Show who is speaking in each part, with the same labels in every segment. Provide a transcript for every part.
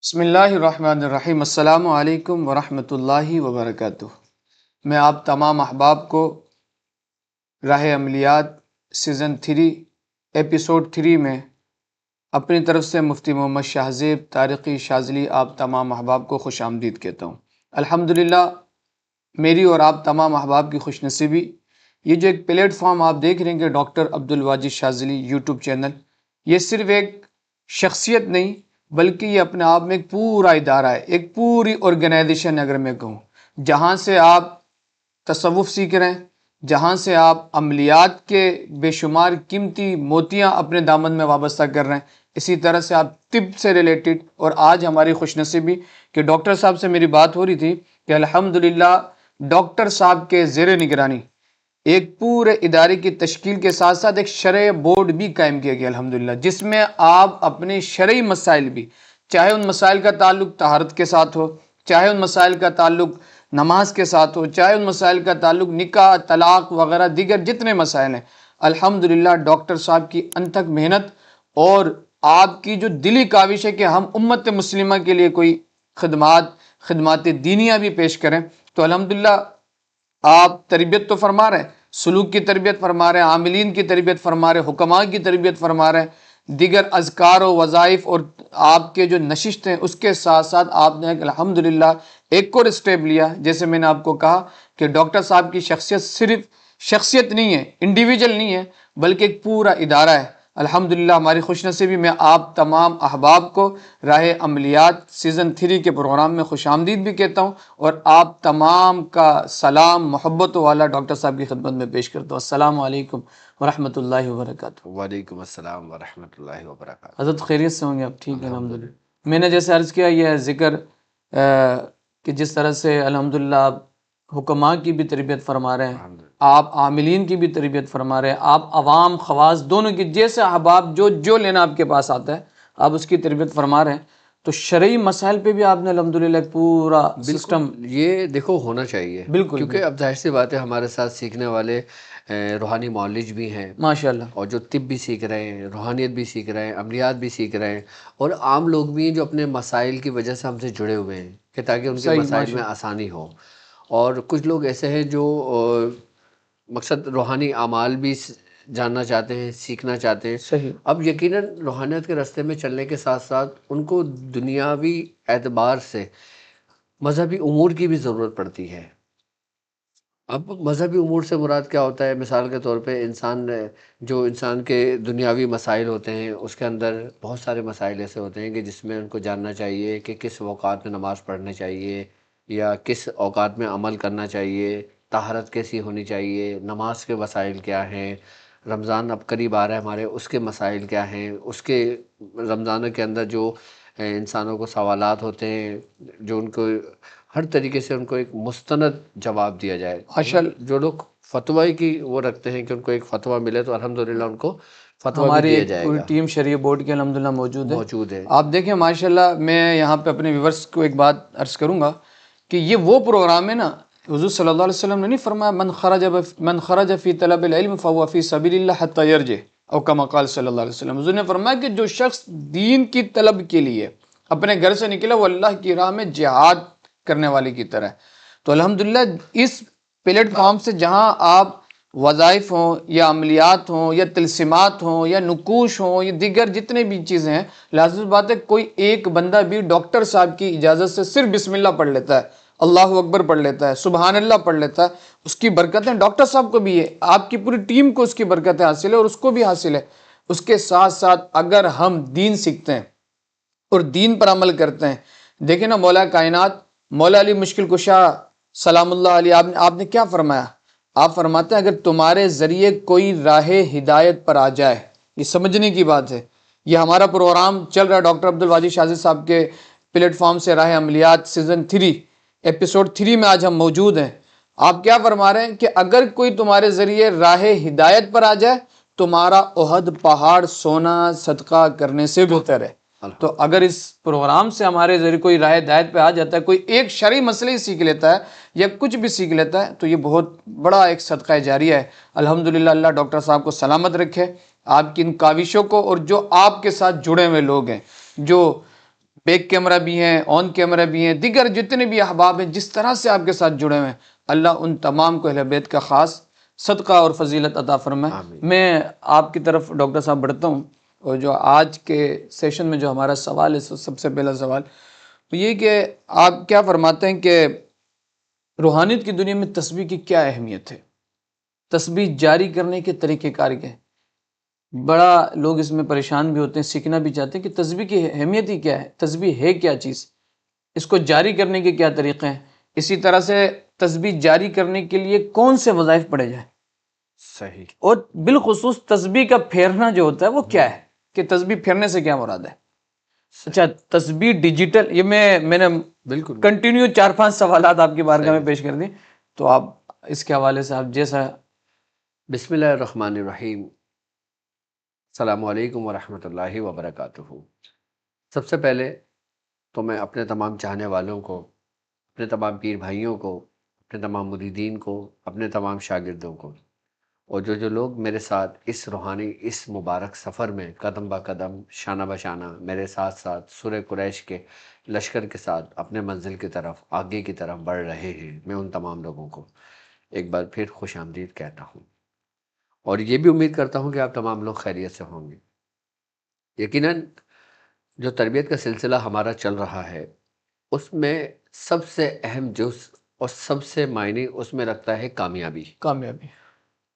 Speaker 1: بسم اللہ الرحمن الرحیم۔ السلام علیکم ورحمۃ اللہ وبرکاتہ۔ میں آپ تمام احباب کو راہ عملیات سیزن 3 ایپیسوڈ 3 میں اپنی طرف سے مفتی محمد شاہزیب طارقی شاذلی آپ تمام احباب کو خوش آمدید کہتا ہوں۔ الحمدللہ میری اور آپ تمام احباب کی خوش نصیبی، یہ جو ایک پلیٹ فارم آپ دیکھ رہے ہیں کہ ڈاکٹر عبدالواجد شاذلی یوٹیوب چینل، یہ صرف ایک شخصیت نہیں بلکہ یہ اپنے آپ میں ایک پورا ادارہ ہے، ایک پوری آرگنائزیشن اگر میں کہوں، جہاں سے آپ تصوف سیکھ رہے ہیں، جہاں سے آپ عملیات کے بے شمار قیمتی موتیاں اپنے دامن میں وابستہ کر رہے ہیں، اسی طرح سے آپ طب سے ریلیٹڈ، اور آج ہماری خوش نصیبی کہ ڈاکٹر صاحب سے میری بات ہو رہی تھی کہ الحمدللہ ڈاکٹر صاحب کے زیر نگرانی ایک پورے ادارے کی تشکیل کے ساتھ ساتھ ایک شرعی بورڈ بھی قائم کیا گیا الحمدللہ، جس میں آپ اپنے شرعی مسائل بھی، چاہے ان مسائل کا تعلق طہارت کے ساتھ ہو، چاہے ان مسائل کا تعلق نماز کے ساتھ ہو، چاہے ان مسائل کا تعلق نکاح، طلاق وغیرہ دیگر جتنے مسائل ہیں، الحمدللہ ڈاکٹر صاحب کی انتھک محنت اور آپ کی جو دلی کاوش ہے کہ ہم امت مسلمہ کے لیے کوئی خدمات دینیہ بھی پیش کریں، تو الحمدللہ آپ تربیت تو فرما رہے ہیں، سلوک کی تربیت فرما رہے ہیں، عاملین کی تربیت فرما رہے ہیں، حکماء کی تربیت فرما رہے ہیں، دیگر اذکار و وظائف اور آپ کے جو نشست ہیں اس کے ساتھ ساتھ آپ نے الحمدللہ ایک اور اسٹیپ لیا، جیسے میں نے آپ کو کہا کہ ڈاکٹر صاحب کی شخصیت صرف شخصیت نہیں ہے، انڈیویجل نہیں ہے، بلکہ ایک پورا ادارہ ہے۔ الحمدللہ ہماری خوش نصیبی، میں آپ تمام احباب کو راہ عملیات سیزن 3 کے پروگرام میں خوش آمدید بھی کہتا ہوں، اور آپ تمام کا سلام محبت والا ڈاکٹر صاحب کی خدمت میں پیش کرتا ہوں۔ السلام علیکم ورحمۃ اللہ وبرکاتہ۔
Speaker 2: وعلیکم السلام ورحمۃ اللہ وبرکاتہ۔
Speaker 1: حضرت خیریت سے ہوں گے آپ؟ ٹھیک ہے الحمدللہ۔ میں نے جیسے عرض کیا یہ ذکر کہ جس طرح سے الحمدللہ آپ حکماء کی بھی تربیت فرما رہے ہیں، آپ عاملین کی بھی تربیت فرما رہے ہیں، آپ عوام خواص دونوں کی، جیسے احباب جو لینا آپ کے پاس آتا ہے آپ اس کی تربیت فرما رہے ہیں، تو شرعی مسائل پہ بھی آپ نے الحمدللہ ایک پورا سسٹم۔
Speaker 2: یہ دیکھو ہونا چاہیے،
Speaker 1: بالکل
Speaker 2: کیونکہ اب ظاہر سی بات ہے ہمارے ساتھ سیکھنے والے روحانی معالج بھی ہیں،
Speaker 1: ماشاءاللہ،
Speaker 2: اور جو طب بھی سیکھ رہے ہیں، روحانیت بھی سیکھ رہے ہیں، عملیات بھی سیکھ رہے ہیں، اور عام لوگ بھی ہیں جو اپنے مسائل کی وجہ سے ہم سے جڑے ہوئے ہیں کہ تاکہ ان کے
Speaker 1: صحیح،
Speaker 2: مسائل میں
Speaker 1: ماشاءاللہ،
Speaker 2: آسانی ہو۔ اور کچھ لوگ ایسے ہیں جو مقصد روحانی اعمال بھی جاننا چاہتے ہیں، سیکھنا چاہتے ہیں۔
Speaker 1: صحیح،
Speaker 2: اب یقیناً روحانیت کے راستے میں چلنے کے ساتھ ساتھ ان کو دنیاوی اعتبار سے مذہبی امور کی بھی ضرورت پڑتی ہے۔ اب مذہبی امور سے مراد کیا ہوتا ہے؟ مثال کے طور پہ انسان کے دنیاوی مسائل ہوتے ہیں، اس کے اندر بہت سارے مسائل ایسے ہوتے ہیں کہ جس میں ان کو جاننا چاہیے کہ کس اوقات میں نماز پڑھنا چاہیے، یا کس اوقات میں عمل کرنا چاہیے، طہارت کیسی ہونی چاہیے، نماز کے مسائل کیا ہیں، رمضان اب قریب آ رہا ہے ہمارے، اس کے مسائل کیا ہیں، اس کے رمضانوں کے اندر جو انسانوں کو سوالات ہوتے ہیں، جو ان کو ہر طریقے سے ان کو ایک مستند جواب دیا جائے۔
Speaker 1: ماشاءاللہ،
Speaker 2: جو لوگ فتوی کی وہ رکھتے ہیں کہ ان کو ایک فتویٰ ملے تو الحمدللہ ان کو فتویٰ بھی
Speaker 1: ہماری
Speaker 2: دیا
Speaker 1: ایک
Speaker 2: جائے
Speaker 1: پوری
Speaker 2: گا،
Speaker 1: ٹیم شرعی بورڈ کی الحمدللہ موجود
Speaker 2: ہے۔
Speaker 1: آپ دیکھیں ماشاءاللہ، میں یہاں پہ اپنے ویورز کو ایک بات عرض کروں گا کہ یہ وہ پروگرام ہے نا، حضور صلی اللہ علیہ وسلم نے نہیں فرمایا من خرج فی طلب العلم فهو فی سبیل اللہ حتی یرجع، او کما قال صلی اللہ علیہ وسلم۔ حضور نے فرمایا کہ جو شخص دین کی طلب کے لیے اپنے گھر سے نکلا وہ اللہ کی راہ میں جہاد کرنے والے کی طرح ہے۔ تو الحمدللہ اس پلیٹ فارم سے جہاں آپ وظائف ہوں یا عملیات ہوں یا تلسمات ہوں یا نقوش ہوں یا دیگر جتنے بھی چیزیں ہیں، لازم بات ہے کوئی ایک بندہ بھی ڈاکٹر صاحب کی اجازت سے صرف بسم اللہ پڑھ لیتا ہے، اللہ اکبر پڑھ لیتا ہے، سبحان اللہ پڑھ لیتا ہے، اس کی برکتیں ڈاکٹر صاحب کو بھی ہے، آپ کی پوری ٹیم کو اس کی برکتیں حاصل ہے اور اس کو بھی حاصل ہے۔ اس کے ساتھ ساتھ اگر ہم دین سیکھتے ہیں اور دین پر عمل کرتے ہیں، دیکھیں نا مولا کائنات، مولا علی مشکل کشا سلام اللہ علیہ، آپ نے کیا فرمایا؟ آپ فرماتے ہیں اگر تمہارے ذریعے کوئی راہ ہدایت پر آ جائے، یہ سمجھنے کی بات ہے۔ یہ ہمارا پروگرام چل رہا ہے ڈاکٹر عبدالواجد شاذلی صاحب کے پلیٹ فارم سے، راہ عملیات سیزن 3 ایپیسوڈ 3 میں آج ہم موجود ہیں۔ آپ کیا فرما رہے ہیں کہ اگر کوئی تمہارے ذریعے راہ ہدایت پر آ جائے، تمہارا احد پہاڑ سونا صدقہ کرنے سے بہتر ہے۔ تو اگر اس پروگرام سے ہمارے ذریعے کوئی راہ ہدایت پہ آ جاتا ہے، کوئی ایک شرعی مسئلہ ہی سیکھ لیتا ہے یا کچھ بھی سیکھ لیتا ہے، تو یہ بہت بڑا ایک صدقہ جاریہ ہے۔ الحمدللہ اللہ ڈاکٹر صاحب کو سلامت رکھے، آپ کی ان کاوشوں کو، اور جو آپ کے ساتھ جڑے ہوئے لوگ ہیں، جو بیک کیمرہ بھی ہیں، آن کیمرہ بھی ہیں، دیگر جتنے بھی احباب ہیں جس طرح سے آپ کے ساتھ جڑے ہوئے ہیں، اللہ ان تمام کو اہل بیت کا خاص صدقہ اور فضیلت عطا فرمائے۔
Speaker 2: آمین۔
Speaker 1: میں آپ کی طرف ڈاکٹر صاحب بڑھتا ہوں، اور جو آج کے سیشن میں جو ہمارا سوال ہے، سب سے پہلا سوال تو یہ کہ آپ کیا فرماتے ہیں کہ روحانیت کی دنیا میں تسبیح کی کیا اہمیت ہے؟ تسبیح جاری کرنے کے طریقہ کار کیا ہے؟ بڑا لوگ اس میں پریشان بھی ہوتے ہیں، سیکھنا بھی چاہتے ہیں کہ تسبیح کی اہمیت ہی کیا ہے، تسبیح ہے کیا چیز، اس کو جاری کرنے کے کیا طریقے ہیں، اسی طرح سے تسبیح جاری کرنے کے لیے کون سے وظائف پڑھے جائیں،
Speaker 2: صحیح۔
Speaker 1: اور بالخصوص تسبیح کا پھیرنا جو ہوتا ہے وہ کیا ہے، کہ تسبیح پھیرنے سے کیا مراد ہے؟ اچھا، تسبیح ڈیجیٹل، یہ میں نے
Speaker 2: بالکل
Speaker 1: کنٹینیو 4-5 سوالات آپ کی بارگاہ میں
Speaker 2: صحیح۔
Speaker 1: پیش کر دی، تو آپ اس کے حوالے سے آپ جیسا۔
Speaker 2: بسم اللہ الرحمن الرحیم۔ السلام علیکم ورحمۃ اللہ وبرکاتہ۔ سب سے پہلے تو میں اپنے تمام چاہنے والوں کو، اپنے تمام پیر بھائیوں کو، اپنے تمام مریدین کو، اپنے تمام شاگردوں کو، اور جو لوگ میرے ساتھ اس روحانی اس مبارک سفر میں قدم با قدم شانہ بہ شانہ میرے ساتھ ساتھ سورہ قریش کے لشکر کے ساتھ اپنے منزل کی طرف آگے کی طرف بڑھ رہے ہیں، میں ان تمام لوگوں کو ایک بار پھر خوش آمدید کہتا ہوں، اور یہ بھی امید کرتا ہوں کہ آپ تمام لوگ خیریت سے ہوں گے۔ یقیناً جو تربیت کا سلسلہ ہمارا چل رہا ہے، اس میں سب سے اہم جز اور سب سے معنی اس میں رکھتا ہے کامیابی،
Speaker 1: کامیابی۔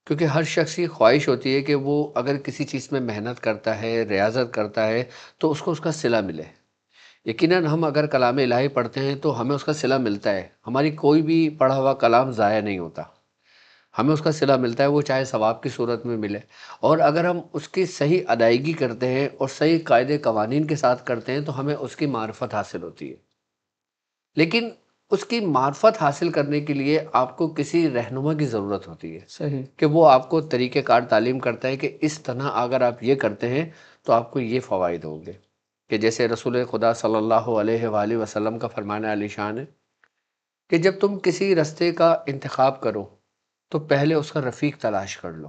Speaker 2: کیونکہ ہر شخص کی خواہش ہوتی ہے کہ وہ اگر کسی چیز میں محنت کرتا ہے، ریاضت کرتا ہے، تو اس کو اس کا صلہ ملے۔ یقیناً ہم اگر کلام الہی پڑھتے ہیں تو ہمیں اس کا صلہ ملتا ہے، ہماری کوئی بھی پڑھا ہوا کلام ضائع نہیں ہوتا، ہمیں اس کا صلہ ملتا ہے، وہ چاہے ثواب کی صورت میں ملے، اور اگر ہم اس کی صحیح ادائیگی کرتے ہیں اور صحیح قاعدے قوانین کے ساتھ کرتے ہیں تو ہمیں اس کی معرفت حاصل ہوتی ہے۔ لیکن اس کی معرفت حاصل کرنے کے لیے آپ کو کسی رہنما کی ضرورت ہوتی ہے،
Speaker 1: صحیح۔
Speaker 2: کہ وہ آپ کو طریقہ کار تعلیم کرتا ہے کہ اس طرح اگر آپ یہ کرتے ہیں تو آپ کو یہ فوائد ہوں گے، کہ جیسے رسول خدا صلی اللہ علیہ وآلہ وسلم کا فرمان علی شان ہے کہ جب تم کسی رستے کا انتخاب کرو تو پہلے اس کا رفیق تلاش کر لو،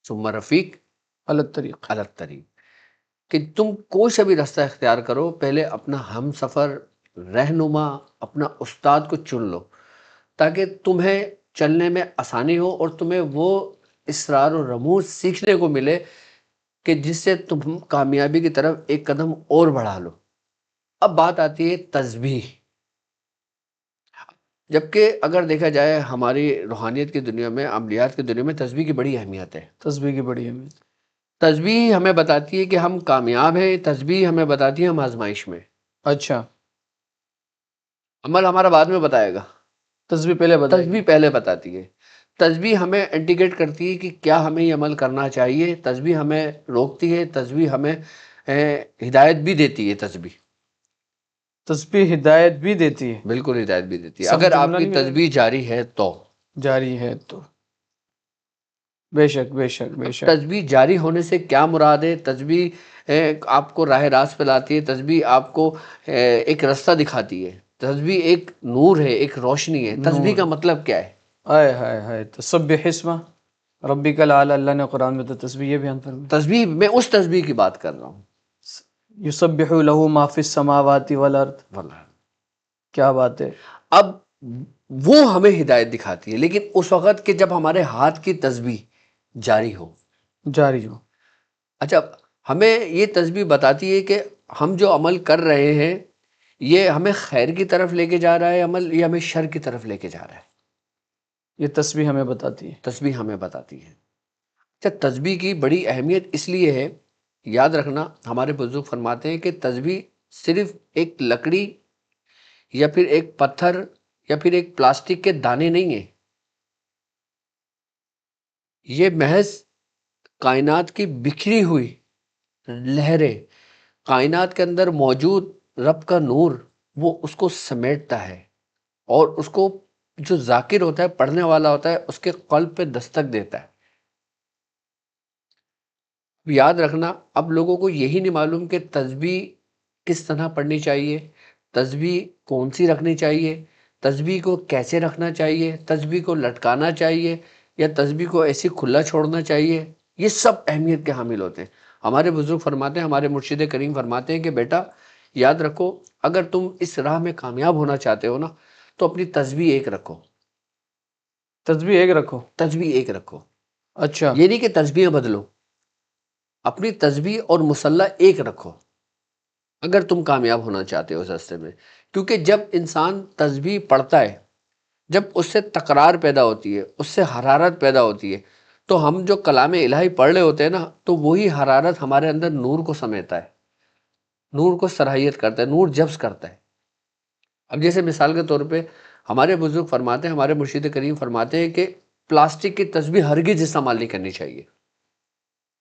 Speaker 2: ثم رفیق
Speaker 1: غلط طریقہ۔
Speaker 2: علی الطریق، کہ تم کوئی سا بھی راستہ اختیار کرو، پہلے اپنا ہم سفر، رہنما، اپنا استاد کو چن لو، تاکہ تمہیں چلنے میں آسانی ہو اور تمہیں وہ اسرار و رموز سیکھنے کو ملے کہ جس سے تم کامیابی کی طرف ایک قدم اور بڑھا لو۔ اب بات آتی ہے تسبیح، جبکہ اگر دیکھا جائے ہماری روحانیت کی دنیا میں، عملیات کی دنیا میں تسبیح کی بڑی اہمیت ہے۔
Speaker 1: تسبیح کی بڑی اہمیت۔
Speaker 2: تسبیح ہمیں بتاتی ہے کہ ہم کامیاب ہیں، تسبیح ہمیں بتاتی ہے ہم آزمائش میں۔
Speaker 1: اچھا،
Speaker 2: عمل ہمارا بعد میں بتائے گا،
Speaker 1: تسبیح پہلے بتائیے۔
Speaker 2: تسبیح پہلے بتاتی ہے۔ تسبیح ہمیں انڈیکیٹ کرتی ہے کہ کیا ہمیں یہ عمل کرنا چاہیے، تسبیح ہمیں روکتی ہے، تسبیح ہمیں ہدایت بھی دیتی ہے۔ تسبیح
Speaker 1: تسبیح ہدایت بھی دیتی ہے،
Speaker 2: بالکل ہدایت بھی دیتی ہے
Speaker 1: صف
Speaker 2: اگر آپ
Speaker 1: جملہ
Speaker 2: کی
Speaker 1: نہیں ہے،
Speaker 2: تسبیح جاری ہے تو۔
Speaker 1: جاری ہے تو، بے شک بے شک بے شک۔
Speaker 2: تسبیح جاری ہونے سے کیا مراد ہے؟ تسبیح آپ کو راہ راست پہ لاتی ہے، تسبیح آپ کو ایک رستہ دکھاتی ہے، تسبیح ایک نور ہے، ایک روشنی ہے۔ تسبیح کا مطلب کیا ہے؟
Speaker 1: آئے ہائے ہائے، تسبح اسمہ ربک الاعلی، اللہ نے قرآن میں تو تسبیح یہ بیان فرمائی،
Speaker 2: تسبیح، میں اس تسبیح کی بات کر رہا ہوں۔
Speaker 1: یسبح لہ ما فی السماوات والارض،
Speaker 2: واللہ۔
Speaker 1: کیا بات ہے۔
Speaker 2: اب وہ ہمیں ہدایت دکھاتی ہے، لیکن اس وقت کہ جب ہمارے ہاتھ کی تسبیح جاری ہو۔
Speaker 1: جاری ہو۔
Speaker 2: اچھا، ہمیں یہ تسبیح بتاتی ہے کہ ہم جو عمل کر رہے ہیں یہ ہمیں خیر کی طرف لے کے جا رہا ہے عمل، یا ہمیں شر کی طرف لے کے جا رہا ہے۔
Speaker 1: یہ تسبیح ہمیں بتاتی ہے۔
Speaker 2: تسبیح ہمیں بتاتی ہے۔ اچھا، تسبیح کی بڑی اہمیت اس لیے ہے، یاد رکھنا ہمارے بزرگ فرماتے ہیں کہ تسبیح صرف ایک لکڑی یا پھر ایک پتھر یا پھر ایک پلاسٹک کے دانے نہیں ہیں، یہ محض کائنات کی بکھری ہوئی لہریں، کائنات کے اندر موجود رب کا نور، وہ اس کو سمیٹتا ہے اور اس کو جو ذاکر ہوتا ہے، پڑھنے والا ہوتا ہے، اس کے قلب پہ دستک دیتا ہے۔ یاد رکھنا، اب لوگوں کو یہی نہیں معلوم کہ تسبیح کس طرح پڑھنی چاہیے، تسبیح کون سی رکھنی چاہیے، تسبیح کو کیسے رکھنا چاہیے، تسبیح کو لٹکانا چاہیے یا تسبیح کو ایسے کھلا چھوڑنا چاہیے۔ یہ سب اہمیت کے حامل ہوتے ہیں۔ ہمارے بزرگ فرماتے ہیں، ہمارے مرشد کریم فرماتے ہیں کہ بیٹا یاد رکھو، اگر تم اس راہ میں کامیاب ہونا چاہتے ہو نا تو اپنی تسبیح ایک رکھو.
Speaker 1: تسبیح ایک رکھو.
Speaker 2: تسبیح ایک رکھو.
Speaker 1: اچھا.
Speaker 2: یہ نہیں کہ تسبیح بدلو، اپنی تسبیح اور مصلی ایک رکھو اگر تم کامیاب ہونا چاہتے ہو اس راستے میں. کیونکہ جب انسان تسبیح پڑھتا ہے، جب اس سے تکرار پیدا ہوتی ہے، اس سے حرارت پیدا ہوتی ہے، تو ہم جو کلام الہی پڑھ رہے ہوتے ہیں نا، تو وہی حرارت ہمارے اندر نور کو سمیٹتا ہے، نور کو صلاحیت کرتا ہے، نور جذب کرتا ہے. اب جیسے مثال کے طور پہ ہمارے بزرگ فرماتے ہیں، ہمارے مرشد کریم فرماتے ہیں کہ پلاسٹک کی تسبیح ہرگز استعمال نہیں کرنی چاہیے،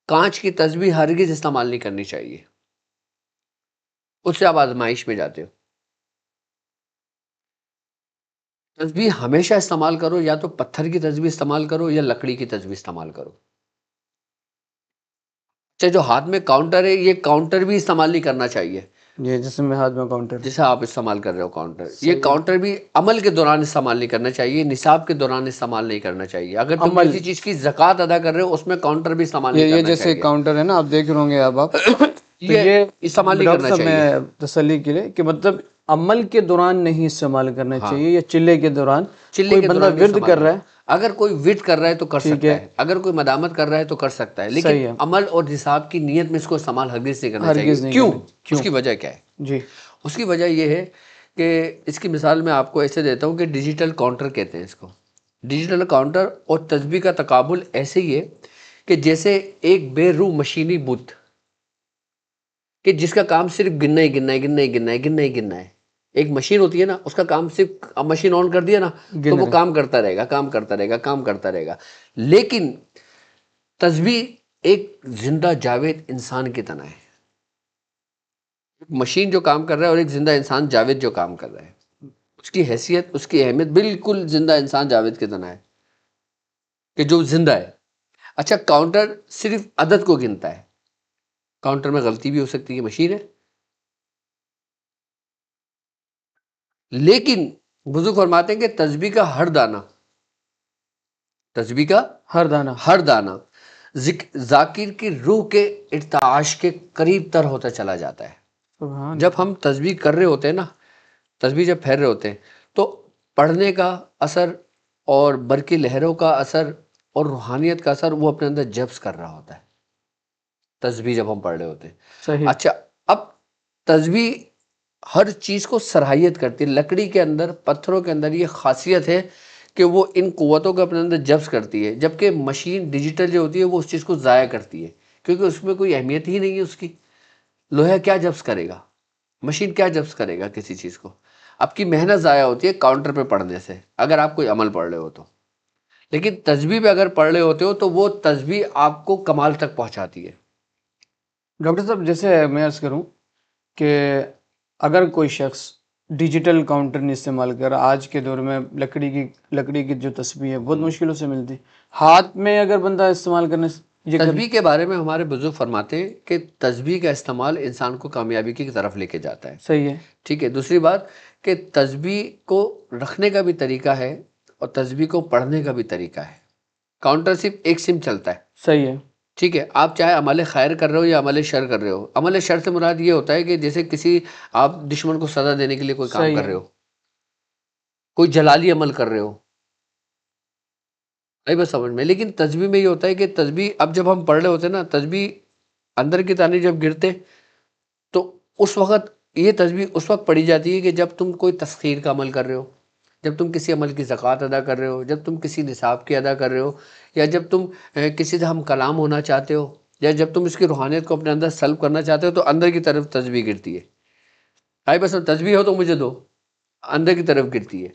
Speaker 2: کانچ کی تسبیح ہرگز استعمال نہیں کرنی چاہیے، اس سے آپ آزمائش میں جاتے ہو. تسبیح ہمیشہ استعمال کرو، یا تو پتھر کی تسبیح استعمال کرو یا لکڑی کی تسبیح استعمال کرو. اچھا، جو ہاتھ میں کاؤنٹر ہے، یہ کاؤنٹر بھی استعمال نہیں کرنا چاہیے.
Speaker 1: یہ جس میں ہاتھ میں کاؤنٹر،
Speaker 2: جیسے آپ استعمال کر رہے ہو کاؤنٹر،
Speaker 1: صحیح
Speaker 2: یہ
Speaker 1: ہے.
Speaker 2: کاؤنٹر بھی عمل کے دوران استعمال نہیں کرنا چاہیے، نصاب کے دوران استعمال نہیں کرنا چاہیے. اگر تم
Speaker 1: عمل،
Speaker 2: کسی چیز کی زکوٰۃ ادا کر رہے ہو، اس میں کاؤنٹر بھی استعمال نہیں
Speaker 1: یہ
Speaker 2: کرنا
Speaker 1: جیسے
Speaker 2: چاہیے.
Speaker 1: کاؤنٹر ہے نا، آپ دیکھ رہے ہوں گے آپ تو
Speaker 2: یہ
Speaker 1: یہ
Speaker 2: استعمال نہیں
Speaker 1: ڈاکٹر
Speaker 2: کرنا
Speaker 1: صاحب
Speaker 2: چاہیے.
Speaker 1: میں تسلی کے لیے کہ مطلب عمل کے دوران نہیں استعمال کرنا
Speaker 2: ہاں،
Speaker 1: چاہیے، یا چلے کے دوران
Speaker 2: چلے
Speaker 1: کوئی
Speaker 2: کے
Speaker 1: بندہ
Speaker 2: دوران نہیں
Speaker 1: ورد
Speaker 2: استعمال
Speaker 1: کر
Speaker 2: کرنا.
Speaker 1: رہا ہے.
Speaker 2: اگر کوئی وٹ کر رہا ہے تو کر
Speaker 1: ٹھیک
Speaker 2: سکتا
Speaker 1: ہے،
Speaker 2: ہے، اگر کوئی مدامت کر رہا ہے تو کر سکتا ہے، لیکن
Speaker 1: صحیح ہے،
Speaker 2: عمل اور نصاب کی نیت میں اس کو استعمال ہرگز نہیں کرنا چاہیے.
Speaker 1: ہرگز نہیں
Speaker 2: کیوں؟
Speaker 1: کرنا.
Speaker 2: اس
Speaker 1: کیوں؟
Speaker 2: کی وجہ کیا ہے؟
Speaker 1: جی.
Speaker 2: اس کی وجہ یہ ہے کہ اس کی مثال میں آپ کو ایسے دیتا ہوں کہ ڈیجیٹل کاؤنٹر کہتے ہیں اس کو. ڈیجیٹل کاؤنٹر اور تسبیح کا تقابل ایسے ہی ہے کہ جیسے ایک بے روح مشینی بت، کہ جس کا کام صرف گننا ہی گننا ہے، گننا ہی گننا ہے، گننا ہی گننا ہے. ایک مشین ہوتی ہے نا، اس کا کام صرف مشین آن کر دیا نا تو
Speaker 1: گن
Speaker 2: وہ
Speaker 1: رہے.
Speaker 2: کام کرتا رہے گا، کام کرتا رہے گا، کام کرتا رہے گا. لیکن تسبیح ایک زندہ جاوید انسان کی طرح ہے. مشین جو کام کر رہا ہے اور ایک زندہ انسان جاوید جو کام کر رہا ہے، اس کی حیثیت، اس کی اہمیت بالکل زندہ انسان جاوید کی طرح ہے کہ جو زندہ ہے. اچھا، کاؤنٹر صرف عدد کو گنتا ہے، کاؤنٹر میں غلطی بھی ہو سکتی ہے، مشین ہے. لیکن بزرگ فرماتے ہیں کہ تسبیح کا ہر دانہ، تسبیح کا
Speaker 1: ہر دانہ
Speaker 2: ہر دانہ ذاکر کی روح کے ارتعاش کے قریب تر ہوتا چلا جاتا ہے.
Speaker 1: سبحان
Speaker 2: جب
Speaker 1: اللہ.
Speaker 2: ہم تسبیح کر رہے ہوتے ہیں نا، تسبیح جب پھیر رہے ہوتے ہیں، تو پڑھنے کا اثر اور برقی لہروں کا اثر اور روحانیت کا اثر وہ اپنے اندر جذب کر رہا ہوتا ہے، تسبیح جب ہم پڑھ رہے ہوتے ہیں.
Speaker 1: صحیح.
Speaker 2: اچھا، اب تسبیح ہر چیز کو صلاحیت کرتی ہے. لکڑی کے اندر، پتھروں کے اندر یہ خاصیت ہے کہ وہ ان قوتوں کو اپنے اندر جذب کرتی ہے، جبکہ مشین ڈیجیٹل جو ہوتی ہے وہ اس چیز کو ضائع کرتی ہے، کیونکہ اس میں کوئی اہمیت ہی نہیں ہے اس کی. لوہا کیا جذب کرے گا، مشین کیا جذب کرے گا کسی چیز کو؟ آپ کی محنت ضائع ہوتی ہے کاؤنٹر پہ پڑھنے سے، اگر آپ کوئی عمل پڑھ رہے ہو تو. لیکن تسبیح پہ اگر پڑھ رہے ہوتے ہو تو وہ تسبیح آپ کو کمال تک پہنچاتی ہے.
Speaker 1: ڈاکٹر صاحب جیسے میں عرض کروں کہ اگر کوئی شخص ڈیجیٹل کاؤنٹر نہیں استعمال کر رہا، آج کے دور میں لکڑی کی جو تسبیح ہے بہت مشکلوں سے ملتی، ہاتھ میں اگر بندہ استعمال کرنے یہ کر.
Speaker 2: تسبیح کے بارے میں ہمارے بزرگ فرماتے ہیں کہ تسبیح کا استعمال انسان کو کامیابی کی طرف لے کے جاتا ہے.
Speaker 1: صحیح ہے.
Speaker 2: ٹھیک ہے. دوسری بات کہ تسبیح کو رکھنے کا بھی طریقہ ہے اور تسبیح کو پڑھنے کا بھی طریقہ ہے. کاؤنٹر صرف ایک سم چلتا ہے.
Speaker 1: صحیح ہے.
Speaker 2: ٹھیک ہے. آپ چاہے عمل خیر کر رہے ہو یا عمل شر کر رہے ہو، عمل شر سے مراد یہ ہوتا ہے کہ جیسے کسی آپ دشمن کو سزا دینے کے لیے کوئی کام
Speaker 1: صحیح
Speaker 2: کر
Speaker 1: ہے.
Speaker 2: رہے ہو، کوئی جلالی عمل کر رہے ہو، نہیں بس سمجھ میں. لیکن تسبیح میں یہ ہوتا ہے کہ تسبیح اب جب ہم پڑھ رہے ہوتے ہیں نا، تسبیح اندر کی تانے جب گرتے تو اس وقت یہ تسبیح اس وقت پڑھی جاتی ہے کہ جب تم کوئی تسخیر کا عمل کر رہے ہو، جب تم کسی عمل کی زکوٰۃ ادا کر رہے ہو، جب تم کسی نصاب کی ادا کر رہے ہو، یا جب تم کسی سے ہم کلام ہونا چاہتے ہو، یا جب تم اس کی روحانیت کو اپنے اندر سلب کرنا چاہتے ہو، تو اندر کی طرف تسبیح گرتی ہے. بھائی بس تسبیح ہو تو مجھے دو، اندر کی طرف گرتی ہے.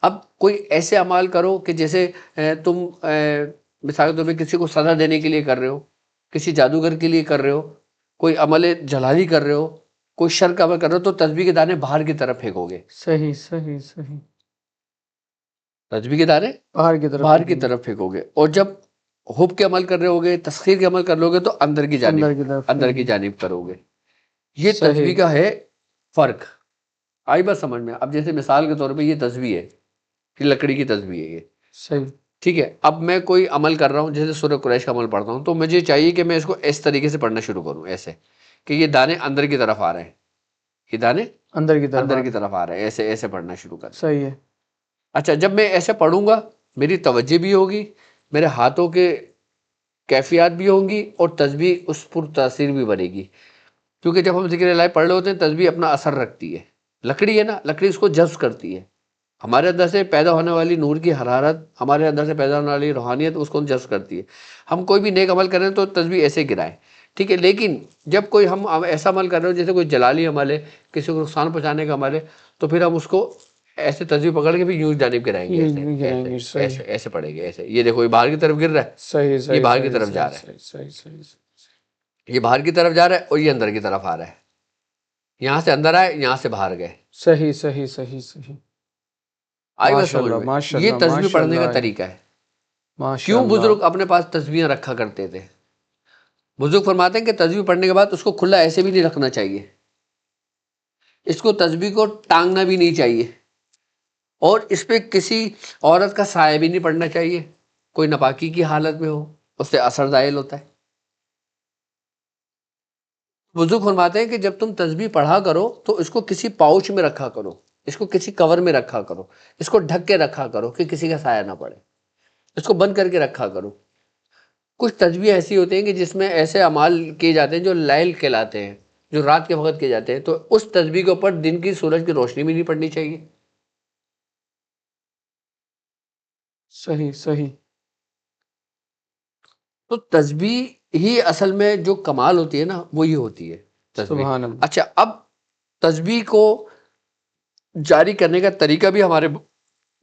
Speaker 2: اب کوئی ایسے اعمال کرو کہ جیسے تم مثال کے طور پہ کسی کو سزا دینے کے لیے کر رہے ہو، کسی جادوگر کے لیے کر رہے ہو، کوئی عمل جلالی کر رہے ہو، کوئی شر کا عمل کر رہے ہو، تو تسبیح کے دانے باہر کی طرف پھینکو گے.
Speaker 1: صحیح صحیح صحیح.
Speaker 2: تسبیح کے دانے باہر کی طرف پھینکو گے. اور جب حب کے عمل کر رہے ہوگے، تسخیر کے عمل کر رہے ہوگے، تو اندر کی جانب کرو گے. یہ تسبیح کا ہے فرق. آئی بات سمجھ میں؟ اب جیسے مثال کے طور پہ یہ تسبیح ہے کہ لکڑی کی تسبیح ہے، یہ
Speaker 1: صحیح.
Speaker 2: ٹھیک ہے، اب میں کوئی عمل کر رہا ہوں، جیسے سورہ قریش کا عمل پڑھتا ہوں، تو مجھے چاہیے کہ میں اس کو اس طریقے سے پڑھنا شروع کروں، ایسے کہ یہ دانے اندر کی طرف آ رہے ہیں، یہ دانے
Speaker 1: اندر کی طرف
Speaker 2: اندر کی طرف آ رہے ہیں، ایسے ایسے پڑھنا شروع کر.
Speaker 1: صحیح ہے.
Speaker 2: اچھا، جب میں ایسے پڑھوں گا میری توجہ بھی ہوگی، میرے ہاتھوں کے کیفیات بھی ہوں گی، اور تسبیح اس پر تاثیر بھی بنے گی. کیونکہ جب ہم ذکر الہی پڑھ رہے ہوتے ہیں تسبیح اپنا اثر رکھتی ہے. لکڑی ہے نا، لکڑی اس کو جذب کرتی ہے. ہمارے اندر سے پیدا ہونے والی نور کی حرارت، ہمارے اندر سے پیدا ہونے والی روحانیت اس کو جذب کرتی ہے. ہم کوئی بھی نیک عمل کریں تو تسبیح ایسے گرائیں، ٹھیک ہے. لیکن جب کوئی ہم ایسا عمل کر رہے ہو جیسے کوئی جلالی عمل ہے، کسی کو نقصان پہنچانے کا عمل ہے، تو پھر ہم اس کو ایسے تسبیح پکڑ کے بھی یوں جانب گرائیں گے، ایسے ایسے ایسے پڑیں گے، ایسے. یہ دیکھو یہ باہر کی طرف گر رہا ہے،
Speaker 1: صحیح
Speaker 2: یہ
Speaker 1: صحیح
Speaker 2: باہر کی طرف جا رہا ہے،
Speaker 1: صحیح صحیح.
Speaker 2: یہ باہر کی طرف جا رہا ہے اور یہ اندر کی طرف آ رہا ہے. یہاں سے اندر آئے، یہاں سے باہر گئے.
Speaker 1: صحیح صحیح صحیح صحیح.
Speaker 2: آئی بات
Speaker 1: ماشاء
Speaker 2: سمجھ
Speaker 1: اللہ
Speaker 2: میں؟
Speaker 1: ماشاء
Speaker 2: یہ
Speaker 1: اللہ
Speaker 2: تسبیح
Speaker 1: ماشاء
Speaker 2: پڑھنے کا
Speaker 1: اللہ
Speaker 2: طریقہ ہے.
Speaker 1: ماشاء
Speaker 2: کیوں
Speaker 1: اللہ.
Speaker 2: بزرگ اپنے پاس تسبیحیں رکھا کرتے تھے؟ بزرگ فرماتے ہیں کہ تسبیح پڑھنے کے بعد اس کو کھلا ایسے بھی نہیں رکھنا چاہیے، اس کو تسبیح کو ٹانگنا بھی نہیں چاہیے، اور اس پہ کسی عورت کا سایہ بھی نہیں پڑنا چاہیے. کوئی ناپاکی کی حالت میں ہو، اس سے اثر زائل ہوتا ہے. بزرگ فرماتے ہیں کہ جب تم تسبیح پڑھا کرو تو اس کو کسی پاؤچ میں رکھا کرو، اس کو کسی کور میں رکھا کرو، اس کو ڈھک کے رکھا کرو کہ کسی کا سایہ نہ پڑے، اس کو بند کر کے رکھا کرو. کچھ تسبیح ایسی ہوتی ہیں کہ جس میں ایسے اعمال کیے جاتے ہیں جو لیل کہلاتے ہیں، جو رات کے وقت کیے جاتے ہیں، تو اس تسبیح کے اوپر دن کی سورج کی روشنی بھی نہیں پڑنی چاہیے.
Speaker 1: صحیح صحیح.
Speaker 2: تو تسبیح ہی اصل میں جو کمال ہوتی ہے نا، وہ یہ ہوتی ہے تسبیح.
Speaker 1: سبحان اللہ.
Speaker 2: اچھا، اب تسبیح کو جاری کرنے کا طریقہ بھی ہمارے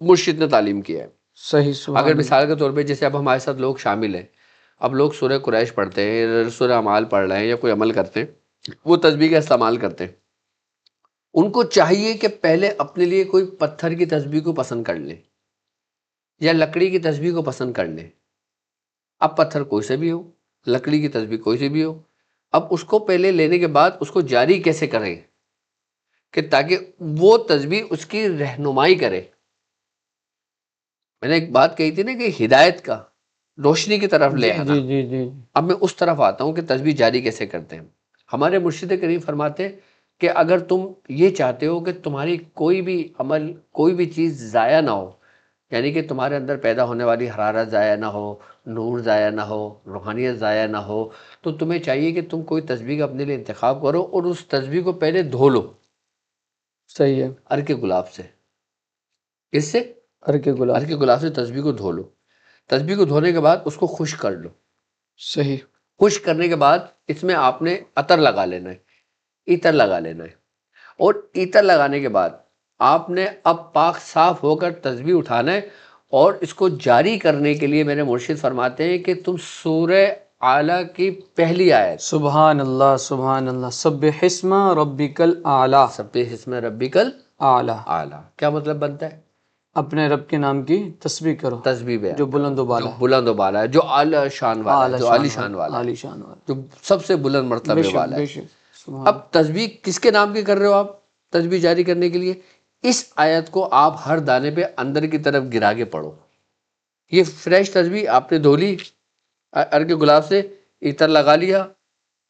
Speaker 2: مرشد نے تعلیم کیا ہے.
Speaker 1: صحیح. سبحان
Speaker 2: اگر
Speaker 1: اللہ.
Speaker 2: مثال کے طور پہ جیسے اب ہمارے ساتھ لوگ شامل ہیں، اب لوگ سورہ قریش پڑھتے ہیں، سورہ اعمال پڑھ رہے ہیں، یا کوئی عمل کرتے ہیں، وہ تسبیح کا استعمال کرتے ہیں. ان کو چاہیے کہ پہلے اپنے لیے کوئی پتھر کی تسبیح کو پسند کر لیں، یا لکڑی کی تسبیح کو پسند کر لیں. اب پتھر کوئی سے بھی ہو، لکڑی کی تسبیح کوئی سے بھی ہو، اب اس کو پہلے لینے کے بعد اس کو جاری کیسے کریں کہ تاکہ وہ تسبیح اس کی رہنمائی کرے. میں نے ایک بات کہی تھی نا کہ ہدایت کا، روشنی کی طرف لے آنا.
Speaker 1: جی جی جی.
Speaker 2: اب میں اس طرف آتا ہوں کہ تسبیح جاری کیسے کرتے ہیں. ہمارے مرشد کریم فرماتے ہیں کہ اگر تم یہ چاہتے ہو کہ تمہاری کوئی بھی عمل، کوئی بھی چیز ضائع نہ ہو، یعنی کہ تمہارے اندر پیدا ہونے والی حرارت ضائع نہ ہو، نور ضائع نہ ہو، روحانیت ضائع نہ ہو، تو تمہیں چاہیے کہ تم کوئی تسبیح کا اپنے لیے انتخاب کرو اور اس تسبیح کو پہلے دھو لو.
Speaker 1: صحیح ہے.
Speaker 2: عرق گلاب سے. کس سے؟
Speaker 1: عرق گلاب.
Speaker 2: عرق گلاب سے تسبیح کو دھو لو. تسبیح کو دھونے کے بعد اس کو خشک کر لو.
Speaker 1: صحیح.
Speaker 2: خشک کرنے کے بعد اس میں آپ نے عطر لگا لینا ہے، عطر لگا لینا ہے. اور عطر لگانے کے بعد آپ نے اب پاک صاف ہو کر تسبیح اٹھانا ہے، اور اس کو جاری کرنے کے لیے میرے مرشد فرماتے ہیں کہ تم سورہ اعلیٰ کی پہلی آیت،
Speaker 1: سبحان اللہ سبحان اللہ، سبح اسم ربک الاعلی.
Speaker 2: سبح اسم ربک الاعلیٰ، کیا مطلب بنتا ہے؟
Speaker 1: اپنے رب کے نام کی تسبیح کرو،
Speaker 2: تسبیح بیان
Speaker 1: جو بلند و
Speaker 2: جو
Speaker 1: بالا،
Speaker 2: بلند و بالا ہے، جو اعلیٰ شان والا ہے، جو عالی شان والا ہے،
Speaker 1: عالی شان والا.
Speaker 2: جو سب سے بلند
Speaker 1: بے
Speaker 2: مرتبے
Speaker 1: شک
Speaker 2: والا ہے.
Speaker 1: بے شک. سبحان.
Speaker 2: اب تسبیح کس کے نام کی کر رہے ہو آپ؟ تسبیح جاری کرنے کے لیے اس آیت کو آپ ہر دانے پہ اندر کی طرف گرا کے پڑھو. یہ فریش تسبیح آپ نے دھو لی عرق گلاب سے، عطر لگا لیا،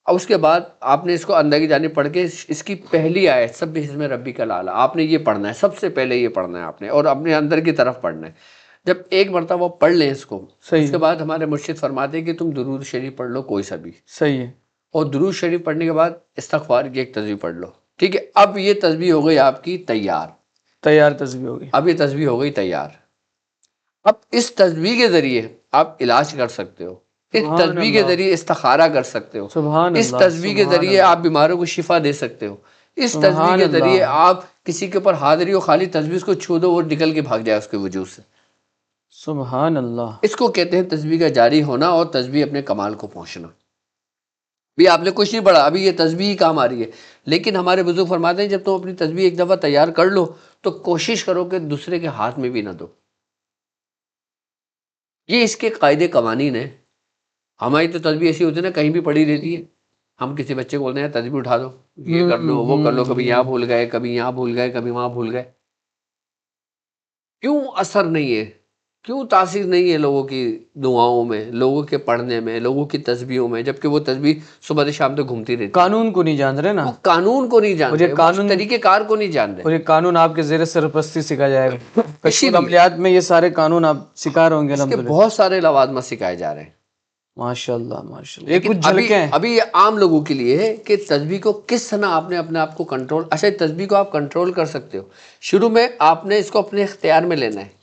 Speaker 2: اور اس کے بعد آپ نے اس کو اندر کی جانب پڑھ کے اس کی پہلی آیت سبح اسم ربک الاعلیٰ آپ نے یہ پڑھنا ہے، سب سے پہلے یہ پڑھنا ہے آپ نے، اور اپنے اندر کی طرف پڑھنا ہے. جب ایک مرتبہ پڑھ لیں اس کو، اس کے بعد ہمارے مرشد فرماتے ہیں کہ تم درود شریف پڑھ لو کوئی سا بھی.
Speaker 1: صحیح ہے.
Speaker 2: اور درود شریف پڑھنے کے بعد استغفار کی ایک تسبیح پڑھ لو. ٹھیک ہے، اب یہ تسبیح ہو گئی آپ کی تیار.
Speaker 1: تیار تسبیح ہوگی.
Speaker 2: اب یہ تسبیح ہو گئی تیار. اب اس تسبیح کے ذریعے آپ علاج کر سکتے ہو، اس تسبیح کے ذریعے استخارہ کر سکتے ہو،
Speaker 1: سبحان
Speaker 2: اس
Speaker 1: اللہ.
Speaker 2: تسبیح کے ذریعے آپ بیماروں کو شفا دے سکتے ہو، اس تسبیح کے ذریعے آپ کسی کے اوپر حاضری ہو خالی تسبیح کو چھو دو اور نکل کے بھاگ جائے اس کے وجود سے.
Speaker 1: سبحان اللہ.
Speaker 2: اس کو کہتے ہیں تسبیح کا جاری ہونا اور تسبیح اپنے کمال کو پہنچنا. بھی آپ نے کچھ نہیں پڑھا، ابھی یہ تسبیح ہی کام آ رہی ہے، لیکن ہمارے بزرگ فرماتے ہیں جب تم اپنی تسبیح ایک دفعہ تیار کر لو تو کوشش کرو کہ دوسرے کے ہاتھ میں بھی نہ دو. یہ اس کے قاعدے قوانین ہیں. ہماری تو تسبیح ایسی ہوتی ہے نا، کہیں بھی پڑی رہتی ہے، ہم کسی بچے کو بولتے ہیں تسبیح اٹھا دو، یہ کر لو وہ کر لو، کبھی یہاں بھول گئے، کبھی یہاں بھول گئے، کبھی وہاں بھول گئے. کیوں اثر نہیں ہے؟ کیوں تاثیر نہیں ہے لوگوں کی دعاؤں میں، لوگوں کے پڑھنے میں، لوگوں کی تسبیحوں میں، جبکہ وہ تسبیح صبح سے شام تک گھومتی رہتی ہے؟
Speaker 1: قانون کو نہیں جان رہے نا،
Speaker 2: وہ قانون کو نہیں جان
Speaker 1: اور یہ
Speaker 2: رہے، وہ اس
Speaker 1: قانون
Speaker 2: طریقہ کار کو نہیں جان
Speaker 1: اور
Speaker 2: رہے.
Speaker 1: یہ قانون آپ کے زیر سرپرستی سکھا جائے گا.
Speaker 2: اسی
Speaker 1: کشف
Speaker 2: لیے
Speaker 1: العملیات میں یہ سارے قانون آپ شکار ہوں گے
Speaker 2: اس کے
Speaker 1: الحمدللہ.
Speaker 2: بہت سارے لوازمات سکھائے جا رہے ہیں.
Speaker 1: ماشاء اللہ ماشاء اللہ. یہ
Speaker 2: لیکن
Speaker 1: کچھ جھلکیں ہیں.
Speaker 2: ابھی یہ عام لوگوں کے لیے ہے کہ تسبیح کو کس طرح آپ نے اپنے آپ کو کنٹرول. اچھا، تسبیح کو آپ کنٹرول کر سکتے ہو. شروع میں آپ نے اس کو اپنے اختیار میں لینا ہے.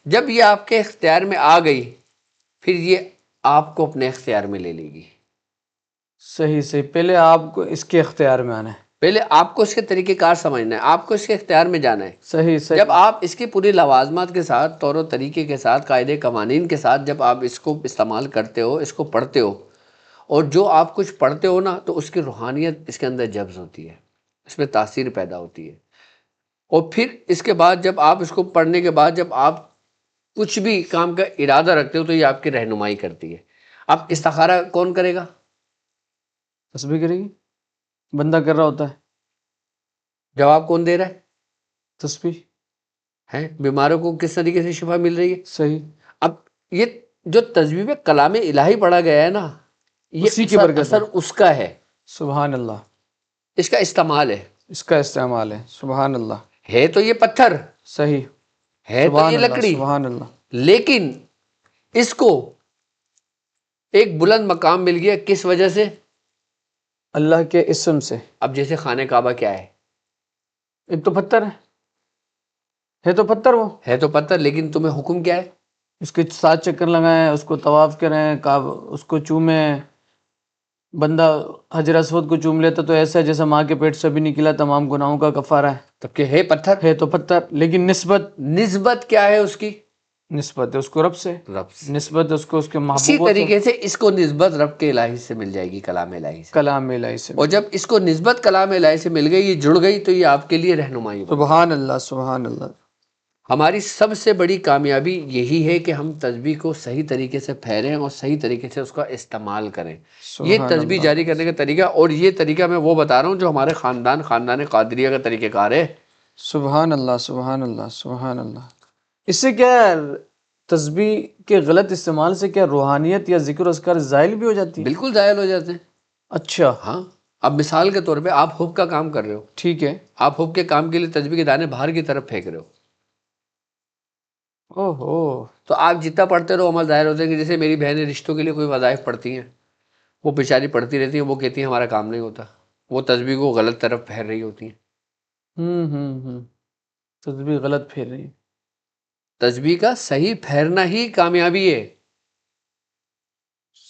Speaker 2: جب یہ آپ کے اختیار میں آ گئی، پھر یہ آپ کو اپنے اختیار میں لے لے گی.
Speaker 1: صحیح صحیح. پہلے آپ کو اس کے اختیار میں آنا ہے.
Speaker 2: پہلے آپ کو اس کے طریقہ کار سمجھنا ہے، آپ کو اس کے اختیار میں جانا ہے.
Speaker 1: صحیح صحیح.
Speaker 2: جب آپ اس کی پوری لوازمات کے ساتھ، طور و طریقے کے ساتھ، قاعدے قوانین کے ساتھ جب آپ اس کو استعمال کرتے ہو، اس کو پڑھتے ہو، اور جو آپ کچھ پڑھتے ہو نا، تو اس کی روحانیت اس کے اندر جذب ہوتی ہے، اس میں تاثیر پیدا ہوتی ہے. اور پھر اس کے بعد جب آپ اس کو پڑھنے کے بعد جب آپ کچھ بھی کام کا ارادہ رکھتے ہو تو یہ آپ کی رہنمائی کرتی ہے. اب استخارہ کون کرے گا؟
Speaker 1: تسبیح کرے گی، بندہ کر رہا ہوتا ہے.
Speaker 2: جواب کون دے رہا ہے؟
Speaker 1: تسبیح.
Speaker 2: ہیں بیماروں کو کس طریقے سے شفا مل رہی ہے؟
Speaker 1: صحیح.
Speaker 2: اب یہ جو تسبیح میں کلام الہی پڑھا گیا ہے نا، یہ
Speaker 1: اسی کی برکت ہے.
Speaker 2: اثر اس کا ہے،
Speaker 1: سبحان اللہ.
Speaker 2: اس کا استعمال ہے.
Speaker 1: اس کا استعمال ہے. سبحان اللہ.
Speaker 2: ہے تو یہ پتھر،
Speaker 1: صحیح.
Speaker 2: ہے تو
Speaker 1: سبحان
Speaker 2: یہ
Speaker 1: اللہ
Speaker 2: لکڑی،
Speaker 1: سبحان اللہ.
Speaker 2: لیکن اس کو ایک بلند مقام مل گیا. کس وجہ سے؟
Speaker 1: اللہ کے اسم سے.
Speaker 2: اب جیسے خانہ کعبہ کیا ہے؟
Speaker 1: ایک تو پتھر ہے تو پتھر. وہ
Speaker 2: ہے تو پتھر، لیکن تمہیں حکم کیا ہے؟
Speaker 1: اس کے 7 چکر لگائیں، اس کو طواف کریں، اس کو چومیں. بندہ حجر اسود کو چوم لیتا تو ایسا ہے جیسا ماں کے پیٹ سے بھی نکلا، تمام گناہوں کا کفارہ ہے.
Speaker 2: تب کہ ہے پتھر،
Speaker 1: ہے تو پتھر، لیکن
Speaker 2: نسبت کیا ہے اس کی؟
Speaker 1: نسبت ہے اس کو رب سے.
Speaker 2: رب سے.
Speaker 1: نسبت اس کو اس کے
Speaker 2: اسی
Speaker 1: محبوبوں سے.
Speaker 2: طریقے سے اس کو نسبت رب کے الہی سے مل جائے گی، کلام الہی سے.
Speaker 1: کلام الہی سے.
Speaker 2: اور جب اس کو نسبت کلام الہی سے مل گئی، یہ جڑ گئی، تو یہ آپ کے لیے رہنمائی بن گئی.
Speaker 1: سبحان اللہ سبحان اللہ.
Speaker 2: ہماری سب سے بڑی کامیابی یہی ہے کہ ہم تسبیح کو صحیح طریقے سے پھیریں اور صحیح طریقے سے اس کا استعمال کریں. یہ
Speaker 1: سبحان
Speaker 2: تسبیح
Speaker 1: اللہ.
Speaker 2: جاری کرنے کا طریقہ، اور یہ طریقہ میں وہ بتا رہا ہوں جو ہمارے خاندان قادریہ کا طریقہ کار ہے.
Speaker 1: سبحان اللہ سبحان اللہ سبحان اللہ. اس سے کیا ہے، تسبیح کے غلط استعمال سے کیا روحانیت یا ذکر و اذکار زائل بھی ہو جاتی ہے؟
Speaker 2: بالکل زائل ہو جاتے ہیں.
Speaker 1: اچھا.
Speaker 2: ہاں، اب مثال کے طور پہ آپ حب کا کام کر رہے ہو،
Speaker 1: ٹھیک ہے.
Speaker 2: آپ حب کے کام کے لیے تسبیح کے دانے باہر کی طرف پھینک رہے ہو،
Speaker 1: اوہو.
Speaker 2: تو آپ جتنا پڑھتے رہو عمل ظاہر ہوتے ہیں. کہ جیسے میری بہنیں رشتوں کے لیے کوئی وظائف پڑھتی ہیں، وہ بیچاری پڑھتی رہتی ہیں، وہ کہتی ہیں ہمارا کام نہیں ہوتا، وہ تسبیح کو غلط طرف پھیر رہی ہوتی ہیں.
Speaker 1: تسبیح غلط پھیر رہی ہے.
Speaker 2: تسبیح کا صحیح پھیرنا ہی کامیابی ہے.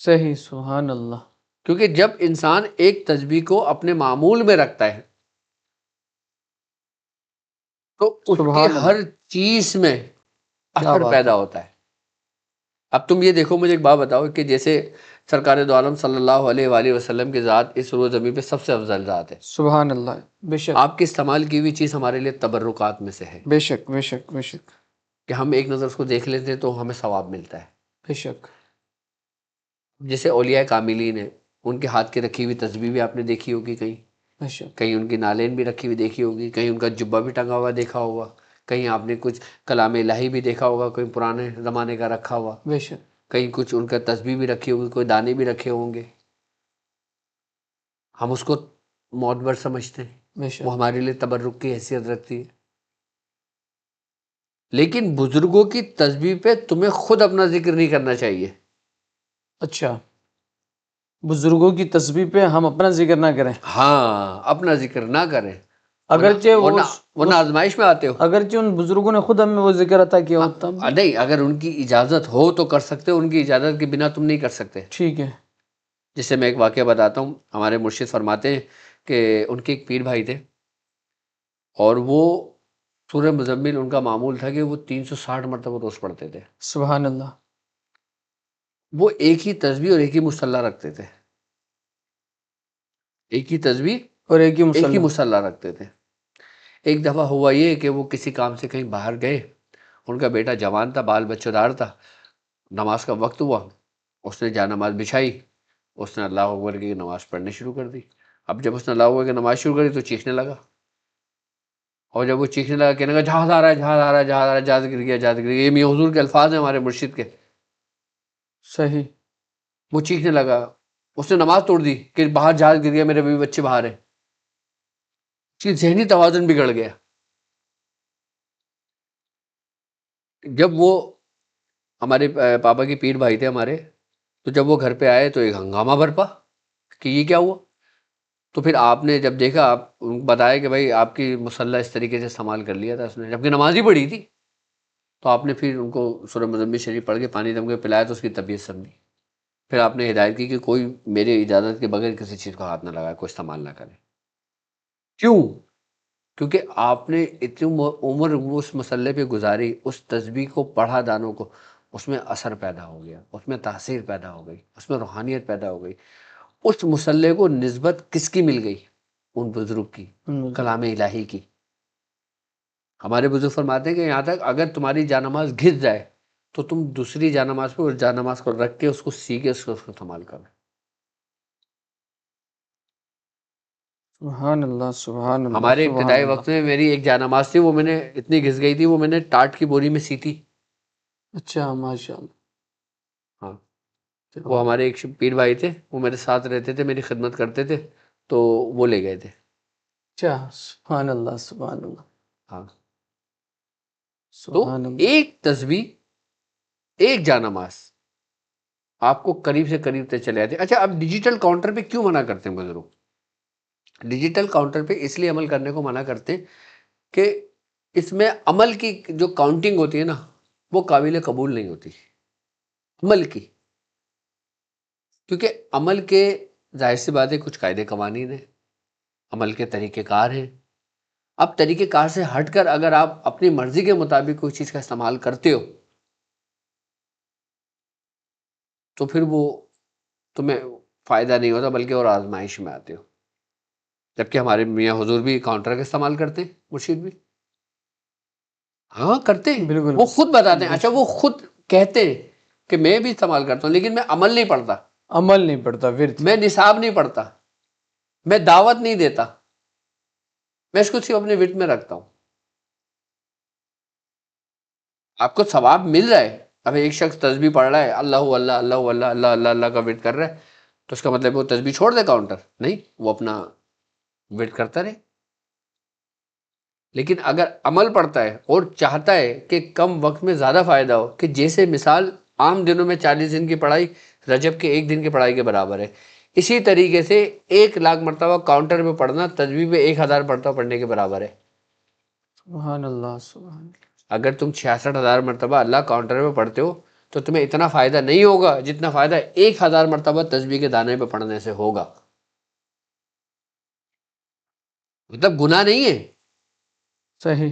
Speaker 1: صحیح. سبحان اللہ.
Speaker 2: کیونکہ جب انسان ایک تسبیح کو اپنے معمول میں رکھتا ہے تو اس کی
Speaker 1: سبحان اللہ.
Speaker 2: ہر چیز میں
Speaker 1: کیا
Speaker 2: اثر
Speaker 1: بات
Speaker 2: پیدا
Speaker 1: ہے.
Speaker 2: ہوتا ہے. اب تم یہ دیکھو، مجھے ایک بات بتاؤ کہ جیسے سرکار دو عالم صلی اللہ علیہ وآلہ وسلم کی ذات اس روز زمین پہ سب سے افضل ذات ہے.
Speaker 1: سبحان اللہ. بے شک
Speaker 2: آپ کی استعمال کی ہوئی چیز ہمارے لیے تبرکات میں سے ہے،
Speaker 1: بے شک بے شک بے شک
Speaker 2: کہ ہم ایک نظر اس کو دیکھ لیتے ہیں تو ہمیں ثواب ملتا ہے.
Speaker 1: بے شک.
Speaker 2: جیسے اولیاء کاملین ہیں، ان کے ہاتھ کی رکھی ہوئی تسبیح بھی آپ نے دیکھی ہوگی،
Speaker 1: بے شک.
Speaker 2: کہیں ان کی نالین بھی رکھی ہوئی دیکھی ہوگی، کہیں ان کا جبہ بھی ٹنگا ہوا دیکھا ہوگا، کہیں آپ نے کچھ کلام الہی بھی دیکھا ہوگا، کوئی پرانے زمانے کا رکھا ہوا،
Speaker 1: بے شک.
Speaker 2: کہیں کچھ ان کا تسبیح بھی رکھی ہوگی، کوئی دانے بھی رکھے ہوں گے. ہم اس کو معتبر سمجھتے ہیں،
Speaker 1: بے شک.
Speaker 2: وہ ہمارے لیے تبرک کی حیثیت رکھتی ہے. لیکن بزرگوں کی تسبیح پہ تمہیں خود اپنا ذکر نہیں کرنا چاہیے.
Speaker 1: اچھا، بزرگوں کی تسبیح پہ ہم اپنا ذکر نہ کریں.
Speaker 2: ہاں، اپنا ذکر نہ کریں،
Speaker 1: اگرچہ
Speaker 2: ورنہ آزمائش میں آتے ہو.
Speaker 1: اگرچہ ان بزرگوں نے خود ہمیں وہ ذکر عطا کیا ہو تب.
Speaker 2: نہیں، اگر ان کی اجازت ہو تو کر سکتے ہو، ان کی اجازت کے بنا تم نہیں کر سکتے.
Speaker 1: ٹھیک ہے.
Speaker 2: جس سے میں ایک واقعہ بتاتا ہوں. ہمارے مرشد فرماتے ہیں کہ ان کے ایک پیر بھائی تھے، اور وہ سورہ مزمل ان کا معمول تھا کہ وہ 360 مرتبہ روز پڑھتے تھے.
Speaker 1: سبحان اللہ.
Speaker 2: وہ ایک ہی تسبیح اور ایک ہی مصلی رکھتے تھے، ایک ہی تسبیح
Speaker 1: اور ایک ہی
Speaker 2: ایک ہی
Speaker 1: مصلی.
Speaker 2: مصلی رکھتے تھے. ایک دفعہ ہوا یہ کہ وہ کسی کام سے کہیں باہر گئے، ان کا بیٹا جوان تھا، بال بچہ دار تھا. نماز کا وقت ہوا، اس نے جا نماز بچھائی، اس نے اللہ اکبر کی نماز پڑھنے شروع کر دی. اب جب اس نے اللہ اکبر کی نماز شروع کری تو چیخنے لگا، اور جب وہ چیخنے لگا کہنے لگا جہاز آ رہا ہے، جہاز آ رہا ہے، جہاز آ رہا ہے، جہاز گر گیا، جہاز گر گیا، یہ میاں حضور کے الفاظ ہیں ہمارے مرشد کے.
Speaker 1: صحیح.
Speaker 2: وہ چیخنے لگا، اس نے نماز توڑ دی کہ باہر جہاز گر گیا، میرے بیوی بچے باہر ہیں. اس کی ذہنی توازن بگڑ گیا. جب وہ ہمارے پاپا کی پیر بھائی تھے ہمارے، تو جب وہ گھر پہ آئے تو ایک ہنگامہ برپا کہ یہ کیا ہوا. تو پھر آپ نے جب دیکھا، آپ بتایا کہ بھائی آپ کی مصلی اس طریقے سے استعمال کر لیا تھا اس نے، جبکہ نماز ہی پڑھی تھی. تو آپ نے پھر ان کو سورہ مزمل شریف پڑھ کے پانی دم کے پلایا تو اس کی طبیعت سمجھی. پھر آپ نے ہدایت کی کہ کوئی میرے اجازت کے بغیر کسی چیز کو ہاتھ نہ لگائے، کوئی استعمال نہ کرے. کیوں؟ کیونکہ آپ نے اتنی عمر اس مسئلے پہ گزاری، اس تسبیح کو پڑھا دانوں کو، اس میں اثر پیدا ہو گیا، اس میں تاثیر پیدا ہو گئی، اس میں روحانیت پیدا ہو گئی. اس مسئلے کو نسبت کس کی مل گئی؟ ان بزرگ کی، کلام الہی کی. ہمارے بزرگ فرماتے ہیں کہ یہاں تک اگر تمہاری جانماز گھس جائے تو تم دوسری جانماز پہ اس جانماز کو رکھ کے اس کو سیکھے، اس کو استعمال کرو.
Speaker 1: سبحان اللہ، سبحان اللہ،
Speaker 2: ہمارے
Speaker 1: سبحان
Speaker 2: ابتدائی
Speaker 1: اللہ.
Speaker 2: وقت میں میری ایک جانماز تھی، وہ میں نے اتنی گھس گئی تھی، وہ میں نے ٹاٹ کی بوری میں سی تھی.
Speaker 1: اچھا، ماشاء اللہ.
Speaker 2: ہاں، وہ ہمارے ایک پیر بھائی تھے، وہ میرے ساتھ رہتے تھے، میری خدمت کرتے تھے، تو وہ لے گئے تھے.
Speaker 1: اچھا، سبحان اللہ، سبحان اللہ،
Speaker 2: ہاں، تو
Speaker 1: سبحان اللہ.
Speaker 2: ایک تسبیح، ایک جانماز آپ کو قریب سے قریب تک چلے جاتے. اچھا، اب ڈیجیٹل کاؤنٹر پہ کیوں منع کرتے ہیں بزرگ؟ ڈیجیٹل کاؤنٹر پہ اس لیے عمل کرنے کو منع کرتے ہیں کہ اس میں عمل کی جو کاؤنٹنگ ہوتی ہے نا، وہ قابل قبول نہیں ہوتی عمل کی. کیونکہ عمل کے ظاہر سی بات ہے کچھ قاعدے قوانین ہیں، عمل کے طریقہ کار ہیں. اب طریقہ کار سے ہٹ کر اگر آپ اپنی مرضی کے مطابق کوئی چیز کا استعمال کرتے ہو تو پھر وہ تمہیں فائدہ نہیں ہوتا بلکہ اور آزمائش میں آتے ہو. جبکہ ہمارے میاں حضور بھی کاؤنٹر کا استعمال کرتے ہیں، مرشید بھی. ہاں کرتے ہیں،
Speaker 1: بالکل.
Speaker 2: وہ خود بتاتے ہیں.
Speaker 1: بے
Speaker 2: اچھا،
Speaker 1: شک.
Speaker 2: وہ خود کہتے ہیں کہ میں بھی استعمال کرتا ہوں لیکن میں عمل نہیں پڑھتا،
Speaker 1: عمل نہیں پڑتا، ورد.
Speaker 2: میں نصاب نہیں پڑھتا، میں دعوت نہیں دیتا، میں اس کو صرف اپنے وٹ میں رکھتا ہوں. آپ کو ثواب مل رہا ہے. اب ایک شخص تسبیح پڑھ رہا ہے، اللہ اللہ اللہ اللہ اللہ اللہ اللہ کا وٹ کر رہا ہے، تو اس کا مطلب وہ تسبیح چھوڑ دے کاؤنٹر؟ نہیں، وہ اپنا وٹ کرتا رہے. لیکن اگر عمل پڑتا ہے اور چاہتا ہے کہ کم وقت میں زیادہ فائدہ ہو، کہ جیسے مثال عام دنوں میں 40 دن کی پڑھائی رجب کے ایک دن کی پڑھائی کے برابر ہے، اسی طریقے سے 1,00,000 مرتبہ کاؤنٹر پہ پڑھنا تسبیح پہ 1,000 مرتبہ پڑھنے کے برابر ہے.
Speaker 1: سبحان اللہ، سبحان اللہ.
Speaker 2: اگر تم 66,000 مرتبہ اللہ کاؤنٹر پہ پڑھتے ہو تو تمہیں اتنا فائدہ نہیں ہوگا جتنا فائدہ 1,000 مرتبہ تسبیح کے دانے پہ پڑھنے سے ہوگا. مطلب گناہ نہیں ہے
Speaker 1: صحیح.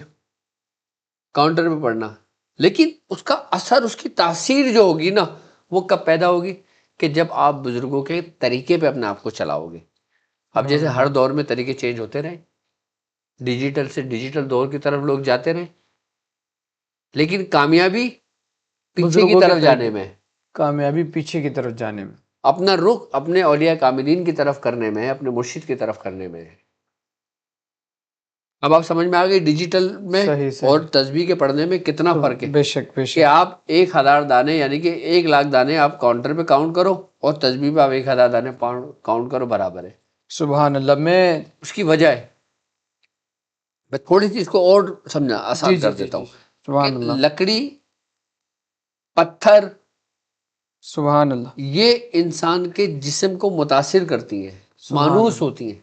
Speaker 2: کاؤنٹر پہ پڑھنا، لیکن اس کا اثر، اس کی تاثیر جو ہوگی نا، وہ کب پیدا ہوگی؟ کہ جب آپ بزرگوں کے طریقے پہ اپنے آپ کو چلاؤ گے. اب جیسے ہر دور میں طریقے چینج ہوتے رہے، ڈیجیٹل سے ڈیجیٹل دور کی طرف لوگ جاتے رہے، لیکن کامیابی پیچھے کی
Speaker 1: بزرگوں کے
Speaker 2: طرف جانے
Speaker 1: طریقے،
Speaker 2: میں،
Speaker 1: کامیابی پیچھے کی طرف جانے میں.
Speaker 2: اپنا رخ اپنے اولیاء کاملین کی طرف کرنے میں، اپنے مرشد کی طرف کرنے میں. اب آپ سمجھ میں آ گئی ڈیجیٹل میں
Speaker 1: صحیح،
Speaker 2: اور
Speaker 1: صحیح.
Speaker 2: تسبیح کے پڑھنے میں کتنا فرق ہے.
Speaker 1: بے شک، بے
Speaker 2: کہ
Speaker 1: شک.
Speaker 2: آپ 1,000 دانے یعنی کہ 1,00,000 دانے آپ کاؤنٹر پہ کاؤنٹ کرو اور تسبیح پہ آپ 1,000 دانے کاؤنٹ کرو، برابر ہے.
Speaker 1: سبحان اللہ. میں
Speaker 2: اس کی وجہ ہے، میں تھوڑی سی اس کو اور سمجھا
Speaker 1: جی
Speaker 2: آسان
Speaker 1: جی
Speaker 2: کر
Speaker 1: جی
Speaker 2: دیتا
Speaker 1: جی.
Speaker 2: ہوں کہ
Speaker 1: سبحان اللہ،
Speaker 2: لکڑی، پتھر،
Speaker 1: سبحان اللہ،
Speaker 2: یہ انسان کے جسم کو متاثر کرتی ہیں،
Speaker 1: سبحان
Speaker 2: مانوس
Speaker 1: اللہ.
Speaker 2: ہوتی ہیں.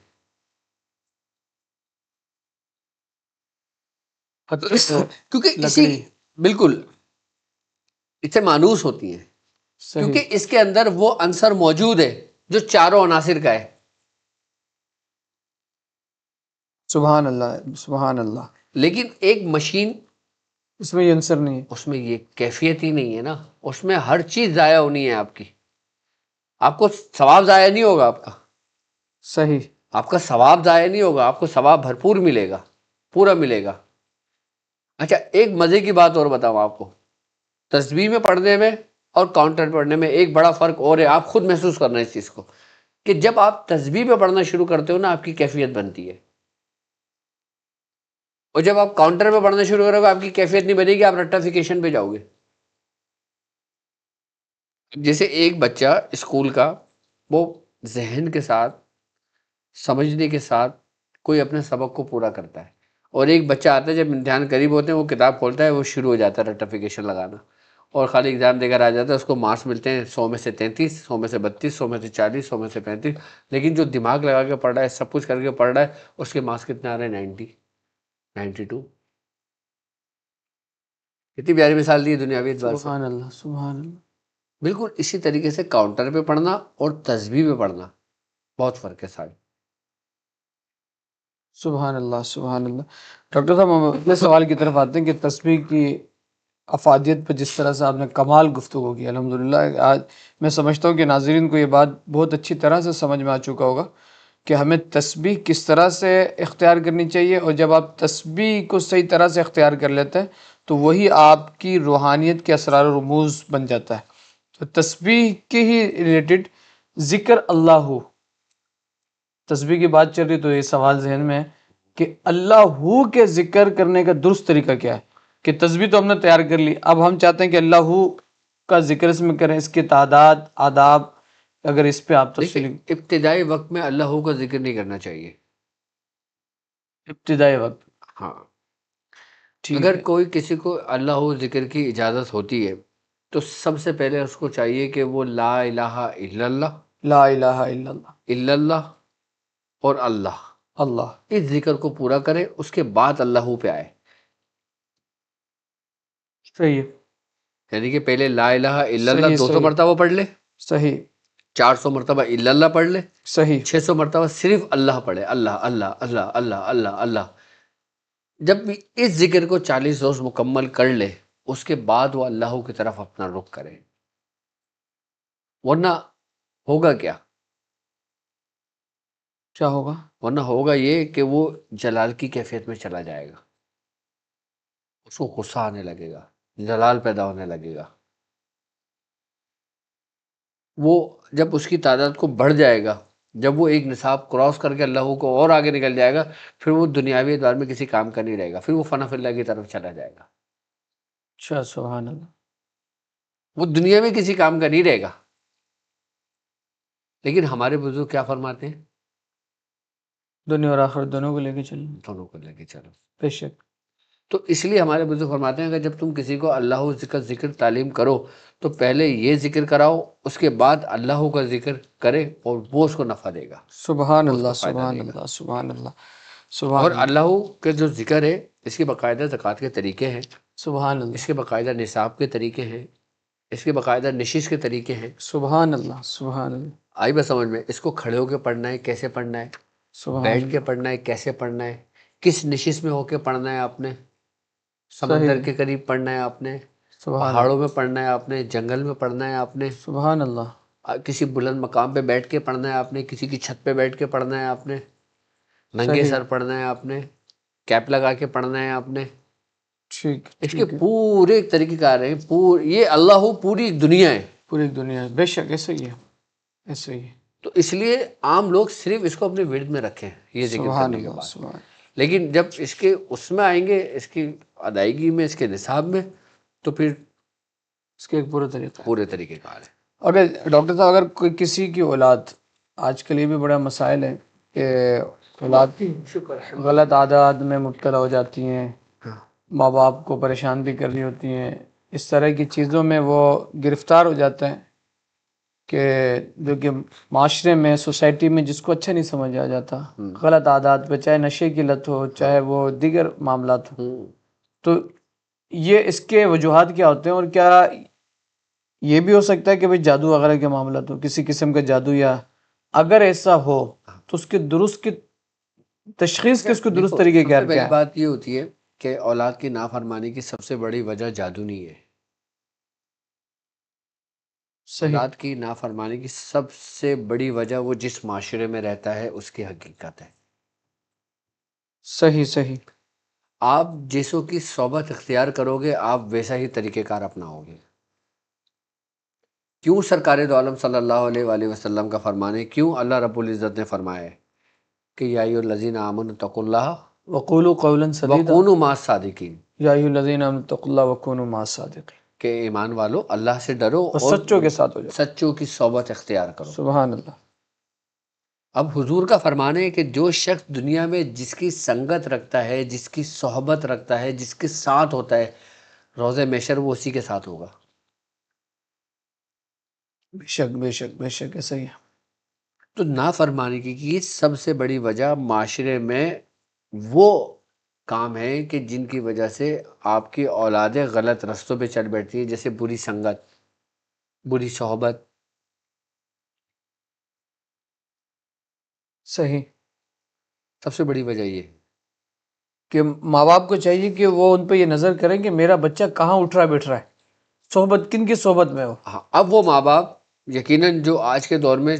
Speaker 2: کیونکہ اسی،
Speaker 1: لکڑی.
Speaker 2: بالکل اس سے مانوس ہوتی ہیں،
Speaker 1: صحیح.
Speaker 2: کیونکہ اس کے اندر وہ عنصر موجود ہے جو چاروں عناصر کا ہے.
Speaker 1: سبحان اللہ، سبحان اللہ.
Speaker 2: لیکن ایک مشین،
Speaker 1: اس میں یہ عنصر نہیں ہے.
Speaker 2: اس میں یہ کیفیت ہی نہیں ہے نا، اس میں ہر چیز ضائع ہونی ہے آپ کی. آپ کو ثواب ضائع نہیں ہوگا، آپ کا،
Speaker 1: صحیح.
Speaker 2: آپ کا ثواب ضائع نہیں ہوگا، آپ کو ثواب بھرپور ملے گا، پورا ملے گا. اچھا، ایک مزے کی بات اور بتاؤں آپ کو، تسبیح میں پڑھنے میں اور کاؤنٹر پہ پڑھنے میں ایک بڑا فرق اور ہے، آپ خود محسوس کرنا اس چیز کو، کہ جب آپ تسبیح پہ پڑھنا شروع کرتے ہو نا، آپ کی کیفیت بنتی ہے. اور جب آپ کاؤنٹر پہ پڑھنا شروع کرو گے آپ کی کیفیت نہیں بنے گی، آپ رٹیفیکیشن پہ جاؤ گے. جیسے ایک بچہ اسکول کا وہ ذہن کے ساتھ سمجھنے کے ساتھ کوئی اپنے سبق کو پورا کرتا ہے، اور ایک بچہ آتا ہے جب امتحان قریب ہوتے ہیں وہ کتاب کھولتا ہے وہ شروع ہو جاتا ہے رٹیفیکیشن لگانا، اور خالی ایگزام دے کر آ جاتا ہے، اس کو مارکس ملتے ہیں 100 میں سے 33، 100 میں سے 32، 100 میں سے 40، 100 میں سے 35، لیکن جو دماغ لگا کے پڑھ رہا ہے، سب کچھ کر کے پڑھ رہا ہے، اس کے مارکس کتنے آ رہے ہیں؟ 90، 92. کتنی پیاری مثال دی ہے دنیاوی اعتبار سے.
Speaker 1: سبحان اللہ، سبحان اللہ،
Speaker 2: بالکل اسی طریقے سے کاؤنٹر پہ پڑھنا اور تسبیح پہ پڑھنا بہت فرق ہے صاحب.
Speaker 1: سبحان اللہ، سبحان اللہ. ڈاکٹر صاحب ہم اگلے سوال کی طرف آتے ہیں کہ تسبیح کی افادیت پر جس طرح سے آپ نے کمال گفتگو کی، الحمدللہ آج میں سمجھتا ہوں کہ ناظرین کو یہ بات بہت اچھی طرح سے سمجھ میں آ چکا ہوگا کہ ہمیں تسبیح کس طرح سے اختیار کرنی چاہیے، اور جب آپ تسبیح کو صحیح طرح سے اختیار کر لیتے ہیں تو وہی آپ کی روحانیت کے اسرار و رموز بن جاتا ہے. تو تسبیح کے ہی ریلیٹڈ ذکر اللہ ہو، تسبیح کی بات چل رہی تو یہ سوال ذہن میں ہے کہ اللہ ہو کے ذکر کرنے کا درست طریقہ کیا ہے. کہ تسبیح تو ہم نے تیار کر لی، اب ہم چاہتے ہیں کہ اللہ ہو کا ذکر اس میں کریں، اس کے تعداد، آداب، اگر اس پہ آپ
Speaker 2: دیکھیں
Speaker 1: تفصیل.
Speaker 2: ابتدائی وقت میں اللہ کا ذکر نہیں کرنا چاہیے.
Speaker 1: ابتدائی وقت،
Speaker 2: ہاں،
Speaker 1: ٹھیک
Speaker 2: اگر
Speaker 1: ہے.
Speaker 2: کوئی کسی کو اللہ ذکر کی اجازت ہوتی ہے تو سب سے پہلے اس کو چاہیے کہ وہ لا الہ الا اللہ،
Speaker 1: لا الہ الا اللہ،
Speaker 2: الا اللہ اور اللہ،
Speaker 1: اللہ.
Speaker 2: اس ذکر کو پورا کرے، اس کے بعد اللہ پہ آئے.
Speaker 1: صحیح ہے،
Speaker 2: یعنی کہ پہلے لا الہ الا اللہ
Speaker 1: صحیح
Speaker 2: 200
Speaker 1: صحیح
Speaker 2: مرتبہ پڑھ لے،
Speaker 1: صحیح
Speaker 2: 400 مرتبہ الا اللہ پڑھ لے،
Speaker 1: صحیح
Speaker 2: 600 مرتبہ صرف اللہ پڑھے، اللہ اللہ اللہ اللہ اللہ اللہ. جب بھی اس ذکر کو 40 روز مکمل کر لے اس کے بعد وہ اللہ کی طرف اپنا رخ کرے. ورنہ ہوگا کیا؟
Speaker 1: کیا ہوگا؟
Speaker 2: ورنہ ہوگا یہ کہ وہ جلال کی کیفیت میں چلا جائے گا، اس کو غصہ آنے لگے گا، جلال پیدا ہونے لگے گا. وہ جب اس کی تعداد کو بڑھ جائے گا، جب وہ ایک نصاب کراس کر کے اللہ کو اور آگے نکل جائے گا، پھر وہ دنیاوی اعتبار میں کسی کام کا نہیں رہے گا، پھر وہ فنا فی اللہ کی طرف چلا جائے گا.
Speaker 1: اچھا، سبحان اللہ.
Speaker 2: وہ دنیا میں کسی کام کا نہیں رہے گا. لیکن ہمارے بزرگ کیا فرماتے ہیں؟
Speaker 1: دنیا اور آخرت دونوں کو لے کے چلیں.
Speaker 2: دونوں کو لے کے چلو.
Speaker 1: بے شک.
Speaker 2: تو اس لیے ہمارے بزرگ فرماتے ہیں کہ جب تم کسی کو اللہ کا ذکر تعلیم کرو تو پہلے یہ ذکر کراؤ، اس کے بعد اللہ کا ذکر کرے اور وہ اس کو نفع دے گا،
Speaker 1: سبحان
Speaker 2: وہ اس
Speaker 1: اللہ،
Speaker 2: کو فائدہ
Speaker 1: سبحان
Speaker 2: دے گا.
Speaker 1: اللہ، سبحان اللہ،
Speaker 2: اور
Speaker 1: سبحان اللہ،
Speaker 2: اللہ کے جو ذکر ہے اس کے باقاعدہ زکوٰۃ کے طریقے ہیں،
Speaker 1: سبحان
Speaker 2: اس
Speaker 1: اللہ،
Speaker 2: کے باقاعدہ نصاب کے طریقے ہیں، اس کے باقاعدہ نشش کے طریقے ہیں.
Speaker 1: سبحان اللہ، سبحان اللہ،
Speaker 2: آئی بس سمجھ میں؟ اس کو کھڑے ہو کے پڑھنا ہے کیسے پڑھنا ہے،
Speaker 1: سبحان
Speaker 2: بیٹھ کے
Speaker 1: اللہ.
Speaker 2: پڑھنا ہے کیسے پڑھنا ہے، کس نشست میں ہو کے پڑھنا ہے آپ نے،
Speaker 1: صحیح
Speaker 2: سمندر
Speaker 1: ہے.
Speaker 2: کے قریب پڑھنا ہے آپ نے،
Speaker 1: سبحان
Speaker 2: پہاڑوں
Speaker 1: اللہ،
Speaker 2: میں پڑھنا ہے آپ نے، جنگل میں پڑھنا ہے آپ نے،
Speaker 1: سبحان اللہ.
Speaker 2: کسی بلند مقام پہ بیٹھ کے پڑھنا ہے آپ نے، کسی کی چھت پہ بیٹھ کے پڑھنا ہے آپ نے، ننگے
Speaker 1: صحیح،
Speaker 2: سر پڑھنا ہے آپ نے، کیپ لگا کے پڑھنا ہے آپ نے.
Speaker 1: ٹھیک
Speaker 2: اس کے
Speaker 1: ٹھیک ہے.
Speaker 2: پورے طریقہ کار ہیں، یہ اللہ پوری دنیا ہے.
Speaker 1: پوری دنیا ہے، بے شک ایسے ہی ہے، ایسے ہی ہے.
Speaker 2: تو اس لیے عام لوگ صرف اس کو اپنے ورد میں رکھیں یہ ذکر
Speaker 1: سبحان
Speaker 2: کرنے کے
Speaker 1: اللہ،
Speaker 2: بعد،
Speaker 1: سبحان.
Speaker 2: لیکن جب اس کے اس میں آئیں گے، اس کی ادائیگی میں، اس کے نصاب میں، تو پھر
Speaker 1: اس کے ایک پورا طریقہ ہے.
Speaker 2: پورے طریقے کار ہے.
Speaker 1: اگر ڈاکٹر صاحب اگر کوئی کسی کی اولاد، آج کل یہ بھی بڑا مسائل ہے کہ اولاد غلط عادات میں مبتلا ہو جاتی ہیں، ماں باپ کو پریشان بھی کر رہی ہوتی ہیں، اس طرح کی چیزوں میں وہ گرفتار ہو جاتے ہیں کہ جو کہ معاشرے میں، سوسائٹی میں جس کو اچھا نہیں سمجھ آ جاتا، غلط عادات پہ، چاہے نشے کی لت ہو، چاہے وہ دیگر معاملات ہوں. تو یہ اس کے وجوہات کیا ہوتے ہیں، اور کیا یہ بھی ہو سکتا ہے کہ بھئی جادو وغیرہ کے معاملات ہو، کسی قسم کا جادو، یا اگر ایسا ہو تو اس کے درست کی تشخیص کے اس کو درست طریقے
Speaker 2: سب
Speaker 1: کیا
Speaker 2: سے پہلی
Speaker 1: ہے؟
Speaker 2: بات یہ ہوتی ہے کہ اولاد کی نافرمانی کی سب سے بڑی وجہ جادو نہیں ہے.
Speaker 1: صحیح
Speaker 2: اولاد کی نافرمانی کی سب سے بڑی وجہ وہ جس معاشرے میں رہتا ہے اس کی حقیقت ہے.
Speaker 1: صحیح صحیح
Speaker 2: آپ جیسوں کی صحبت اختیار کرو گے آپ ویسا ہی طریقہ کار اپناؤ گے. کیوں سرکار دو عالم صلی اللہ علیہ وآلہ وسلم کا فرمان ہے، کیوں اللہ رب العزت نے فرمایا ہے کہ یا ایھا الذین آمنوا اتقوا اللہ
Speaker 1: وقولوا قولا سدیدا
Speaker 2: وَقُونُوا مَعَ الصَّادِقِينَ،
Speaker 1: یا ایھا الذین آمنوا اتقوا اللہ وکونوا مع الصادقین،
Speaker 2: کہ ایمان والو اللہ سے ڈرو
Speaker 1: اور
Speaker 2: اور
Speaker 1: سچوں کے ساتھ ہو جاؤ.
Speaker 2: سچوں کی صحبت اختیار کرو۔
Speaker 1: سبحان اللہ.
Speaker 2: اب حضور کا فرمان ہے کہ جو شخص دنیا میں جس کی سنگت رکھتا ہے، جس کی صحبت رکھتا ہے، جس کے ساتھ ہوتا ہے، روز محشر وہ اسی کے ساتھ ہوگا۔
Speaker 1: بے شک بے شک بے شک، ایسا ہی ہے.
Speaker 2: تو نافرمانی کی سب سے بڑی وجہ معاشرے میں وہ کام ہے کہ جن کی وجہ سے آپ کی اولادیں غلط رستوں پہ چل بیٹھتی ہیں، جیسے بری سنگت، بری صحبت۔
Speaker 1: صحیح.
Speaker 2: سب سے بڑی وجہ یہ ہے۔
Speaker 1: کہ ماں باپ کو چاہیے کہ وہ ان پہ یہ نظر کریں کہ میرا بچہ کہاں اٹھ رہا بیٹھ رہا ہے، صحبت کن کی صحبت میں ہو.
Speaker 2: ہاں، اب وہ ماں باپ یقیناً جو آج کے دور میں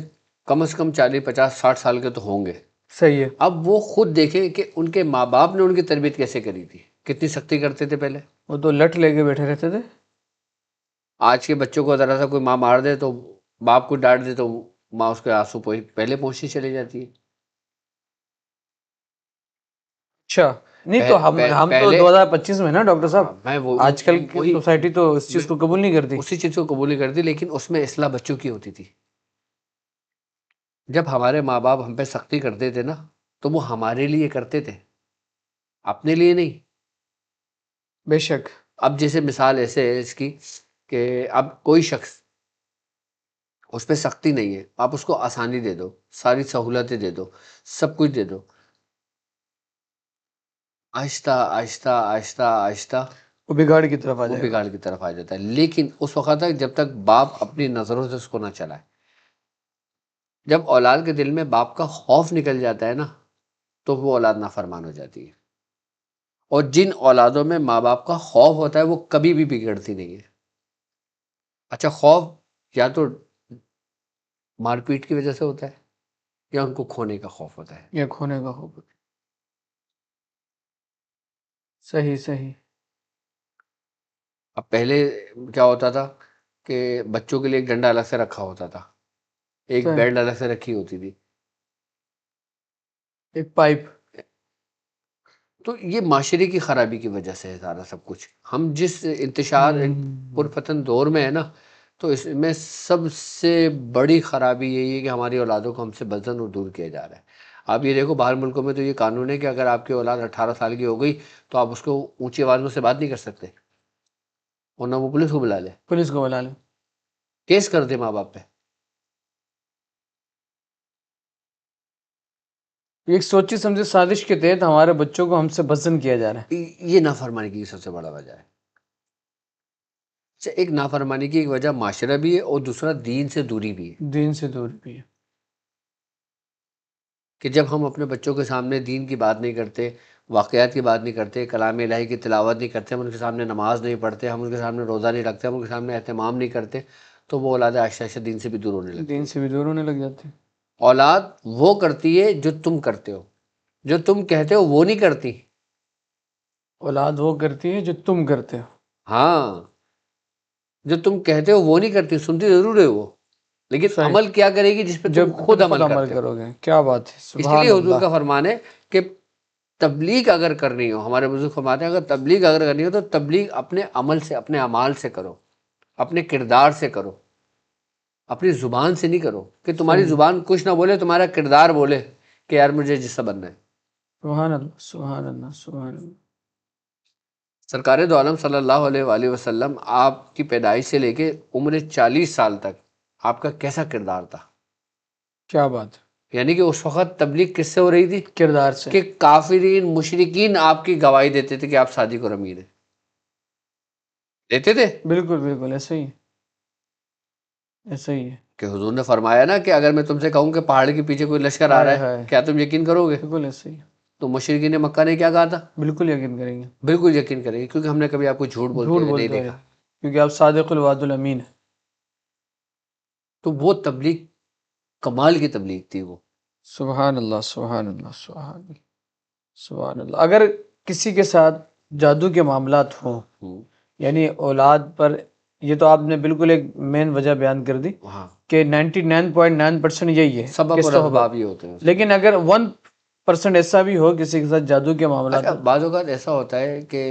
Speaker 2: کم از کم 40 50 60 سال کے تو ہوں گے،
Speaker 1: صحیح ہے.
Speaker 2: اب وہ خود دیکھیں کہ ان کے ماں باپ نے ان کی تربیت کیسے کری تھی، کتنی سختی کرتے تھے پہلے۔
Speaker 1: وہ تو لٹ لے کے بیٹھے رہتے تھے.
Speaker 2: آج کے بچوں کو ذرا سا کوئی ماں مار دے تو باپ کو ڈانٹ دے تو ماں اس کے آنسو پہلے پہنچتی چلی جاتی ہے۔
Speaker 1: اچھا نہیں تو ہم تو
Speaker 2: پہلے
Speaker 1: 2025 میں نا ڈاکٹر صاحب،
Speaker 2: میں وہ
Speaker 1: آج کل کی سوسائٹی تو اس چیز کو قبول نہیں کرتی.
Speaker 2: اسی چیز کو قبول نہیں کرتی، لیکن اس میں اصلاح بچوں کی ہوتی تھی۔ جب ہمارے ماں باپ ہم پہ سختی کرتے تھے نا تو وہ ہمارے لیے کرتے تھے، اپنے لیے نہیں۔
Speaker 1: بے شک.
Speaker 2: اب جیسے مثال ایسے ہے اس کی کہ اب کوئی شخص اس پہ سختی نہیں ہے، آپ اس کو آسانی دے دو، ساری سہولتیں دے دو، سب کچھ دے دو، آہستہ آہستہ آہستہ آہستہ
Speaker 1: وہ بگاڑ کی طرف آ
Speaker 2: وہ
Speaker 1: جائے گا.
Speaker 2: بگاڑ کی طرف آ جاتا ہے۔ لیکن اس وقت تک جب تک باپ اپنی نظروں سے اس کو نہ چلائے، جب اولاد کے دل میں باپ کا خوف نکل جاتا ہے نا تو وہ اولاد نافرمان ہو جاتی ہے۔ اور جن اولادوں میں ماں باپ کا خوف ہوتا ہے وہ کبھی بھی بگڑتی نہیں ہے۔ اچھا، خوف یا تو مار پیٹ کی وجہ سے ہوتا ہے یا ان کو کھونے کا خوف ہوتا ہے۔
Speaker 1: یا کھونے کا خوف. صحیح صحیح.
Speaker 2: اب پہلے کیا ہوتا تھا کہ بچوں کے لیے ایک ڈنڈا الگ سے رکھا ہوتا تھا، ایک
Speaker 1: صحیح.
Speaker 2: بیلٹ الگ سے رکھی ہوتی تھی۔
Speaker 1: ایک پائپ.
Speaker 2: تو یہ معاشرے کی خرابی کی وجہ سے ہے سارا سب کچھ۔ ہم جس انتشار پرفتن دور میں ہے نا، تو اس میں سب سے بڑی خرابی یہی ہے کہ ہماری اولادوں کو ہم سے بدزن اور دور کیا جا رہا ہے۔ آپ یہ دیکھو باہر ملکوں میں تو یہ قانون ہے کہ اگر آپ کی اولاد 18 سال کی ہو گئی تو آپ اس کو اونچی آواز میں سے بات نہیں کر سکتے، ورنہ وہ پولیس کو بلا لے،
Speaker 1: پولیس کو بلا لیں.
Speaker 2: کیس کر دے ماں باپ پہ۔
Speaker 1: ایک سوچی سمجھی سازش کے تحت ہمارے بچوں کو ہم سے بدزن کیا جا رہا ہے.
Speaker 2: یہ نافرمانی کی سب سے بڑا وجہ ہے۔ اچھا، ایک نافرمانی کی ایک وجہ معاشرہ بھی ہے اور دوسرا دین سے دوری بھی ہے،
Speaker 1: دین سے دور بھی ہے.
Speaker 2: کہ جب ہم اپنے بچوں کے سامنے دین کی بات نہیں کرتے، واقعات کی بات نہیں کرتے، کلام الہی کی تلاوت نہیں کرتے، ہم ان کے سامنے نماز نہیں پڑھتے، ہم ان کے سامنے روزہ نہیں رکھتے، ہم ان کے سامنے اہتمام نہیں کرتے، تو وہ اولاد آہستہ آہستہ دین سے بھی دور ہونے لگتی
Speaker 1: دین
Speaker 2: ہے۔
Speaker 1: سے بھی دور ہونے لگ جاتے ہیں.
Speaker 2: اولاد وہ کرتی ہے جو تم کرتے ہو، جو تم کہتے ہو وہ نہیں کرتی۔
Speaker 1: اولاد وہ کرتی ہے جو تم کرتے ہو.
Speaker 2: ہاں، جو تم کہتے ہو وہ نہیں کرتی، سنتی ضرور ہے وہ، لیکن
Speaker 1: صحیح.
Speaker 2: عمل کیا کرے گی جس پہ
Speaker 1: جب
Speaker 2: تم خود عمل کرتے ہو۔
Speaker 1: کرو گے. کیا بات ہے،
Speaker 2: اس
Speaker 1: سبحان
Speaker 2: لیے حضور
Speaker 1: اللہ.
Speaker 2: کا فرمان ہے کہ تبلیغ اگر کرنی ہو، ہمارے بزرگ فرماتے ہیں اگر تبلیغ اگر کرنی ہو تو تبلیغ اپنے عمل سے، اپنے اعمال سے کرو، اپنے کردار سے کرو، اپنی زبان سے نہیں کرو، کہ تمہاری
Speaker 1: صحیح.
Speaker 2: زبان کچھ نہ بولے، تمہارا کردار بولے کہ یار مجھے جیسا بننا ہے۔
Speaker 1: سبحان اللہ سبحان اللہ سبحان اللہ.
Speaker 2: سرکار دو عالم صلی اللہ علیہ وآلہ وسلم آپ کی پیدائش سے لے کے عمر 40 سال تک آپ کا کیسا کردار تھا؟
Speaker 1: کیا بات ہے.
Speaker 2: یعنی کہ اس وقت تبلیغ کس سے ہو رہی تھی؟
Speaker 1: کردار سے.
Speaker 2: کہ کافرین مشرکین آپ کی گواہی دیتے تھے کہ آپ صادق اور امین ہیں، دیتے تھے۔
Speaker 1: بالکل بالکل ایسا ہی ہے، ایسا ہی ہے.
Speaker 2: کہ حضور نے فرمایا نا کہ اگر میں تم سے کہوں کہ پہاڑ کے پیچھے کوئی لشکر آ رہا ہے کیا تم یقین کرو گے؟
Speaker 1: بالکل ایسا ہی ہے.
Speaker 2: تو مشرکین مکہ نے کیا کہا تھا؟
Speaker 1: بالکل یقین کریں گے.
Speaker 2: بالکل یقین کریں گے، کیونکہ ہم نے کبھی آپ کو جھوٹ بولتے ہوئے نہیں دیکھا۔
Speaker 1: کیونکہ آپ صادق الوعد الامین ہیں.
Speaker 2: تو وہ تبلیغ کمال کی تبلیغ تھی وہ۔
Speaker 1: سبحان اللہ سبحان اللہ سبحان اللہ سبحان اللہ. اگر کسی کے ساتھ جادو کے معاملات ہوں، یعنی اولاد پر، یہ تو آپ نے بالکل ایک مین وجہ بیان کر دی
Speaker 2: ہاں،
Speaker 1: کہ 99.9% یہی ہے
Speaker 2: سبب
Speaker 1: کہ
Speaker 2: اور
Speaker 1: صحبت.
Speaker 2: اسباب یہ ہوتے ہیں۔
Speaker 1: لیکن اگر پرسنٹ ایسا بھی ہو کسی کے ساتھ جادو کے معاملات
Speaker 2: اچھا
Speaker 1: میں؟
Speaker 2: بعض اوقات ایسا ہوتا ہے کہ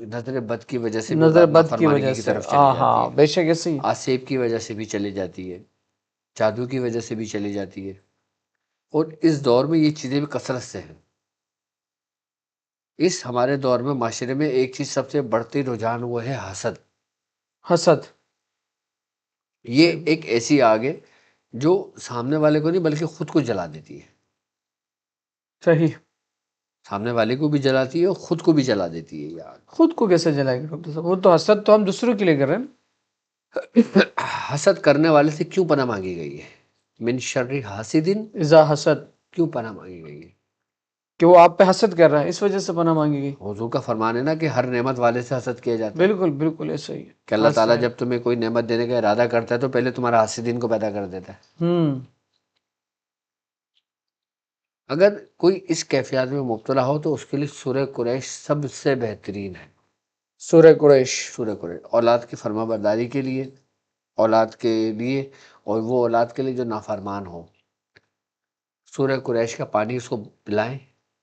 Speaker 2: نظر بد کی وجہ سے بھی
Speaker 1: نظر
Speaker 2: اولاد
Speaker 1: بد کی
Speaker 2: نافرمانی
Speaker 1: وجہ
Speaker 2: کی
Speaker 1: سے،
Speaker 2: طرف چلی
Speaker 1: ہاں
Speaker 2: جاتی
Speaker 1: ہاں
Speaker 2: ہے،
Speaker 1: بے شک ایسے ہی۔
Speaker 2: آسیب کی وجہ سے بھی چلی جاتی ہے، جادو کی وجہ سے بھی چلی جاتی ہے، اور اس دور میں یہ چیزیں بھی کثرت سے ہیں۔ اس ہمارے دور میں معاشرے میں ایک چیز سب سے بڑھتی رجحان وہ ہے حسد۔
Speaker 1: حسد،
Speaker 2: یہ ایک ایسی آگ ہے جو سامنے والے کو نہیں بلکہ خود کو جلا دیتی ہے،
Speaker 1: صحیح۔
Speaker 2: سامنے والے کو بھی جلاتی ہے اور خود کو بھی جلا دیتی ہے یہ آگ۔
Speaker 1: خود کو کیسے جلائے گا ڈاکٹر صاحب؟ وہ تو حسد تو ہم دوسروں کے لیے کر رہے ہیں۔
Speaker 2: حسد کرنے والے سے کیوں پناہ مانگی گئی ہے؟ من شر حاسد
Speaker 1: اذا حسد،
Speaker 2: کیوں پناہ مانگی گئی ہے؟
Speaker 1: کہ وہ آپ پہ حسد کر رہا ہے، اس وجہ سے پناہ مانگی گئی۔
Speaker 2: حضور کا فرمان ہے نا کہ ہر نعمت والے سے حسد کیا جاتا ہے،
Speaker 1: بالکل بالکل ایسا ہی ہے
Speaker 2: کہ اللہ تعالیٰ جب تمہیں کوئی نعمت دینے کا ارادہ کرتا ہے تو پہلے تمہارا حاسدین کو پیدا کر دیتا ہے۔ اگر کوئی اس کیفیات میں مبتلا ہو تو اس کے لیے سورہ قریش سب سے بہترین ہے۔
Speaker 1: سورہ قریش،
Speaker 2: سورہ قریش اولاد کی فرما برداری کے لیے، اولاد کے لیے، اور وہ اولاد کے لیے جو نافرمان ہو، سورہ قریش کا پانی اس کو پلائیں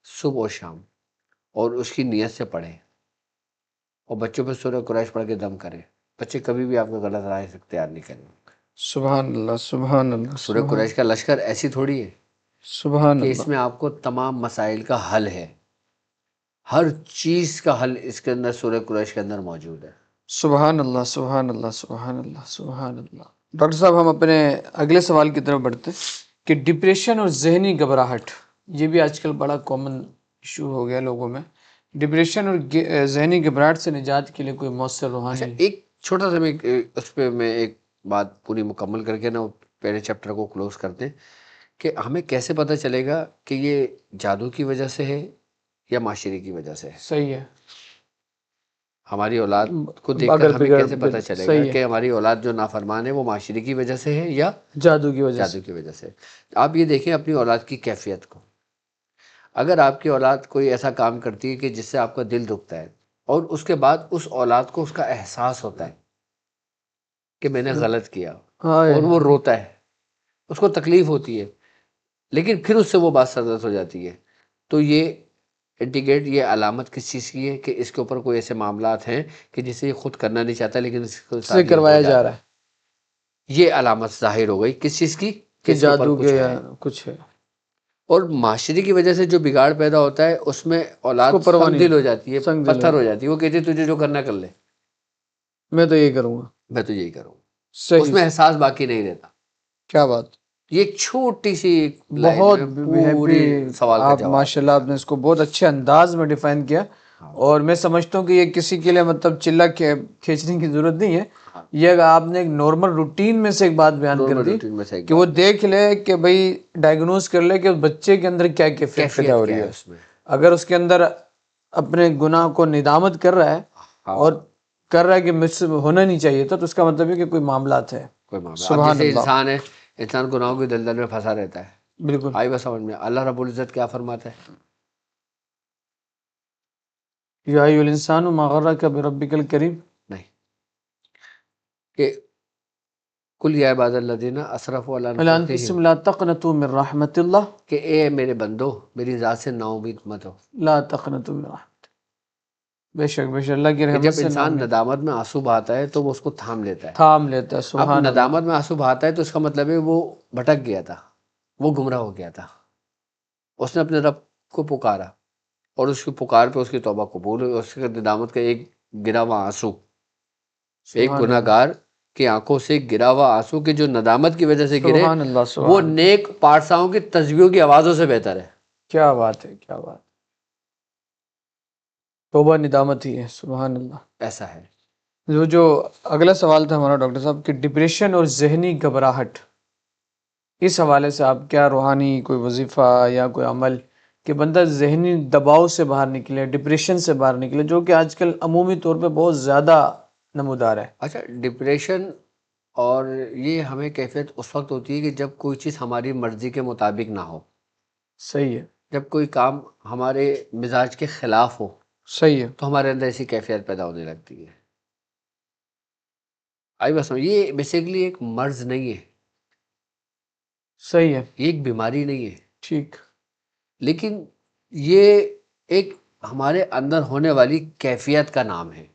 Speaker 2: صبح و شام، اور اس کی نیت سے پڑھیں، اور بچوں پہ سورہ قریش پڑھ کے دم کریں۔ بچے کبھی بھی آپ کو غلط رائے سے اختیار نہیں کریں۔
Speaker 1: سبحان اللہ سبحان اللہ
Speaker 2: سورہ قریش کا لشکر ایسی تھوڑی ہے
Speaker 1: سبحان
Speaker 2: کہ اس
Speaker 1: اللہ
Speaker 2: میں آپ کو تمام مسائل کا حل ہے، ہر چیز کا حل اس کے اندر سورہ قریش کے اندر موجود ہے۔
Speaker 1: سبحان اللہ سبحان اللہ سبحان اللہ سبحان اللہ۔ ڈاکٹر صاحب ہم اپنے اگلے سوال کی طرف بڑھتے ہیں کہ ڈپریشن اور ذہنی گھبراہٹ، یہ بھی آج کل بڑا کامن ایشو ہو گیا لوگوں میں۔ ڈپریشن اور ذہنی گھبراہٹ سے نجات کے لیے کوئی مؤثر
Speaker 2: اچھا
Speaker 1: روحانی؟
Speaker 2: ایک چھوٹا سا میں اس پہ میں ایک بات پوری مکمل کر کے نا پہلے چیپٹر کو کلوز کرتے ہیں، کہ ہمیں کیسے پتہ چلے گا کہ یہ جادو کی وجہ سے ہے یا معاشرے کی وجہ سے ہے؟
Speaker 1: صحیح ہے،
Speaker 2: ہماری اولاد کو دیکھ کر
Speaker 1: اگر
Speaker 2: ہمیں کیسے پتہ چلے گا
Speaker 1: صحیح ہے،
Speaker 2: کہ ہماری اولاد جو نافرمان ہے وہ معاشرے کی وجہ سے ہے یا
Speaker 1: جادو کی وجہ سے؟
Speaker 2: جادو کی وجہ سے؟ آپ یہ دیکھیں اپنی اولاد کی کیفیت کو۔ اگر آپ کی اولاد کوئی ایسا کام کرتی ہے کہ جس سے آپ کا دل دکھتا ہے، اور اس کے بعد اس اولاد کو اس کا احساس ہوتا ہے کہ میں نے غلط کیا، اور وہ روتا ہے، اس کو تکلیف ہوتی ہے، لیکن پھر اس سے وہ بات سرزد ہو جاتی ہے، تو یہ انڈیکیٹ، یہ علامت کس چیز کی ہے؟ کہ اس کے اوپر کوئی ایسے معاملات ہیں کہ جسے یہ خود کرنا نہیں چاہتا لیکن اس کے
Speaker 1: سے
Speaker 2: ساتھ یہ ہو
Speaker 1: کروایا جا
Speaker 2: جاتا
Speaker 1: رہا
Speaker 2: ہے۔
Speaker 1: ہے
Speaker 2: یہ علامت ظاہر ہو گئی کس چیز کی؟ کہ
Speaker 1: کہ
Speaker 2: اس کے اوپر
Speaker 1: جادو
Speaker 2: کچھ
Speaker 1: کے یا
Speaker 2: ہے۔
Speaker 1: کچھ ہے،
Speaker 2: اور معاشرے کی وجہ سے جو بگاڑ پیدا ہوتا ہے اس میں اولاد
Speaker 1: کو پرواہ
Speaker 2: سنگ
Speaker 1: نہیں
Speaker 2: دل ہو
Speaker 1: ہوتی،
Speaker 2: جاتی ہے،
Speaker 1: سنگ دل
Speaker 2: پتھر ہو جاتی ہے، وہ کہتی ہے تجھے جو کرنا کر لے،
Speaker 1: میں تو یہ کروں گا۔
Speaker 2: میں تو یہی کروں۔ اس
Speaker 1: صحیح،
Speaker 2: میں احساس باقی نہیں رہتا۔
Speaker 1: کیا بات،
Speaker 2: یہ ایک چھوٹی سی ایک لائن
Speaker 1: بہت
Speaker 2: میں
Speaker 1: ہیپی،
Speaker 2: پورے سوال کا
Speaker 1: آپ
Speaker 2: جواب ہے
Speaker 1: ماشاءاللہ آپ نے اس کو بہت اچھے انداز میں ڈیفائن کیا،
Speaker 2: ہاں
Speaker 1: اور میں سمجھتا ہوں کہ یہ کسی کے لیے مطلب چلہ کھینچنے کی ضرورت نہیں ہے،
Speaker 2: ہاں،
Speaker 1: یہ اگر آپ نے ایک نارمل روٹین میں سے ایک بات بیان کر
Speaker 2: نارمل
Speaker 1: دی
Speaker 2: روٹین میں سے ایک
Speaker 1: کہ وہ
Speaker 2: بات
Speaker 1: دیکھ لے کہ بھئی ڈائگنوز کر لے کہ اس بچے کے اندر کیا کیفیت پیدا
Speaker 2: کیفیت
Speaker 1: ہو
Speaker 2: کیا
Speaker 1: رہی
Speaker 2: ہے
Speaker 1: ہے۔
Speaker 2: اس میں۔
Speaker 1: اگر اس کے اندر اپنے گناہ کو ندامت کر رہا ہے
Speaker 2: ہاں
Speaker 1: اور کر رہا ہے کہ مجھ سے ہونا نہیں چاہیے تھا، تو اس کا مطلب ہے کہ کوئی معاملات ہے۔
Speaker 2: کوئی معاملہ، اب
Speaker 1: سبحان
Speaker 2: جیسے
Speaker 1: اللہ،
Speaker 2: انسان ہے، انسان گناہوں کی دلدل میں پھنسا رہتا ہے۔
Speaker 1: بالکل۔
Speaker 2: آئی بس سمجھ میں اللہ رب العزت کیا فرماتا ہے؟
Speaker 1: یا ایھا الانسان ما غرک بربک الکریم،
Speaker 2: نہیں، کہ کل یا عباد الذین اسرفوا علی
Speaker 1: الا
Speaker 2: انفسہم،
Speaker 1: انفسهم لا تقنطوا من رحمت اللہ،
Speaker 2: کہ اے میرے بندو میری ذات سے نا امید مت ہو۔
Speaker 1: لا تقنطوا من رحمت، بے شک بے شک اللہ کی
Speaker 2: کہ
Speaker 1: رحمت
Speaker 2: جب
Speaker 1: سے نا
Speaker 2: انسان
Speaker 1: امید،
Speaker 2: ندامت میں آنسو بہاتا ہے تو وہ اس کو تھام لیتا ہے۔
Speaker 1: تھام لیتا ہے۔
Speaker 2: اب
Speaker 1: سبحان اللہ،
Speaker 2: ندامت میں آنسو بہاتا ہے تو اس کا مطلب ہے وہ بھٹک گیا تھا، وہ گمراہ ہو گیا تھا، اس نے اپنے رب کو پکارا، اور اس کی پکار پہ اس کی توبہ قبول ہوئی، اس کے ندامت کا ایک گرا ہوا آنسو، ایک
Speaker 1: سبحان
Speaker 2: گناہ
Speaker 1: اللہ،
Speaker 2: گار کی آنکھوں سے گرا ہوا آنسو کہ جو ندامت کی وجہ سے گرے،
Speaker 1: سبحان اللہ،
Speaker 2: وہ
Speaker 1: سبحان اللہ،
Speaker 2: نیک پارساؤں کی تسبیحوں کی آوازوں سے بہتر ہے۔
Speaker 1: کیا بات ہے، کیا بات، توبہ ندامت ہی ہے۔ سبحان اللہ۔
Speaker 2: ایسا ہے۔
Speaker 1: جو اگلا سوال تھا ہمارا ڈاکٹر صاحب کہ ڈپریشن اور ذہنی گھبراہٹ، اس حوالے سے آپ کیا روحانی کوئی وظیفہ یا کوئی عمل کہ بندہ ذہنی دباؤ سے باہر نکلے، ڈپریشن سے باہر نکلے، جو کہ آج کل عمومی طور پہ بہت زیادہ نمودار ہے؟
Speaker 2: اچھا ڈپریشن اور یہ ہمیں کیفیت اس وقت ہوتی ہے کہ جب کوئی چیز ہماری مرضی کے مطابق نہ ہو،
Speaker 1: صحیح ہے،
Speaker 2: جب کوئی کام ہمارے مزاج کے خلاف ہو
Speaker 1: صحیح ہے،
Speaker 2: تو ہمارے اندر ایسی کیفیت پیدا ہونے لگتی ہے۔ آئی بس یہ بیسیکلی ایک مرض نہیں ہے،
Speaker 1: صحیح ہے،
Speaker 2: یہ ایک بیماری نہیں ہے،
Speaker 1: ٹھیک،
Speaker 2: لیکن یہ ایک ہمارے اندر ہونے والی کیفیت کا نام ہے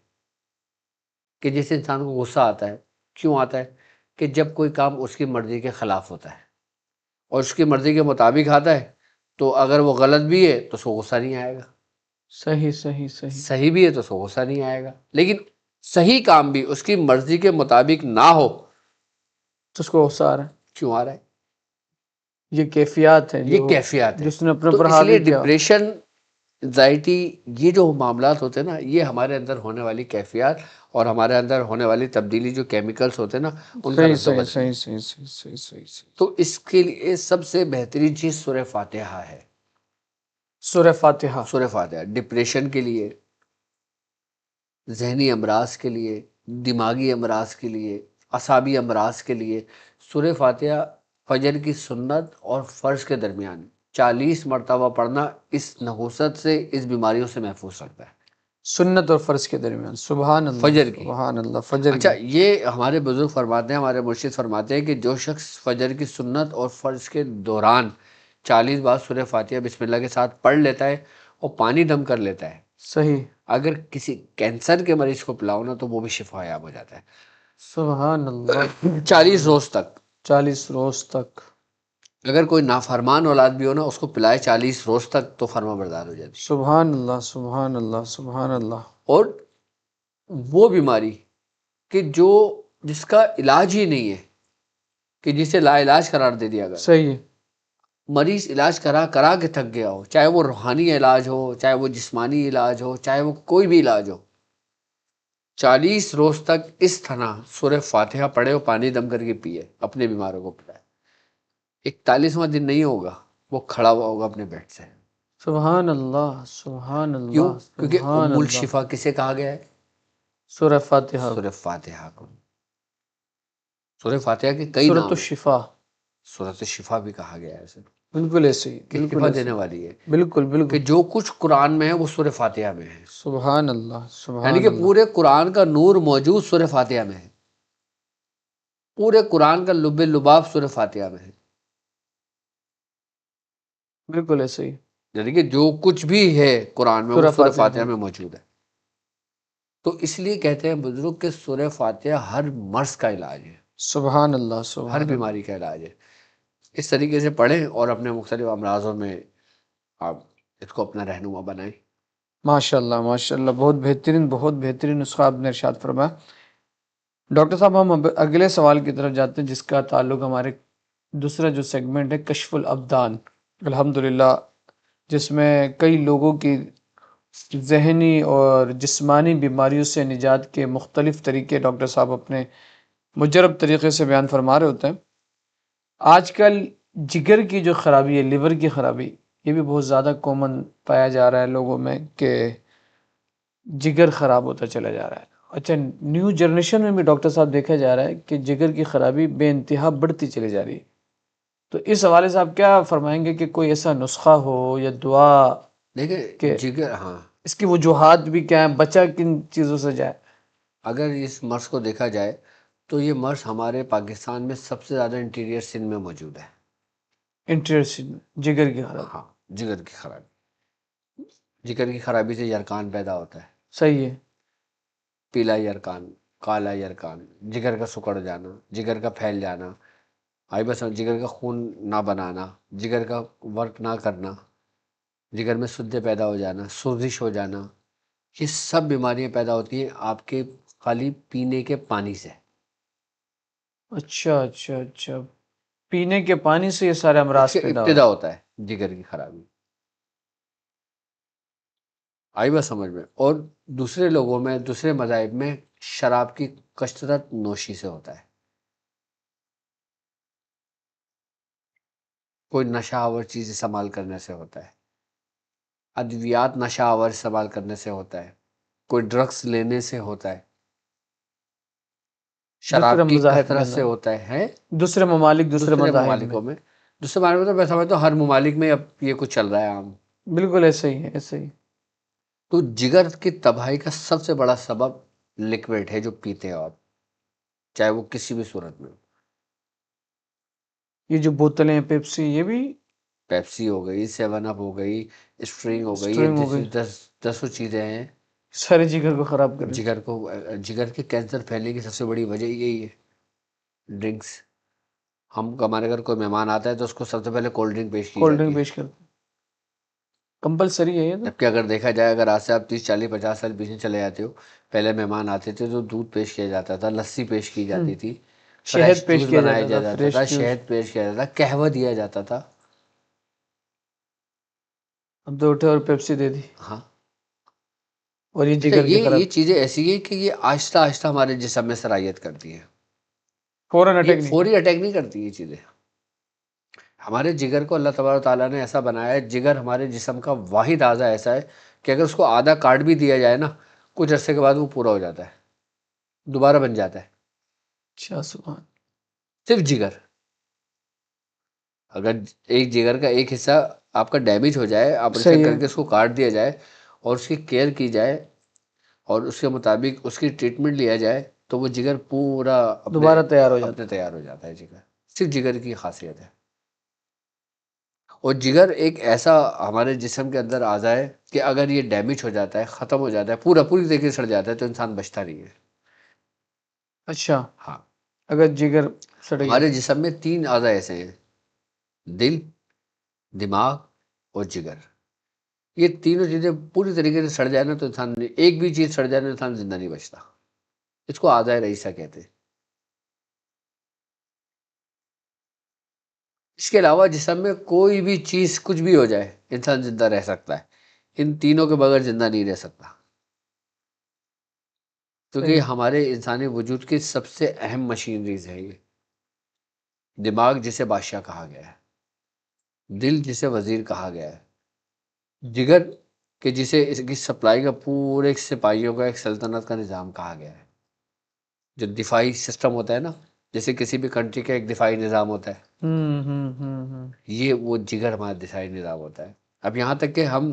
Speaker 2: کہ جس انسان کو غصہ آتا ہے، کیوں آتا ہے؟ کہ جب کوئی کام اس کی مرضی کے خلاف ہوتا ہے اور اس کی مرضی کے مطابق آتا ہے، تو اگر وہ غلط بھی ہے تو اس کو غصہ نہیں آئے گا،
Speaker 1: صحیح صحیح صحیح
Speaker 2: صحیح بھی ہے تو اس کو غصہ نہیں آئے گا، لیکن صحیح کام بھی اس کی مرضی کے مطابق نہ ہو
Speaker 1: تو اس کو غصہ آ رہا ہے.
Speaker 2: کیوں آ رہا ہے؟
Speaker 1: یہ کیفیات ہے
Speaker 2: یہ کیفیات ہے.
Speaker 1: جس نے اپنے
Speaker 2: تو
Speaker 1: اوپر
Speaker 2: اس لیے
Speaker 1: حاوی کیا.
Speaker 2: ڈپریشن، انزائٹی، یہ جو معاملات ہوتے ہیں نا، یہ ہمارے اندر ہونے والی کیفیات اور ہمارے اندر ہونے والی تبدیلی، جو کیمیکلز ہوتے ہیں نا، ان کا
Speaker 1: صحیح
Speaker 2: رد و
Speaker 1: صحیح
Speaker 2: بدل
Speaker 1: صحیح
Speaker 2: ہے.
Speaker 1: صحیح صحیح صحیح صحیح صحیح.
Speaker 2: تو اس کے لیے سب سے بہترین چیز سورہ فاتحہ ہے.
Speaker 1: سورہ فاتحہ.
Speaker 2: سورہ فاتحہ ڈپریشن کے لیے، ذہنی امراض کے لیے، دماغی امراض کے لیے، اعصابی امراض کے لیے سورہ فاتحہ فجر کی سنت اور فرض کے درمیان 40 مرتبہ پڑھنا اس نحوست سے، اس بیماریوں سے محفوظ رکھتا ہے.
Speaker 1: سنت اور فرض کے درمیان. سبحان اللہ
Speaker 2: فجر کی.
Speaker 1: سبحان اللہ. فجر
Speaker 2: اچھا،
Speaker 1: کی.
Speaker 2: یہ ہمارے بزرگ فرماتے ہیں، ہمارے مرشد فرماتے ہیں کہ جو شخص فجر کی سنت اور فرض کے دوران 40 بار سورہ فاتحہ بسم اللہ کے ساتھ پڑھ لیتا ہے اور پانی دم کر لیتا ہے،
Speaker 1: صحیح.
Speaker 2: اگر کسی کینسر کے مریض کو پلاؤ نا تو وہ بھی شفا یاب ہو جاتا ہے
Speaker 1: سبحان اللہ.
Speaker 2: 40 روز تک.
Speaker 1: 40 روز تک.
Speaker 2: اگر کوئی نافرمان اولاد بھی ہو نا، اس کو پلائے 40 روز تک تو فرما بردار ہو جاتی ہے.
Speaker 1: سبحان اللہ سبحان اللہ سبحان اللہ.
Speaker 2: اور وہ بیماری کہ جس کا علاج ہی نہیں ہے، کہ جسے لا علاج قرار دے دیا گیا،
Speaker 1: صحیح ہے.
Speaker 2: مریض علاج کرا کے تھک گیا ہو، چاہے وہ روحانی علاج ہو، چاہے وہ جسمانی علاج ہو، چاہے وہ کوئی بھی علاج ہو، 40 روز تک اس طرح سورہ فاتحہ پڑھے اور پانی دم کر کے پیے، اپنے بیماروں کو پلائے. 41واں دن نہیں ہوگا وہ کھڑا ہوا ہوگا اپنے بیڈ سے.
Speaker 1: سبحان اللہ سبحان
Speaker 2: کیوں؟
Speaker 1: اللہ
Speaker 2: کیونکہ
Speaker 1: سبحان
Speaker 2: ام
Speaker 1: اللہ.
Speaker 2: الشفا کسے کہا گیا ہے؟
Speaker 1: سورہ فاتحہ.
Speaker 2: سورہ فاتحہ کو. سورہ فاتحہ کے کئی
Speaker 1: سورۃ
Speaker 2: نام ہیں،
Speaker 1: الشفا.
Speaker 2: سورۃ الشفا بھی کہا گیا ہے اسے،
Speaker 1: بالکل ایسے ہی.
Speaker 2: کہ
Speaker 1: بالکل
Speaker 2: شفا
Speaker 1: ایسے
Speaker 2: دینے
Speaker 1: ہی.
Speaker 2: والی ہے،
Speaker 1: بالکل
Speaker 2: کہ
Speaker 1: بالکل.
Speaker 2: جو کچھ قرآن میں ہے وہ سورہ فاتحہ میں ہے.
Speaker 1: سبحان اللہ
Speaker 2: یعنی
Speaker 1: سبحان
Speaker 2: کہ
Speaker 1: اللہ.
Speaker 2: پورے قرآن کا نور موجود سورہ فاتحہ میں ہے، پورے قرآن کا لب لباب سورہ فاتحہ میں ہے.
Speaker 1: بالکل ایسے ہی.
Speaker 2: یعنی کہ جو کچھ بھی ہے قرآن میں وہ سورہ فاتحہ میں موجود ہے. تو اس لیے کہتے ہیں بزرگ کہ سورہ فاتحہ ہر مرض کا علاج ہے،
Speaker 1: سبحان اللہ
Speaker 2: ہر
Speaker 1: سبحان اللہ.
Speaker 2: بیماری کا علاج ہے. اس طریقے سے پڑھیں اور اپنے مختلف امراضوں میں آپ اس کو اپنا رہنما بنائیں.
Speaker 1: ماشاء اللہ ماشاء اللہ. بہت بہترین نسخہ آپ نے ارشاد فرمایا. ڈاکٹر صاحب، ہم اب اگلے سوال کی طرف جاتے ہیں، جس کا تعلق ہمارے دوسرا جو سیگمنٹ ہے کشف الابدان الحمدللہ، جس میں کئی لوگوں کی ذہنی اور جسمانی بیماریوں سے نجات کے مختلف طریقے ڈاکٹر صاحب اپنے مجرب طریقے سے بیان فرما رہے ہوتے ہیں. آج کل جگر کی جو خرابی ہے، لیور کی خرابی، یہ بھی بہت زیادہ کامن پایا جا رہا ہے لوگوں میں کہ جگر خراب ہوتا چلا جا رہا ہے. اچھا، نیو جنریشن میں بھی ڈاکٹر صاحب دیکھا جا رہا ہے کہ جگر کی خرابی بے انتہا بڑھتی چلی جا رہی ہے. تو اس حوالے سے آپ کیا فرمائیں گے کہ کوئی ایسا نسخہ ہو یا دعا
Speaker 2: دیکھیں
Speaker 1: کہ
Speaker 2: جگر، ہاں،
Speaker 1: اس کی وجوہات بھی کیا ہیں، بچہ کن چیزوں سے جائے؟
Speaker 2: اگر اس مرض کو دیکھا جائے تو یہ مرض ہمارے پاکستان میں سب سے زیادہ انٹیریئر سندھ میں موجود ہے.
Speaker 1: انٹرسٹ جگر کی خرابی.
Speaker 2: ہاں، جگر کی خرابی. جگر کی خرابی سے یرقان پیدا ہوتا ہے،
Speaker 1: صحیح ہے.
Speaker 2: پیلا یرقان، کالا یرقان، جگر کا سکڑ جانا، جگر کا پھیل جانا، بس جگر کا خون نہ بنانا، جگر کا ورک نہ کرنا، جگر میں سدے پیدا ہو جانا، سوزش ہو جانا، یہ سب بیماریاں پیدا ہوتی ہیں آپ کے خالی پینے کے پانی سے.
Speaker 1: اچھا اچھا اچھا. پینے کے پانی سے یہ سارے
Speaker 2: اس
Speaker 1: امراض
Speaker 2: سے
Speaker 1: پیدا ہو رہے
Speaker 2: ابتدا
Speaker 1: ہیں.
Speaker 2: ہوتا ہے جگر کی خرابی. آئی بات سمجھ میں؟ اور دوسرے لوگوں میں، دوسرے مذاہب میں شراب کی کثرت نوشی سے ہوتا ہے. کوئی نشہ آور چیز استعمال کرنے سے ہوتا ہے، ادویات نشہ آور استعمال کرنے سے ہوتا ہے، کوئی ڈرگس لینے سے ہوتا ہے،
Speaker 1: دوسرے
Speaker 2: شراب کی
Speaker 1: مذاہب کے
Speaker 2: کثرت سے
Speaker 1: اندر،
Speaker 2: ہوتا ہے.
Speaker 1: دوسرے ممالک، دوسرے
Speaker 2: دوسرے
Speaker 1: مذاہب میں.
Speaker 2: ممالکوں میں، دوسرے ممالک میں تو میں سمجھتا ہوں ہر ممالک میں اب یہ کچھ چل رہا ہے عام.
Speaker 1: بالکل ایسے ہی ہے ایسے ہی.
Speaker 2: تو جگر کی تباہی کا سب سے بڑا سبب لکوڈ ہے جو پیتے ہو آپ، چاہے وہ کسی بھی صورت میں.
Speaker 1: یہ جو بوتلیں پیپسی، یہ بھی
Speaker 2: پیپسی ہو گئی، 7 اپ ہو گئی، اسٹرنگ ہو گئی،
Speaker 1: اسٹرنگ ہو
Speaker 2: یہ
Speaker 1: گئی،
Speaker 2: دسوں چیزیں ہیں
Speaker 1: سارے جگر کو خراب کر رہی
Speaker 2: جگر کو، جگر کے کینسر پھیلنے کی سب سے بڑی وجہ یہی ہے، ڈرنکس۔ ہمارے گھر کوئی مہمان آتا ہے تو اس کو سب سے پہلے کولڈ ڈرنک پیش کی
Speaker 1: کولڈ
Speaker 2: جاتی
Speaker 1: ڈرنک
Speaker 2: ہے،
Speaker 1: پیش کرتے، کمپلسری ہے یہ تو۔
Speaker 2: جبکہ اگر دیکھا جائے، اگر آج سے آپ 30 40 50 سال پیچھے چلے جاتے ہو، پہلے مہمان آتے تھے تو دودھ پیش کیا جاتا تھا، لسی پیش کی جاتی تھی، فریش
Speaker 1: شہد پیش
Speaker 2: جوس
Speaker 1: کیا
Speaker 2: بنایا
Speaker 1: جاتا تھا،
Speaker 2: جاتا
Speaker 1: فریش
Speaker 2: تھا،
Speaker 1: جوس۔
Speaker 2: شہد پیش کیا جاتا تھا، قہوہ دیا جاتا تھا۔
Speaker 1: اب تو اٹھے اور پیپسی دے دی،
Speaker 2: ہاں،
Speaker 1: اور یہ
Speaker 2: اچھا،
Speaker 1: جگر کی
Speaker 2: یہ
Speaker 1: خراب،
Speaker 2: چیزیں ایسی ہیں کہ یہ آہستہ آہستہ ہمارے جسم میں سرایت کرتی ہیں،
Speaker 1: فوراً
Speaker 2: یہ
Speaker 1: اٹیک نہیں
Speaker 2: فوری
Speaker 1: کرتی۔
Speaker 2: اٹیک نہیں کرتی یہ چیزیں۔ ہمارے جگر کو اللہ تبارک و تعالیٰ نے ایسا بنایا ہے، جگر ہمارے جسم کا واحد اعضا ایسا ہے کہ اگر اس کو آدھا کاٹ بھی دیا جائے نا، کچھ عرصے کے بعد وہ پورا ہو جاتا ہے، دوبارہ بن جاتا ہے،
Speaker 1: اچھا، سبحان،
Speaker 2: صرف جگر۔ اگر ایک جگر کا ایک حصہ آپ کا ڈیمیج ہو جائے، آپریشن
Speaker 1: صحیح
Speaker 2: کر
Speaker 1: ہے،
Speaker 2: کے اس کو کاٹ دیا جائے اور اس کی کیئر کی جائے اور اس کے مطابق اس کی ٹریٹمنٹ لیا جائے تو وہ جگر پورا
Speaker 1: دوبارہ تیار ہو جاتا
Speaker 2: اپنے تیار ہو جاتا ہے۔ جگر صرف جگر کی خاصیت ہے، اور جگر ایک ایسا ہمارے جسم کے اندر اعضا ہے کہ اگر یہ ڈیمیج ہو جاتا ہے، ختم ہو جاتا ہے، پوری طریقے سے سڑ جاتا ہے تو انسان بچتا نہیں ہے۔
Speaker 1: ہے۔ اچھا،
Speaker 2: ہاں،
Speaker 1: اگر جگر سڑ گیا
Speaker 2: ہمارے
Speaker 1: تو؟
Speaker 2: جسم میں 3 اعضا ایسے ہیں، دل، دماغ اور جگر۔ یہ تینوں چیزیں پوری طریقے سے سڑ جائے نا تو انسان، ایک بھی چیز سڑ جائے نا انسان زندہ نہیں بچتا، اس کو اعضاء رئیسہ کہتے ہیں۔ اس کے علاوہ جسم میں کوئی بھی چیز کچھ بھی ہو جائے انسان زندہ رہ سکتا ہے، ان تینوں کے بغیر زندہ نہیں رہ سکتا، کیونکہ یہ
Speaker 1: صحیح،
Speaker 2: ہمارے انسانی وجود کی سب سے اہم مشینریز ہے۔ یہ دماغ جسے بادشاہ کہا گیا ہے، دل جسے وزیر کہا گیا ہے، جگر کہ جسے اس کی سپلائی کا پورے سپاہیوں کا ایک سلطنت کا نظام کہا گیا ہے۔ جو دفاعی سسٹم ہوتا ہے نا، جیسے کسی بھی کنٹری کا ایک دفاعی نظام ہوتا ہے، یہ وہ جگر ہمارا دفاعی نظام ہوتا ہے۔ اب یہاں تک کہ ہم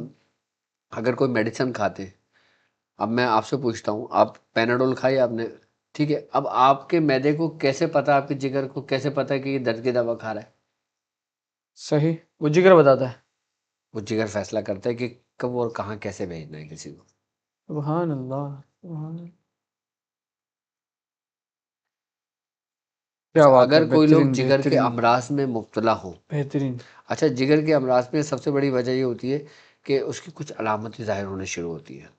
Speaker 2: اگر کوئی میڈیسن کھاتے، اب میں آپ سے پوچھتا ہوں، آپ پیناڈول کھائی آپ نے، ٹھیک ہے، اب آپ کے معدے کو کیسے پتا، آپ کے جگر کو کیسے پتا کہ یہ درد کی دوا کھا رہا ہے؟
Speaker 1: صحیح، وہ جگر بتاتا ہے۔
Speaker 2: وہ جگر فیصلہ کرتا ہے کہ کب اور کہاں کیسے بھیجنا ہے کسی کو۔
Speaker 1: سبحان اللہ، سبحان اللہ، کیا بات ہے،
Speaker 2: اگر کوئی لوگ
Speaker 1: بہترین
Speaker 2: جگر کے
Speaker 1: بہترین
Speaker 2: امراض میں مبتلا ہوں،
Speaker 1: بہترین۔
Speaker 2: اچھا، جگر کے امراض میں سب سے بڑی وجہ یہ ہوتی ہے کہ اس کی کچھ علامتیں ظاہر ہونے شروع ہوتی ہیں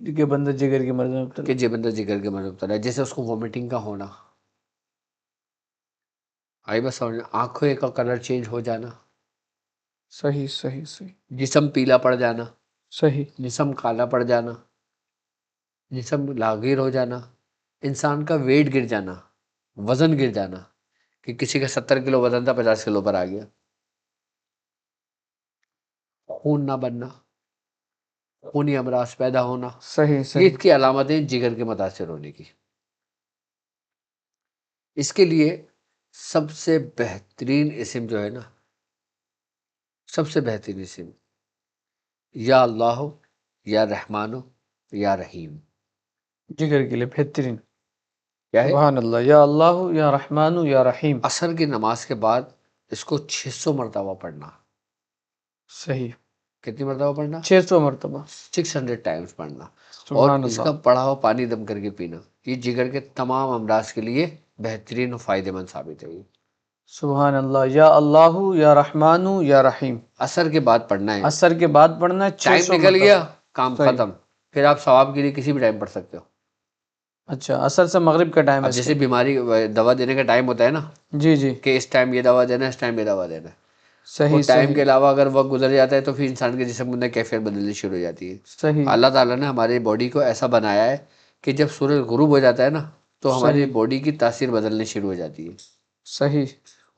Speaker 1: کہ بندہ جگر کی مرض میں
Speaker 2: کہ
Speaker 1: مبتلا،
Speaker 2: جو بندہ جگر کے مرض میں مبتلا ہے، جیسے اس کو وومٹنگ کا ہونا، آئی بس سمجھ، آنکھوں کا کلر چینج ہو جانا،
Speaker 1: صحیح صحیح صحیح
Speaker 2: جسم پیلا پڑ جانا،
Speaker 1: صحیح،
Speaker 2: جسم کالا پڑ جانا، جسم لاغیر ہو جانا، انسان کا ویٹ گر جانا، وزن گر جانا، کہ کسی کا 70 کلو وزن تھا 50 کلو پر آ گیا، خون نہ بننا، خونی امراض پیدا ہونا،
Speaker 1: صحیح
Speaker 2: یہ
Speaker 1: صحیح،
Speaker 2: اس کی علامتیں جگر کے متاثر ہونے کی۔ اس کے لیے سب سے بہترین اسم جو ہے نا، سب سے بہترین اسم، یا اللہ، یا رحمان، یا رحیم،
Speaker 1: جگر کے لیے بہترین،
Speaker 2: کیا ہے؟
Speaker 1: سبحان اللہ، یا اللہ یا رحمان یا رحیم۔
Speaker 2: عصر کی نماز کے بعد اس کو 600 مرتبہ پڑھنا۔
Speaker 1: صحیح،
Speaker 2: کتنی مرتبہ پڑھنا؟
Speaker 1: 600 مرتبہ،
Speaker 2: 600 ٹائمز پڑھنا، اور
Speaker 1: سبحان
Speaker 2: اس
Speaker 1: اللہ،
Speaker 2: کا پڑا ہوا پانی دم کر کے پینا، یہ جگر کے تمام امراض کے لیے بہترین و فائدہ مند ثابت ہے۔ یہ
Speaker 1: سبحان اللہ، یا اللہ یا رحمان یا رحیم،
Speaker 2: عصر کے بعد پڑھنا ہے،
Speaker 1: عصر کے بعد پڑھنا ہے
Speaker 2: ٹائم
Speaker 1: 600
Speaker 2: نکل
Speaker 1: مرتبہ۔
Speaker 2: گیا، کام
Speaker 1: صحیح،
Speaker 2: ختم، پھر آپ ثواب کے لیے کسی بھی ٹائم پڑھ سکتے ہو۔
Speaker 1: اچھا، عصر سے مغرب کا ٹائم ہے
Speaker 2: اب
Speaker 1: اس کا؟
Speaker 2: جیسے بیماری دوا دینے کا ٹائم ہوتا ہے نا،
Speaker 1: جی جی،
Speaker 2: کہ اس ٹائم یہ دوا دینا ہے، اس ٹائم یہ دوا دینا ہے، وہ
Speaker 1: صحیح
Speaker 2: ٹائم
Speaker 1: صحیح
Speaker 2: کے علاوہ اگر وقت گزر جاتا ہے تو پھر انسان کے جسم کے اندر کیفیت بدلنی شروع ہو جاتی ہے۔
Speaker 1: صحیح
Speaker 2: اللہ تعالیٰ نے ہماری باڈی کو ایسا بنایا ہے کہ جب سورج غروب ہو جاتا ہے نا تو ہماری
Speaker 1: صحیح
Speaker 2: باڈی کی تاثیر بدلنی شروع ہو جاتی ہے،
Speaker 1: صحیح،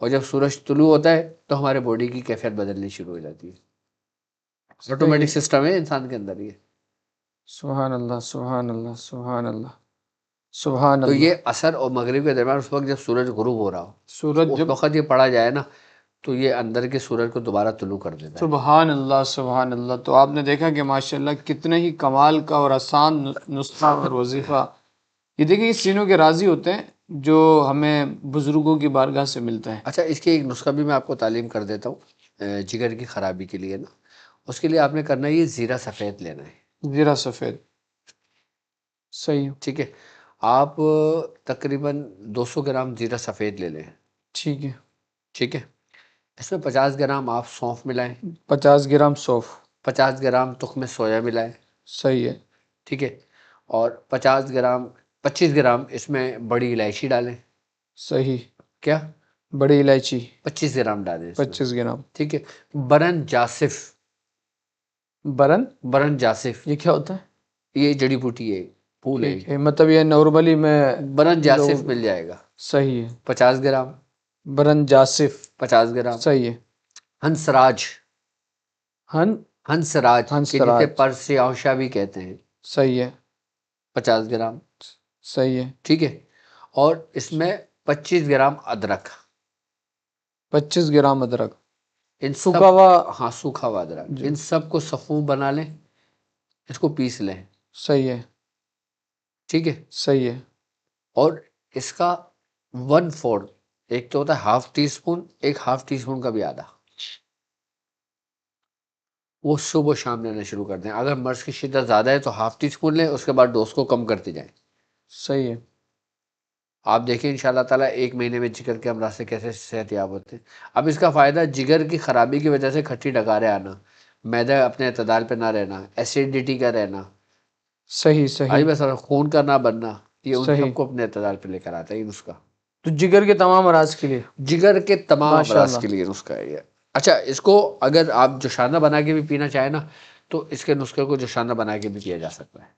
Speaker 2: اور جب سورج طلوع ہوتا ہے تو ہمارے باڈی کی کیفیت بدلنی شروع ہو جاتی ہے۔
Speaker 1: صحیح،
Speaker 2: آٹومیٹک سسٹم ہے انسان کے اندر یہ۔
Speaker 1: سبحان اللہ، سبحان اللہ، سبحان اللہ، سبحان
Speaker 2: تو
Speaker 1: اللہ۔
Speaker 2: یہ عصر اور مغرب کے درمیان اس وقت جب سورج غروب ہو رہا ہو،
Speaker 1: سورج
Speaker 2: اس
Speaker 1: جب،
Speaker 2: وقت یہ پڑھا جائے نا تو یہ اندر کے سورج کو دوبارہ طلوع کر دیتا ہے۔
Speaker 1: سبحان اللہ، سبحان اللہ۔ تو آپ نے دیکھا کہ ماشاءاللہ کتنے ہی کمال کا اور آسان نسخہ اور وظیفہ، یہ دیکھیں اس چیزوں کے راضی ہوتے ہیں جو ہمیں بزرگوں کی بارگاہ سے ملتا ہے۔
Speaker 2: اچھا، اس کی ایک نسخہ بھی میں آپ کو تعلیم کر دیتا ہوں۔ جگر کی خرابی کے لیے نا، اس کے لیے آپ نے کرنا ہے یہ زیرہ سفید لینا ہے،
Speaker 1: زیرہ سفید، صحیح ہے،
Speaker 2: ٹھیک ہے. آپ تقریباً 200 گرام زیرہ سفید لے لیں،
Speaker 1: ٹھیک ہے.
Speaker 2: ٹھیک ہے. اس میں 50 گرام آپ سونف ملائیں،
Speaker 1: 50 گرام سونف،
Speaker 2: 50 گرام تخم سویا ملائیں،
Speaker 1: صحیح ہے،
Speaker 2: ٹھیک ہے. اور 25 گرام اس میں بڑی الائچی ڈالیں.
Speaker 1: صحیح.
Speaker 2: کیا؟
Speaker 1: بڑی الائچی
Speaker 2: 25 گرام ڈالیں اس میں،
Speaker 1: 25 گرام.
Speaker 2: ٹھیک ہے. برن جاسف، برن جاسف
Speaker 1: یہ کیا ہوتا ہے؟
Speaker 2: یہ جڑی بوٹی ہے، پھول ہے.
Speaker 1: ٹھیک ہے، مطلب یہ نارملی میں
Speaker 2: برن جاسف
Speaker 1: لوگ،
Speaker 2: مل جائے گا،
Speaker 1: صحیح ہے.
Speaker 2: 50 گرام،
Speaker 1: برن جاسف،
Speaker 2: 50 گرام.
Speaker 1: صحیح ہے.
Speaker 2: ہنسراج،
Speaker 1: ہن
Speaker 2: ہنسراج
Speaker 1: ہنس
Speaker 2: کہ جسے
Speaker 1: راج،
Speaker 2: پرسیاوشا بھی کہتے ہیں،
Speaker 1: صحیح ہے،
Speaker 2: 50 گرام،
Speaker 1: صحیح ہے.
Speaker 2: ٹھیک ہے. اور اس میں 25 گرام ادرک،
Speaker 1: 25 گرام ادرک،
Speaker 2: ان
Speaker 1: سوکھا
Speaker 2: سب،
Speaker 1: ہوا،
Speaker 2: ہاں سوکھا ہوا ادرک،
Speaker 1: جی،
Speaker 2: ان سب کو صفوں بنا لیں، اس کو پیس لیں،
Speaker 1: صحیح ہے،
Speaker 2: ٹھیک ہے.
Speaker 1: صحیح ہے،
Speaker 2: اور اس کا 1/4، ایک تو ہوتا ہے ½ ٹی اسپون، ایک ½ ٹی اسپون کا بھی آدھا، وہ صبح و شام لینا شروع کر دیں. اگر مرض کی شدت زیادہ ہے تو ½ ٹی اسپون لیں، اس کے بعد ڈوز کو کم کرتے جائیں.
Speaker 1: صحیح ہے.
Speaker 2: آپ دیکھیں انشاءاللہ تعالیٰ 1 مہینے میں جگر کے امراض سے کیسے صحت یاب ہوتے ہیں. اب اس کا فائدہ، جگر کی خرابی کی وجہ سے کھٹی ڈکاریں آنا، معدہ اپنے اعتدال پہ نہ رہنا، ایسیڈیٹی کا رہنا،
Speaker 1: صحیح، صحیح،
Speaker 2: آئی بس خون کا نہ بننا، یہ ان
Speaker 1: صحیح.
Speaker 2: سب کو اپنے اعتدال پہ لے کر آتا ہے یہ نسخہ.
Speaker 1: تو جگر کے تمام امراض کے لیے،
Speaker 2: جگر کے تمام
Speaker 1: ماشاء
Speaker 2: امراض
Speaker 1: اللہ.
Speaker 2: کے لیے نسخہ ہے یہ. اچھا، اس کو اگر آپ جوشانہ بنا کے بھی پینا چاہیں نا، تو اس کے نسخے کو جوشانہ بنا کے بھی پیا جا سکتا ہے،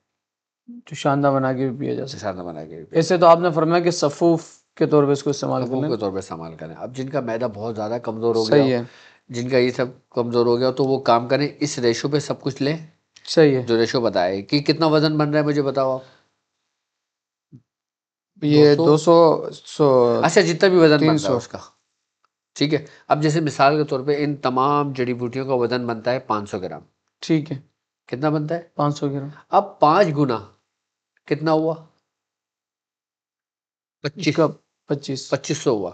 Speaker 1: جو شاندہ بنا کے بھی پیا جا سکتا
Speaker 2: جوشانہ بنا کے بھی
Speaker 1: ہے.
Speaker 2: پیا.
Speaker 1: ایسے تو آپ نے فرمایا کہ صفوف کے طور پہ اس کو استعمال
Speaker 2: صفوں
Speaker 1: کرنا
Speaker 2: کے
Speaker 1: ہے.
Speaker 2: طور پہ استعمال کریں. اب جن کا معدہ بہت زیادہ کمزور ہو گیا ہو،
Speaker 1: صحیح ہے،
Speaker 2: جن کا یہ سب کمزور ہو گیا ہو، تو وہ کام کریں، اس ریشو پہ سب کچھ لیں
Speaker 1: صحیح ہے.
Speaker 2: جو ریشو بتائے. کہ کتنا وزن بن رہا ہے مجھے بتاؤ آپ.
Speaker 1: یہ
Speaker 2: 200،
Speaker 1: 200
Speaker 2: اچھا جتنا بھی وزن بن رہا ہے
Speaker 1: 300،
Speaker 2: اس کا، ٹھیک ہے. اب جیسے مثال کے طور پہ ان تمام جڑی بوٹیوں کا وزن بنتا ہے 500 گرام.
Speaker 1: ٹھیک ہے،
Speaker 2: کتنا بنتا ہے؟
Speaker 1: 500 گرام.
Speaker 2: اب 5 گنا کتنا ہوا؟
Speaker 1: اس کا 25،
Speaker 2: 2500 ہوا.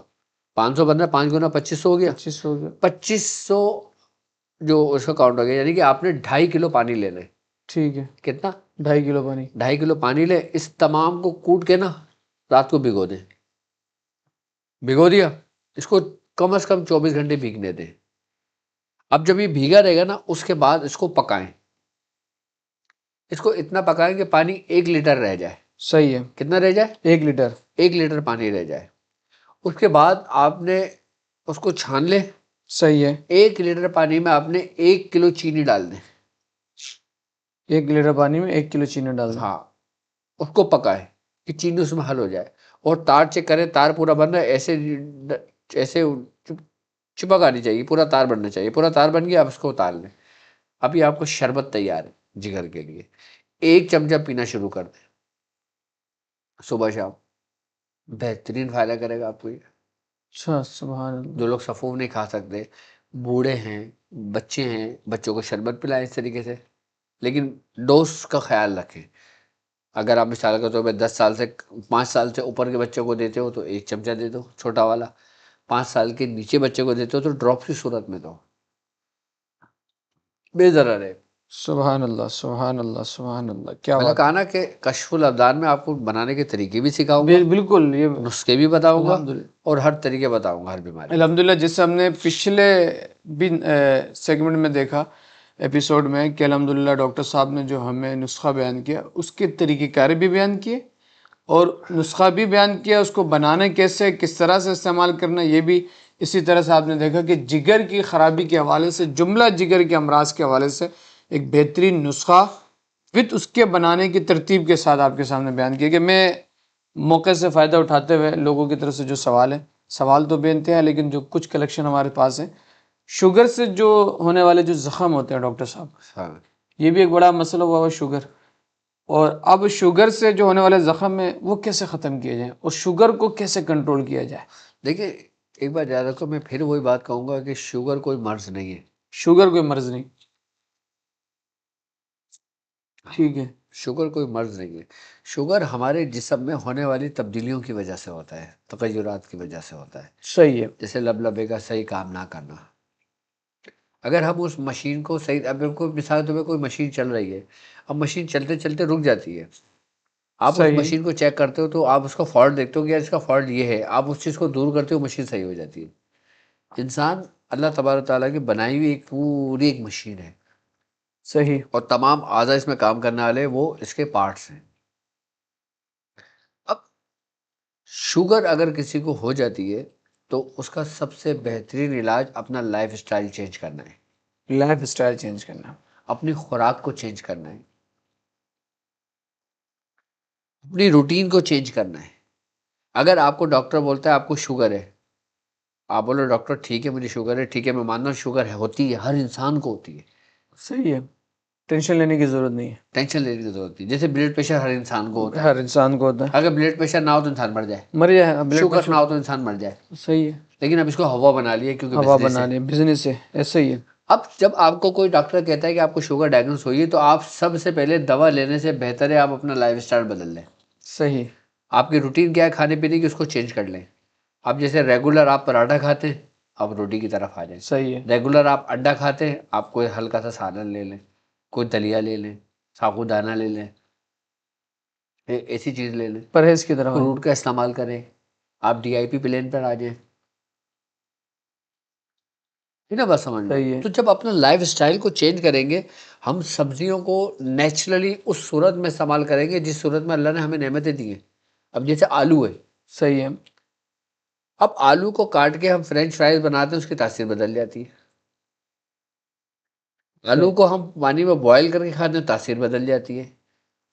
Speaker 2: 500 بن رہا ہے، 5 گنا 2500 ہو گیا.
Speaker 1: 25 ہو گیا.
Speaker 2: 2500 جو اس کا کاؤنٹ ہو گیا، یعنی کہ آپ نے 2.5 کلو پانی لینا ہے.
Speaker 1: ٹھیک ہے،
Speaker 2: کتنا؟
Speaker 1: 2.5 کلو پانی.
Speaker 2: 2.5 کلو پانی لے، اس تمام کو کوٹ کے نا رات کو بھگو دیں. بھگو دیا، اس کو کم از کم 24 گھنٹے بھیگنے دیں. اب جب یہ بھیگا رہے گا نا، اس کے بعد اس کو پکائیں. اس کو اتنا پکائیں کہ پانی 1 لیٹر رہ جائے.
Speaker 1: صحیح ہے،
Speaker 2: کتنا رہ جائے؟
Speaker 1: 1 لیٹر.
Speaker 2: 1 لیٹر پانی رہ جائے. اس کے بعد آپ نے اس کو چھان لیں.
Speaker 1: صحیح ہے.
Speaker 2: 1 لیٹر پانی میں آپ نے 1 کلو چینی ڈال دیں.
Speaker 1: 1 لیٹر پانی میں 1 کلو چینی ڈال دیں.
Speaker 2: ہاں، اس کو پکائیں کہ چینی اس میں حل ہو جائے. اور تار چیک کریں، تار پورا بن رہا ہے. ایسے چپک آنی چاہیے، پورا تار بننا چاہیے. پورا تار بن گیا، آپ اس کو اتار لیں. ابھی آپ کو شربت تیار ہے جگر کے لیے. 1 چمچہ پینا شروع کر دیں صبح شام. بہترین فائدہ کرے گا آپ کو یہ.
Speaker 1: اچھا، سبحان اللہ.
Speaker 2: جو لوگ سفو نہیں کھا سکتے، بوڑھے ہیں، بچے ہیں، بچوں کو شربت پلائیں اس طریقے سے. لیکن ڈوز کا خیال رکھیں. اگر آپ مثال کے طور پہ 5 سال سے اوپر کے بچوں کو دیتے ہو تو 1 چمچہ دے دو چھوٹا والا. 5 سال کے نیچے بچے کو دیتے ہو تو ڈراپ کی صورت میں دو، بے ضرر ہے.
Speaker 1: سبحان اللہ، سبحان اللہ، سبحان اللہ. کیا
Speaker 2: میں نے
Speaker 1: بات
Speaker 2: کہا
Speaker 1: ہے.
Speaker 2: نا کہ کشف الابدان میں آپ کو بنانے کے طریقے بھی سکھاؤں گا،
Speaker 1: بالکل، یہ
Speaker 2: نسخے بھی بتاؤں گا،
Speaker 1: الحمدللہ.
Speaker 2: اور ہر طریقے بتاؤں گا ہر بیماری.
Speaker 1: الحمدللہ، جیسے ہم نے پچھلے بھی سیگمنٹ میں دیکھا ایپیسوڈ میں کہ الحمدللہ ڈاکٹر صاحب نے جو ہمیں نسخہ بیان کیا، اس کے طریقہ کار بھی بیان کیے اور نسخہ بھی بیان کیا. اس کو بنانا کیسے، کس طرح سے استعمال کرنا، یہ بھی اسی طرح سے آپ نے دیکھا کہ جگر کی خرابی کے حوالے سے، جملہ جگر کے امراض کے حوالے سے ایک بہترین نسخہ وتھ اس کے بنانے کی ترتیب کے ساتھ آپ کے سامنے بیان کیا. کہ میں موقع سے فائدہ اٹھاتے ہوئے لوگوں کی طرف سے جو سوال تو بینتے ہیں، لیکن جو کچھ کلیکشن ہمارے پاس ہے، شوگر سے جو ہونے والے جو زخم ہوتے ہیں ڈاکٹر صاحب،
Speaker 2: ہاں.
Speaker 1: یہ بھی ایک بڑا مسئلہ ہوا شوگر. اور اب شوگر سے جو ہونے والے زخم ہیں وہ کیسے ختم کیے جائیں اور شوگر کو کیسے کنٹرول کیا جائے.
Speaker 2: دیکھیں، ایک بار یاد رکھو، میں پھر وہی بات کہوں گا کہ شوگر کوئی مرض نہیں ہے.
Speaker 1: شوگر کوئی مرض نہیں. ٹھیک ہے.
Speaker 2: شوگر کوئی مرض نہیں ہے. شوگر ہمارے جسم میں ہونے والی تبدیلیوں کی وجہ سے ہوتا ہے، تغیرات کی وجہ سے ہوتا ہے.
Speaker 1: صحیح ہے.
Speaker 2: جیسے لب لبے کا صحیح کام نہ کرنا، اگر ہم اس مشین کو صحیح، اب کوئی مثال کے طور پہ کوئی مشین چل رہی ہے، اب مشین چلتے چلتے رک جاتی ہے، آپ اس
Speaker 1: صحیح
Speaker 2: مشین کو چیک کرتے ہو تو آپ اس کا فالٹ دیکھتے ہو کہ یار اس کا فالٹ یہ ہے، آپ اس چیز کو دور کرتے ہو، مشین صحیح ہو جاتی ہے۔ انسان اللہ تبارک تعالیٰ کی بنائی ہوئی ایک پوری ایک مشین ہے،
Speaker 1: صحیح
Speaker 2: اور تمام اعضاء اس میں کام کرنے والے وہ اس کے پارٹس ہیں۔ اب شوگر اگر کسی کو ہو جاتی ہے تو اس کا سب سے بہترین علاج اپنا لائف اسٹائل چینج کرنا ہے،
Speaker 1: لائف اسٹائل چینج کرنا،
Speaker 2: اپنی خوراک کو چینج کرنا ہے، اپنی روٹین کو چینج کرنا ہے۔ اگر آپ کو ڈاکٹر بولتا ہے آپ کو شوگر ہے، آپ بولو ڈاکٹر ٹھیک ہے مجھے شوگر ہے، ٹھیک ہے میں مانتا ہوں شوگر ہے، ہوتی ہے، ہر انسان کو ہوتی ہے،
Speaker 1: صحیح ہے، ٹینشن لینے کی ضرورت نہیں
Speaker 2: ٹینشن لینے کی ضرورت نہیں۔ جیسے بلڈ پریشر ہر انسان کو
Speaker 1: ہے،
Speaker 2: ہوتا ہے،
Speaker 1: ہر انسان کو ہوتا ہے،
Speaker 2: اگر بلڈ پریشر نہ ہو تو انسان مر جائے،
Speaker 1: مر جائے بلڈ
Speaker 2: شوگر
Speaker 1: پریشر،
Speaker 2: نہ ہو تو انسان مر جائے،
Speaker 1: صحیح ہے،
Speaker 2: لیکن اب اس کو ہوا بنا لی ہے کیونکہ
Speaker 1: ہوا
Speaker 2: بزنس ہے۔
Speaker 1: بنانے بزنس ہے، ایسا ہی ہے،
Speaker 2: اب جب آپ کو کوئی ڈاکٹر کہتا ہے کہ آپ کو شوگر ڈائگنوز ہوئی ہے تو آپ سب سے پہلے دوا لینے سے بہتر ہے آپ اپنا لائف اسٹائل بدل لیں۔
Speaker 1: صحیح
Speaker 2: آپ کی روٹین کیا ہے کھانے پینے کی، اس کو چینج کر لیں۔ اب جیسے ریگولر آپ پراٹھا کھاتے ہیں، آپ روٹی کی طرف آ جائیں۔
Speaker 1: صحیح ہے،
Speaker 2: ریگولر آپ انڈا کھاتے ہیں، آپ کوئی ہلکا سا سالن لے لیں، کوئی دلیا لے لیں، سابو دانہ لے لیں، ایسی چیز لے لیں،
Speaker 1: پرہیز کی طرف آئیں،
Speaker 2: فروٹ کا استعمال کریں، آپ ڈی آئی پی پلین پر آ جائیں، ہے نا بات سمجھ میں؟
Speaker 1: صحیح ہے،
Speaker 2: تو جب اپنا لائف اسٹائل کو چینج کریں گے، ہم سبزیوں کو نیچرلی اس صورت میں استعمال کریں گے جس صورت میں اللہ نے ہمیں نعمتیں دی ہیں۔ اب جیسے آلو ہے،
Speaker 1: صحیح ہے،
Speaker 2: اب آلو کو کاٹ کے ہم فرینچ فرائز بناتے ہیں، اس کی تاثیر بدل جاتی ہے۔ آلو
Speaker 1: صحیح،
Speaker 2: کو ہم پانی میں بوائل کر کے کھاتے ہیں، تاثیر بدل جاتی ہے۔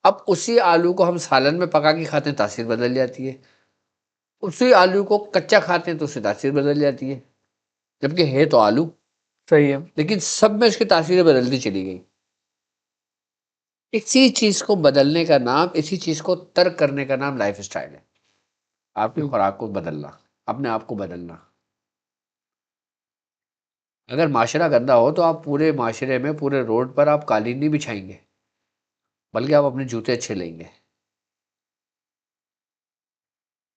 Speaker 2: اب اسی آلو کو ہم سالن میں پکا کے کھاتے ہیں، تاثیر بدل جاتی ہے۔ اسی آلو کو کچا کھاتے ہیں تو اس سے تاثیر بدل جاتی ہے، جبکہ ہے تو آلو،
Speaker 1: صحیح ہے،
Speaker 2: لیکن سب میں اس کی تاثیریں بدلتی چلی گئی۔ اسی چیز کو بدلنے کا نام، اسی چیز کو ترک کرنے کا نام لائف اسٹائل ہے۔ آپ کی خوراک کو بدلنا، اپنے آپ کو بدلنا۔ اگر معاشرہ گندا ہو تو آپ پورے معاشرے میں، پورے روڈ پر آپ قالین نہیں بچھائیں گے، بلکہ آپ اپنے جوتے اچھے لیں گے۔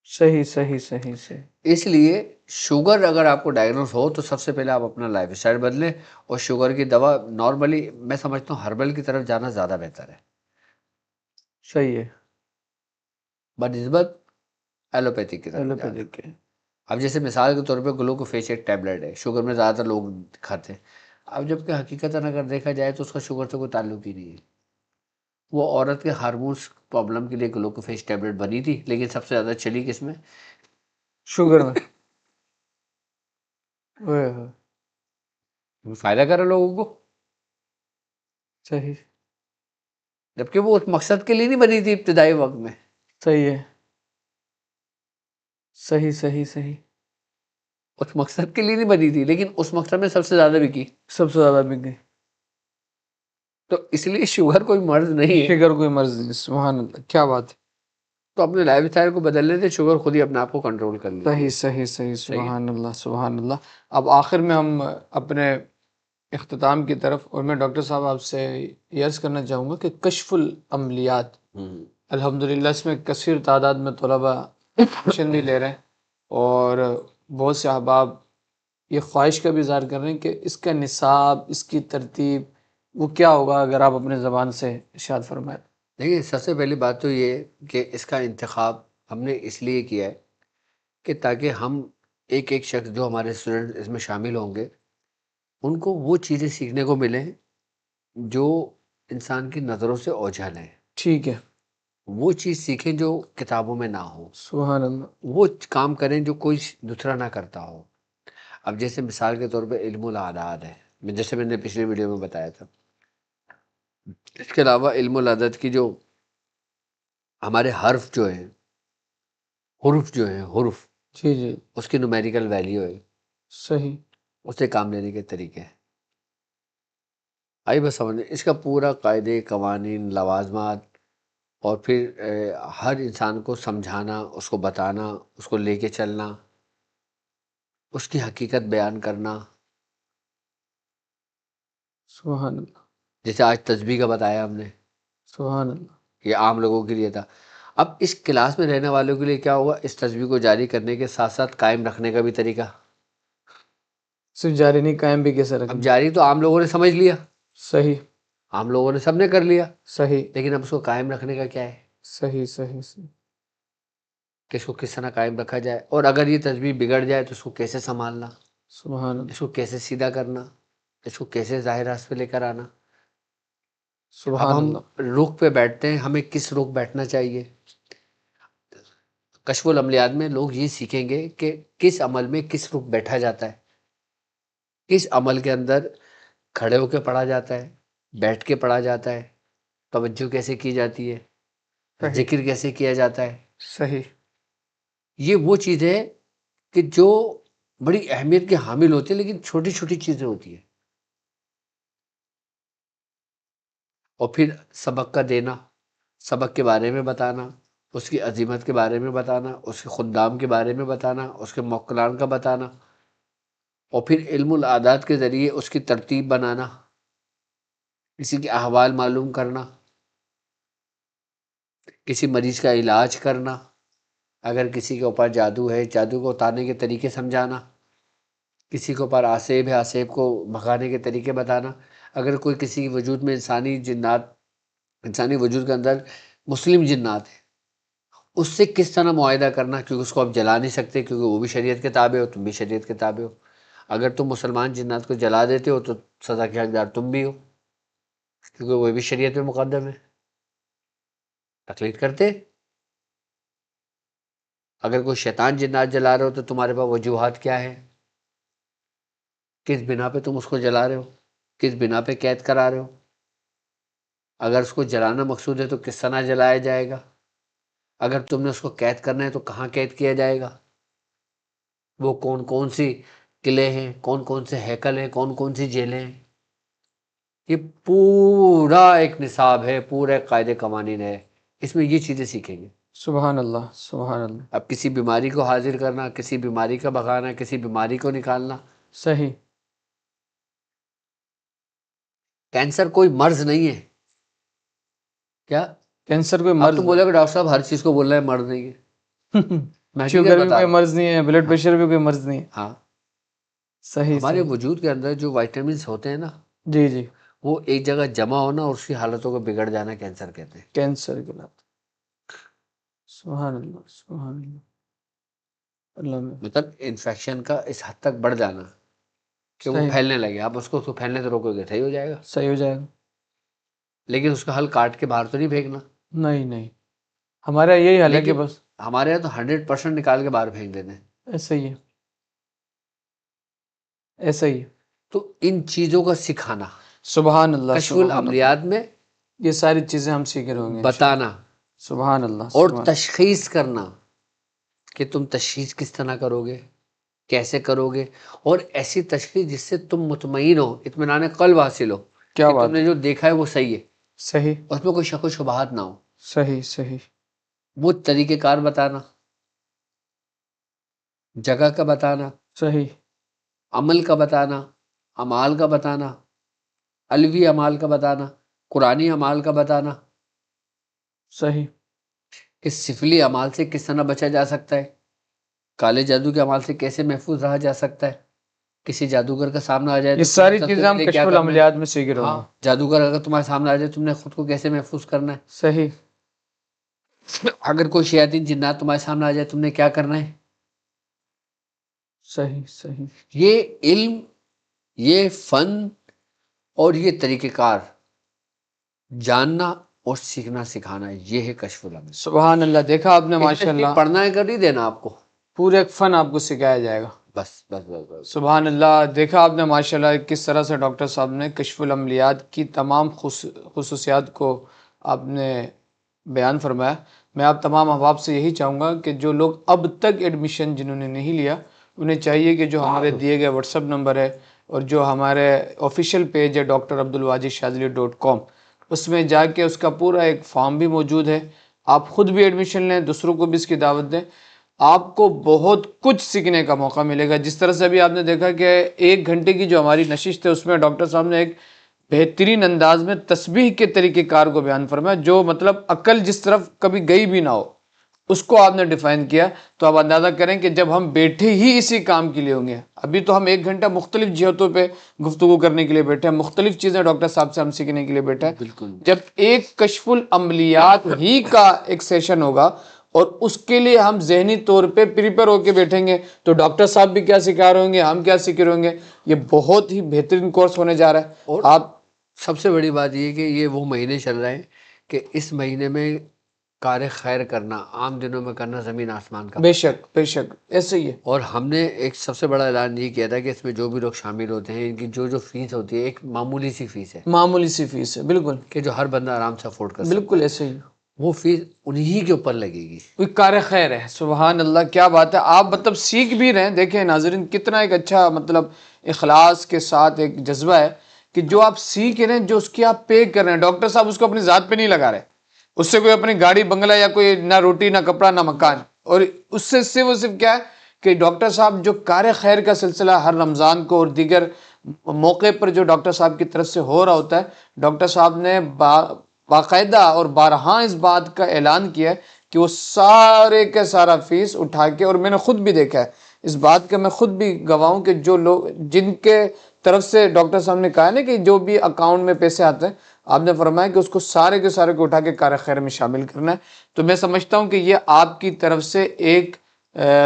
Speaker 1: صحیح صحیح صحیح صحیح،
Speaker 2: اس لیے شوگر اگر آپ کو ڈائگنوز ہو تو سب سے پہلے آپ اپنا لائف اسٹائل بدلیں، اور شوگر کی دوا نارملی میں سمجھتا ہوں ہربل کی طرف جانا زیادہ بہتر ہے
Speaker 1: صحیح ہے،
Speaker 2: بنسبت ایلوپیتھک کی طرف جانا۔
Speaker 1: ایلوپیتھک کے،
Speaker 2: اب جیسے مثال کے طور پہ گلوکوفیش ایک ٹیبلٹ ہے، شوگر میں زیادہ تر لوگ کھاتے ہیں، اب جبکہ حقیقتاً اگر دیکھا جائے تو اس کا شوگر سے کوئی تعلق ہی نہیں ہے۔ وہ عورت کے ہارمونس پرابلم کے لیے گلوکوفیش ٹیبلٹ بنی تھی، لیکن سب سے زیادہ چلی کس میں؟
Speaker 1: شوگر میں، اوئے ہوئے،
Speaker 2: فائدہ کر رہا لوگوں کو،
Speaker 1: صحیح
Speaker 2: جبکہ وہ اس مقصد کے لیے نہیں بنی تھی ابتدائی وقت میں۔
Speaker 1: صحیح ہے، صحیح صحیح صحیح،
Speaker 2: اس مقصد کے لیے نہیں بنی تھی، لیکن اس مقصد میں سب سے زیادہ بکی۔
Speaker 1: سب سے زیادہ بک گئی،
Speaker 2: تو اس لیے شوگر کوئی مرض نہیں ہے،
Speaker 1: شگر کوئی مرض نہیں، سبحان اللہ، کیا بات ہے،
Speaker 2: تو اپنے لائف اسٹائل کو بدلنے سے شوگر خود ہی اپنے آپ کو کنٹرول کر لیتی
Speaker 1: صحیح
Speaker 2: ہے۔
Speaker 1: صحیح صحیح،
Speaker 2: صحیح ہے۔
Speaker 1: سبحان اللہ سبحان اللہ۔ اب آخر میں ہم اپنے اختتام کی طرف، اور میں ڈاکٹر صاحب آپ سے یہ عرض کرنا چاہوں گا کہ کشف العملیات الحمدللہ اس میں کثیر تعداد میں طلباء ایڈمیشن بھی لے رہے ہیں، اور بہت سے احباب یہ خواہش کا بھی اظہار کر رہے ہیں کہ اس کا نصاب، اس کی ترتیب وہ کیا ہوگا، اگر آپ اپنے زبان سے ارشاد فرمائیں۔
Speaker 2: دیکھیے سب سے پہلی بات تو یہ کہ اس کا انتخاب ہم نے اس لیے کیا ہے کہ تاکہ ہم ایک ایک شخص جو ہمارے اسٹوڈنٹ اس میں شامل ہوں گے ان کو وہ چیزیں سیکھنے کو ملیں جو انسان کی نظروں سے اوجھل ہیں،
Speaker 1: ٹھیک ہے،
Speaker 2: وہ چیز سیکھیں جو کتابوں میں نہ ہو،
Speaker 1: سبحان اللہ،
Speaker 2: وہ کام کریں جو کوئی دوسرا نہ کرتا ہو۔ اب جیسے مثال کے طور پہ علم الاعداد ہے، جیسے میں نے پچھلے ویڈیو میں بتایا تھا، اس کے علاوہ علم الاعداد کی جو ہمارے حرف جو ہیں، حروف جو ہیں، حروف،
Speaker 1: جی جی،
Speaker 2: اس کی نومیریکل ویلیو ہے،
Speaker 1: صحیح،
Speaker 2: اس سے کام لینے کے طریقے ہیں۔ آئی بس سمجھنے اس کا پورا قاعدے، قوانین، لوازمات، اور پھر ہر انسان کو سمجھانا، اس کو بتانا، اس کو لے کے چلنا، اس کی حقیقت بیان کرنا۔
Speaker 1: سبحان اللہ
Speaker 2: جیسے آج تسبیح کا بتایا ہم نے،
Speaker 1: سبحان اللہ،
Speaker 2: یہ عام لوگوں کے لیے تھا۔ اب اس کلاس میں رہنے والوں کے لیے کیا ہوگا، اس تسبیح کو جاری کرنے کے ساتھ ساتھ قائم رکھنے کا بھی طریقہ،
Speaker 1: صرف جاری نہیں، قائم بھی کیسے
Speaker 2: اب
Speaker 1: رکھنا.
Speaker 2: جاری تو عام لوگوں نے سمجھ لیا،
Speaker 1: صحیح
Speaker 2: عام لوگوں نے سب نے کر لیا،
Speaker 1: صحیح
Speaker 2: لیکن اب اس کو قائم رکھنے کا کیا ہے
Speaker 1: صحیح صحیح صحیح.
Speaker 2: کہ اس کو کس طرح قائم رکھا جائے، اور اگر یہ تسبیح بگڑ جائے تو اس کو کیسے سنبھالنا،
Speaker 1: سبحان اللہ
Speaker 2: اس کو کیسے سیدھا کرنا، اس کو کیسے ظاہر راست پہ لے کر آنا. اب
Speaker 1: سبحان
Speaker 2: ہم
Speaker 1: اللہ.
Speaker 2: رخ پہ بیٹھتے ہیں، ہمیں کس رخ بیٹھنا چاہیے. کشف العملیات میں لوگ یہ سیکھیں گے کہ کس عمل میں کس رخ بیٹھا جاتا ہے، کس عمل کے اندر کھڑے ہو کے پڑھا جاتا ہے، بیٹھ کے پڑھا جاتا ہے، توجہ کیسے کی جاتی ہے،
Speaker 1: صحیح
Speaker 2: ذکر کیسے کیا جاتا ہے.
Speaker 1: صحیح
Speaker 2: یہ وہ چیز ہے کہ جو بڑی اہمیت کے حامل ہوتی ہے، لیکن چھوٹی چھوٹی چیزیں ہوتی ہیں. اور پھر سبق کا دینا، سبق کے بارے میں بتانا، اس کی عظمت کے بارے میں بتانا، اس کے خدام کے بارے میں بتانا، اس کے موکلان کا بتانا، اور پھر علم العادات کے ذریعے اس کی ترتیب بنانا، کسی کے احوال معلوم کرنا، کسی مریض کا علاج کرنا، اگر کسی کے اوپر جادو ہے جادو کو اتارنے کے طریقے سمجھانا، کسی کے اوپر آسیب ہے آسیب کو بھگانے کے طریقے بتانا، اگر کوئی کسی وجود میں انسانی جنات، انسانی وجود کے اندر مسلم جنات ہیں، اس سے کس طرح معاہدہ کرنا، کیونکہ اس کو آپ جلا نہیں سکتے، کیونکہ وہ بھی شریعت کے تابع ہو، تم بھی شریعت کے تابع ہو. اگر تم مسلمان جنات کو جلا دیتے ہو تو سزا کے حقدار تم بھی ہو، کیونکہ وہ بھی شریعت میں مقدم ہے. تقلید کرتے. اگر کوئی شیطان جنات جلا رہے ہو تو تمہارے پاس وجوہات کیا ہے، کس بنا پہ تم اس کو جلا رہے ہو، کس بنا پہ قید کرا رہے ہو. اگر اس کو جلانا مقصود ہے تو کس طرح جلایا جائے گا، اگر تم نے اس کو قید کرنا ہے تو کہاں قید کیا جائے گا، وہ کون کون سی قلعے ہیں، کون کون سے ہیکل ہیں، کون کون سی جیلیں ہیں. یہ پورا ایک نصاب ہے، پورا ایک قاعدے قوانین ہے، اس میں یہ چیزیں سیکھیں گے.
Speaker 1: سبحان اللہ سبحان اللہ.
Speaker 2: اب کسی بیماری کو حاضر کرنا، کسی بیماری کا بھگانا، کسی بیماری کو نکالنا.
Speaker 1: صحیح.
Speaker 2: کینسر کوئی مرض نہیں ہے. کیا
Speaker 1: کینسر کوئی
Speaker 2: آپ
Speaker 1: مرض
Speaker 2: تو بولے کہ ڈاکٹر صاحب ہر چیز کو بول رہے ہیں مرض نہیں ہے. میں حقیقت
Speaker 1: شوگر بھی
Speaker 2: بتا
Speaker 1: کوئی
Speaker 2: رہا ہوں.
Speaker 1: مرض نہیں ہے، بلڈ
Speaker 2: ہاں
Speaker 1: پریشر بھی کوئی مرض نہیں ہے.
Speaker 2: ہاں،
Speaker 1: صحیح
Speaker 2: ہمارے
Speaker 1: صحیح.
Speaker 2: وجود کے اندر جو وائٹامنس ہوتے ہیں نا،
Speaker 1: جی جی.
Speaker 2: وہ ایک جگہ جمع ہونا اور اس کی حالتوں کو بگڑ جانا کینسر کہتے ہیں.
Speaker 1: کینسر کے بات. سبحان اللہ سبحان اللہ. اللہ میں.
Speaker 2: مطلب انفیکشن کا اس حد تک بڑھ جانا کہ وہ
Speaker 1: صحیح
Speaker 2: پھیلنے لگے. آپ اس کو پھیلنے سے روکو گے صحیح ہو جائے گا،
Speaker 1: صحیح ہو جائے گا.
Speaker 2: لیکن اس کا حل کاٹ کے باہر تو نہیں پھینکنا.
Speaker 1: نہیں نہیں، ہمارا یہی حال ہے کہ
Speaker 2: لیکن
Speaker 1: بس
Speaker 2: ہمارے یہاں تو 100% نکال کے باہر پھینک دیتے ہیں.
Speaker 1: ایسا ہی ہے، ایسا ہی ہے.
Speaker 2: تو ان چیزوں کا سکھانا،
Speaker 1: سبحان اللہ
Speaker 2: کشف
Speaker 1: سبحان اللہ.
Speaker 2: العملیات میں
Speaker 1: یہ ساری چیزیں ہم سیکھ رہے ہوں گے انشاءاللہ.
Speaker 2: بتانا
Speaker 1: سبحان اللہ
Speaker 2: اور
Speaker 1: سبحان.
Speaker 2: تشخیص کرنا کہ تم تشخیص کس طرح کرو گے، کیسے کرو گے، اور ایسی تشخیص جس سے تم مطمئن ہو، اطمینان قلب حاصل ہو
Speaker 1: کیا
Speaker 2: کہ
Speaker 1: بات
Speaker 2: تم نے جو دیکھا ہے وہ صحیح ہے،
Speaker 1: صحیح
Speaker 2: اس میں کوئی شک و شبہات نہ ہو.
Speaker 1: صحیح صحیح.
Speaker 2: وہ طریقہ کار بتانا، جگہ کا بتانا،
Speaker 1: صحیح
Speaker 2: عمل کا بتانا، اعمال کا بتانا، علوی اعمال کا بتانا، قرآنی اعمال کا بتانا،
Speaker 1: صحیح.
Speaker 2: کہ سفلی اعمال سے کس طرح بچا جا سکتا ہے، کالے جادو کے اعمال سے کیسے محفوظ رہا جا سکتا ہے، کسی جادوگر کا سامنا آ جائے
Speaker 1: یہ
Speaker 2: تو تمہیں
Speaker 1: ساری
Speaker 2: سب سے
Speaker 1: چیزیں ہم
Speaker 2: پہلے
Speaker 1: کشف
Speaker 2: کیا کرنا ہے.
Speaker 1: العملیات میں سیکھ رہے ہوں
Speaker 2: ہاں،
Speaker 1: گے.
Speaker 2: جادوگر اگر تمہارے سامنے آ جائے تم نے خود کو کیسے محفوظ کرنا ہے.
Speaker 1: صحیح
Speaker 2: اگر کوئی شیاطین جنات تمہارے سامنے آ جائے تم نے کیا کرنا ہے.
Speaker 1: صحیح صحیح.
Speaker 2: یہ علم، یہ فن اور یہ طریقہ کار جاننا اور سیکھنا سکھانا، یہ ہے کشف العمل.
Speaker 1: سبحان اللہ. دیکھا آپ نے
Speaker 2: اس میں
Speaker 1: ماشاءاللہ،
Speaker 2: صرف پڑھنا ہے کر نہیں دینا آپ کو،
Speaker 1: پورا ایک فن آپ کو سکھایا جائے گا.
Speaker 2: بس بس بس بس.
Speaker 1: سبحان اللہ. دیکھا آپ نے ماشاءاللہ کس طرح سے ڈاکٹر صاحب نے کشف العملیات کی تمام خصوصیات کو آپ نے بیان فرمایا. میں آپ تمام احباب سے یہی چاہوں گا کہ جو لوگ اب تک ایڈمیشن جنہوں نے نہیں لیا، انہیں چاہیے کہ جو ہمارے دیے گئے واٹس ایپ نمبر ہے اور جو ہمارے آفیشیل پیج ہے drabdulwajidshazili.com، اس میں جا کے اس کا پورا ایک فارم بھی موجود ہے. آپ خود بھی ایڈمیشن لیں، دوسروں کو بھی اس کی دعوت دیں. آپ کو بہت کچھ سیکھنے کا موقع ملے گا. جس طرح سے ابھی آپ نے دیکھا کہ 1 گھنٹے کی جو ہماری نشست ہے، اس میں ڈاکٹر صاحب نے ایک بہترین انداز میں تسبیح کے طریقہ کار کو بیان فرمایا، جو مطلب عقل جس طرف کبھی گئی بھی نہ ہو اس کو آپ نے ڈیفائن کیا. تو آپ اندازہ کریں کہ جب ہم بیٹھے ہی اسی کام کے لیے ہوں گے، ابھی تو ہم 1 گھنٹہ مختلف جہتوں پہ گفتگو کرنے کے لیے بیٹھے ہیں، مختلف چیزیں ڈاکٹر صاحب سے ہم سیکھنے کے لیے بیٹھے ہیں.
Speaker 2: بالکل
Speaker 1: جب ایک کشف العملیات ہی کا ایک سیشن ہوگا اور اس کے لیے ہم ذہنی طور پہ پریپیئر ہو کے بیٹھیں گے، تو ڈاکٹر صاحب بھی کیا سکھا رہے ہوں گے، ہم کیا سیکھ رہے ہوں گے. یہ بہت ہی بہترین کورس ہونے جا رہا ہے.
Speaker 2: اور
Speaker 1: آپ
Speaker 2: سب سے بڑی بات یہ کہ یہ وہ مہینے چل رہے ہیں کہ اس مہینے میں کار خیر کرنا عام دنوں میں کرنا زمین آسمان کا.
Speaker 1: بے شک بے شک ایسے ہی ہے.
Speaker 2: اور ہم نے ایک سب سے بڑا اعلان یہ کیا تھا کہ اس میں جو بھی لوگ شامل ہوتے ہیں ان کی جو فیس ہوتی ہے ایک معمولی سی فیس ہے
Speaker 1: معمولی سی فیس ہے. بالکل
Speaker 2: کہ جو ہر بندہ آرام سے افورڈ کر سکتا
Speaker 1: بالکل
Speaker 2: ہے.
Speaker 1: ایسے ہی.
Speaker 2: وہ فیس انہی کے اوپر لگے گی.
Speaker 1: کوئی کار خیر ہے. سبحان اللہ، کیا بات ہے. آپ مطلب سیکھ بھی رہے ہیں. دیکھیں ناظرین، کتنا ایک اچھا مطلب اخلاص کے ساتھ ایک جذبہ ہے کہ جو آپ سیکھ رہے ہیں، جو اس کی آپ پے کر رہے ہیں. ڈاکٹر صاحب اس کو اپنی ذات پہ نہیں لگا رہے، اس سے کوئی اپنی گاڑی بنگلہ یا کوئی نہ روٹی نہ کپڑا نہ مکان، اور اس سے صرف کیا ہے کہ ڈاکٹر صاحب جو کار خیر کا سلسلہ ہر رمضان کو اور دیگر موقع پر جو ڈاکٹر صاحب کی طرف سے ہو رہا ہوتا ہے، ڈاکٹر صاحب نے باقاعدہ اور بارہا اس بات کا اعلان کیا ہے کہ وہ سارے کا سارا فیس اٹھا کے، اور میں نے خود بھی دیکھا ہے اس بات کا، میں خود بھی گواہ ہوں کہ جو لوگ جن کے طرف سے ڈاکٹر صاحب نے کہا نا کہ جو بھی اکاؤنٹ میں پیسے آتے ہیں، آپ نے فرمایا کہ اس کو سارے کے سارے کو اٹھا کے کار خیر میں شامل کرنا ہے. تو میں سمجھتا ہوں کہ یہ آپ کی طرف سے ایک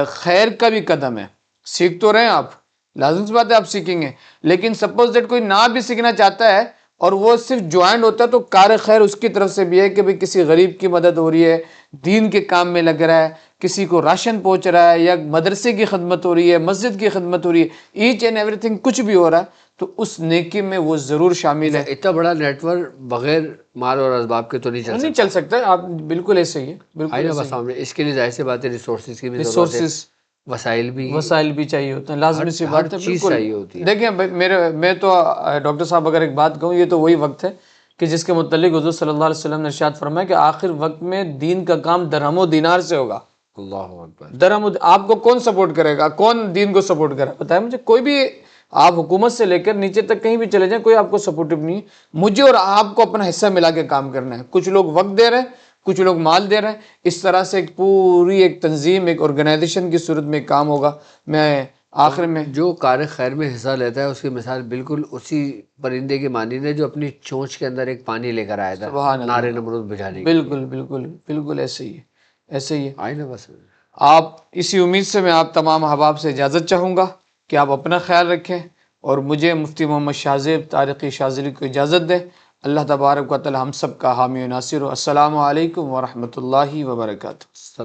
Speaker 1: خیر کا بھی قدم ہے. سیکھ تو رہے ہیں آپ، لازم سی بات ہے آپ سیکھیں گے، لیکن سپوز دیٹ کوئی نہ بھی سیکھنا چاہتا ہے اور وہ صرف جوائنٹ ہوتا ہے، تو کار خیر اس کی طرف سے بھی ہے کہ بھئی کسی غریب کی مدد ہو رہی ہے، دین کے کام میں لگ رہا ہے، کسی کو راشن پہنچ رہا ہے، یا مدرسے کی خدمت ہو رہی ہے، مسجد کی خدمت ہو رہی ہے، ایچ اینڈ ایوری تھنگ کچھ بھی ہو رہا ہے، تو اس نیکی میں وہ ضرور شامل ہے.
Speaker 2: اتنا بڑا نیٹ ورک بغیر مال اور اسباب کے تو نہیں چل
Speaker 1: نہیں
Speaker 2: سکتا.
Speaker 1: چل سکتا ہے. آپ بالکل ایسے ہی ہے،
Speaker 2: آئی
Speaker 1: بالکل
Speaker 2: نا
Speaker 1: ایسے
Speaker 2: بس
Speaker 1: ہی.
Speaker 2: اس کے لیے ظاہر سی بات ہے ریسورسز کی بھی ضرورت ہے،
Speaker 1: ریسورسز،
Speaker 2: وسائل بھی
Speaker 1: وسائل بھی چاہیے ہوتے ہیں، لازمی سی
Speaker 2: ہر
Speaker 1: بات ہے.
Speaker 2: چیز
Speaker 1: بالکل
Speaker 2: چاہیے ہوتی ہے.
Speaker 1: دیکھیں میں تو ڈاکٹر صاحب اگر ایک بات کہوں، یہ تو وہی وقت ہے کہ جس کے متعلق حضور صلی اللہ علیہ وسلم نے ارشاد فرمایا کہ آخر وقت میں دین کا کام درہم و دینار سے ہوگا.
Speaker 2: اللہ اکبر.
Speaker 1: درہم آپ کو کون سپورٹ کرے گا؟ کون دین کو سپورٹ کرے گا؟ بتائیں مجھے. کوئی بھی، آپ حکومت سے لے کر نیچے تک کہیں بھی چلے جائیں، کوئی آپ کو سپورٹو نہیں ہے. مجھے اور آپ کو اپنا حصہ ملا کے کام کرنا ہے. کچھ لوگ وقت دے رہے ہیں، کچھ لوگ مال دے رہے ہیں. اس طرح سے ایک پوری ایک تنظیم، ایک آرگنائزیشن کی صورت میں کام ہوگا. میں آخر میں
Speaker 2: جو کار خیر میں حصہ لیتا ہے اس کی مثال بالکل اسی پرندے کی مانند ہے جو اپنی چونچ کے اندر ایک پانی لے کر آیا تھا نار نمرود بجھانے کے لیے.
Speaker 1: بالکل بالکل بالکل ایسے ہی ہے، ایسے ہی ہے.
Speaker 2: آئی نا بس.
Speaker 1: آپ اسی امید سے میں آپ تمام احباب سے اجازت چاہوں گا کہ آپ اپنا خیال رکھیں، اور مجھے مفتی محمد شاذیب طارقی شاذلی کو اجازت دیں. اللہ تبارک و تعالی ہم سب کا حامی و ناصر ہو. السلام علیکم ورحمۃ اللہ وبرکاتہ.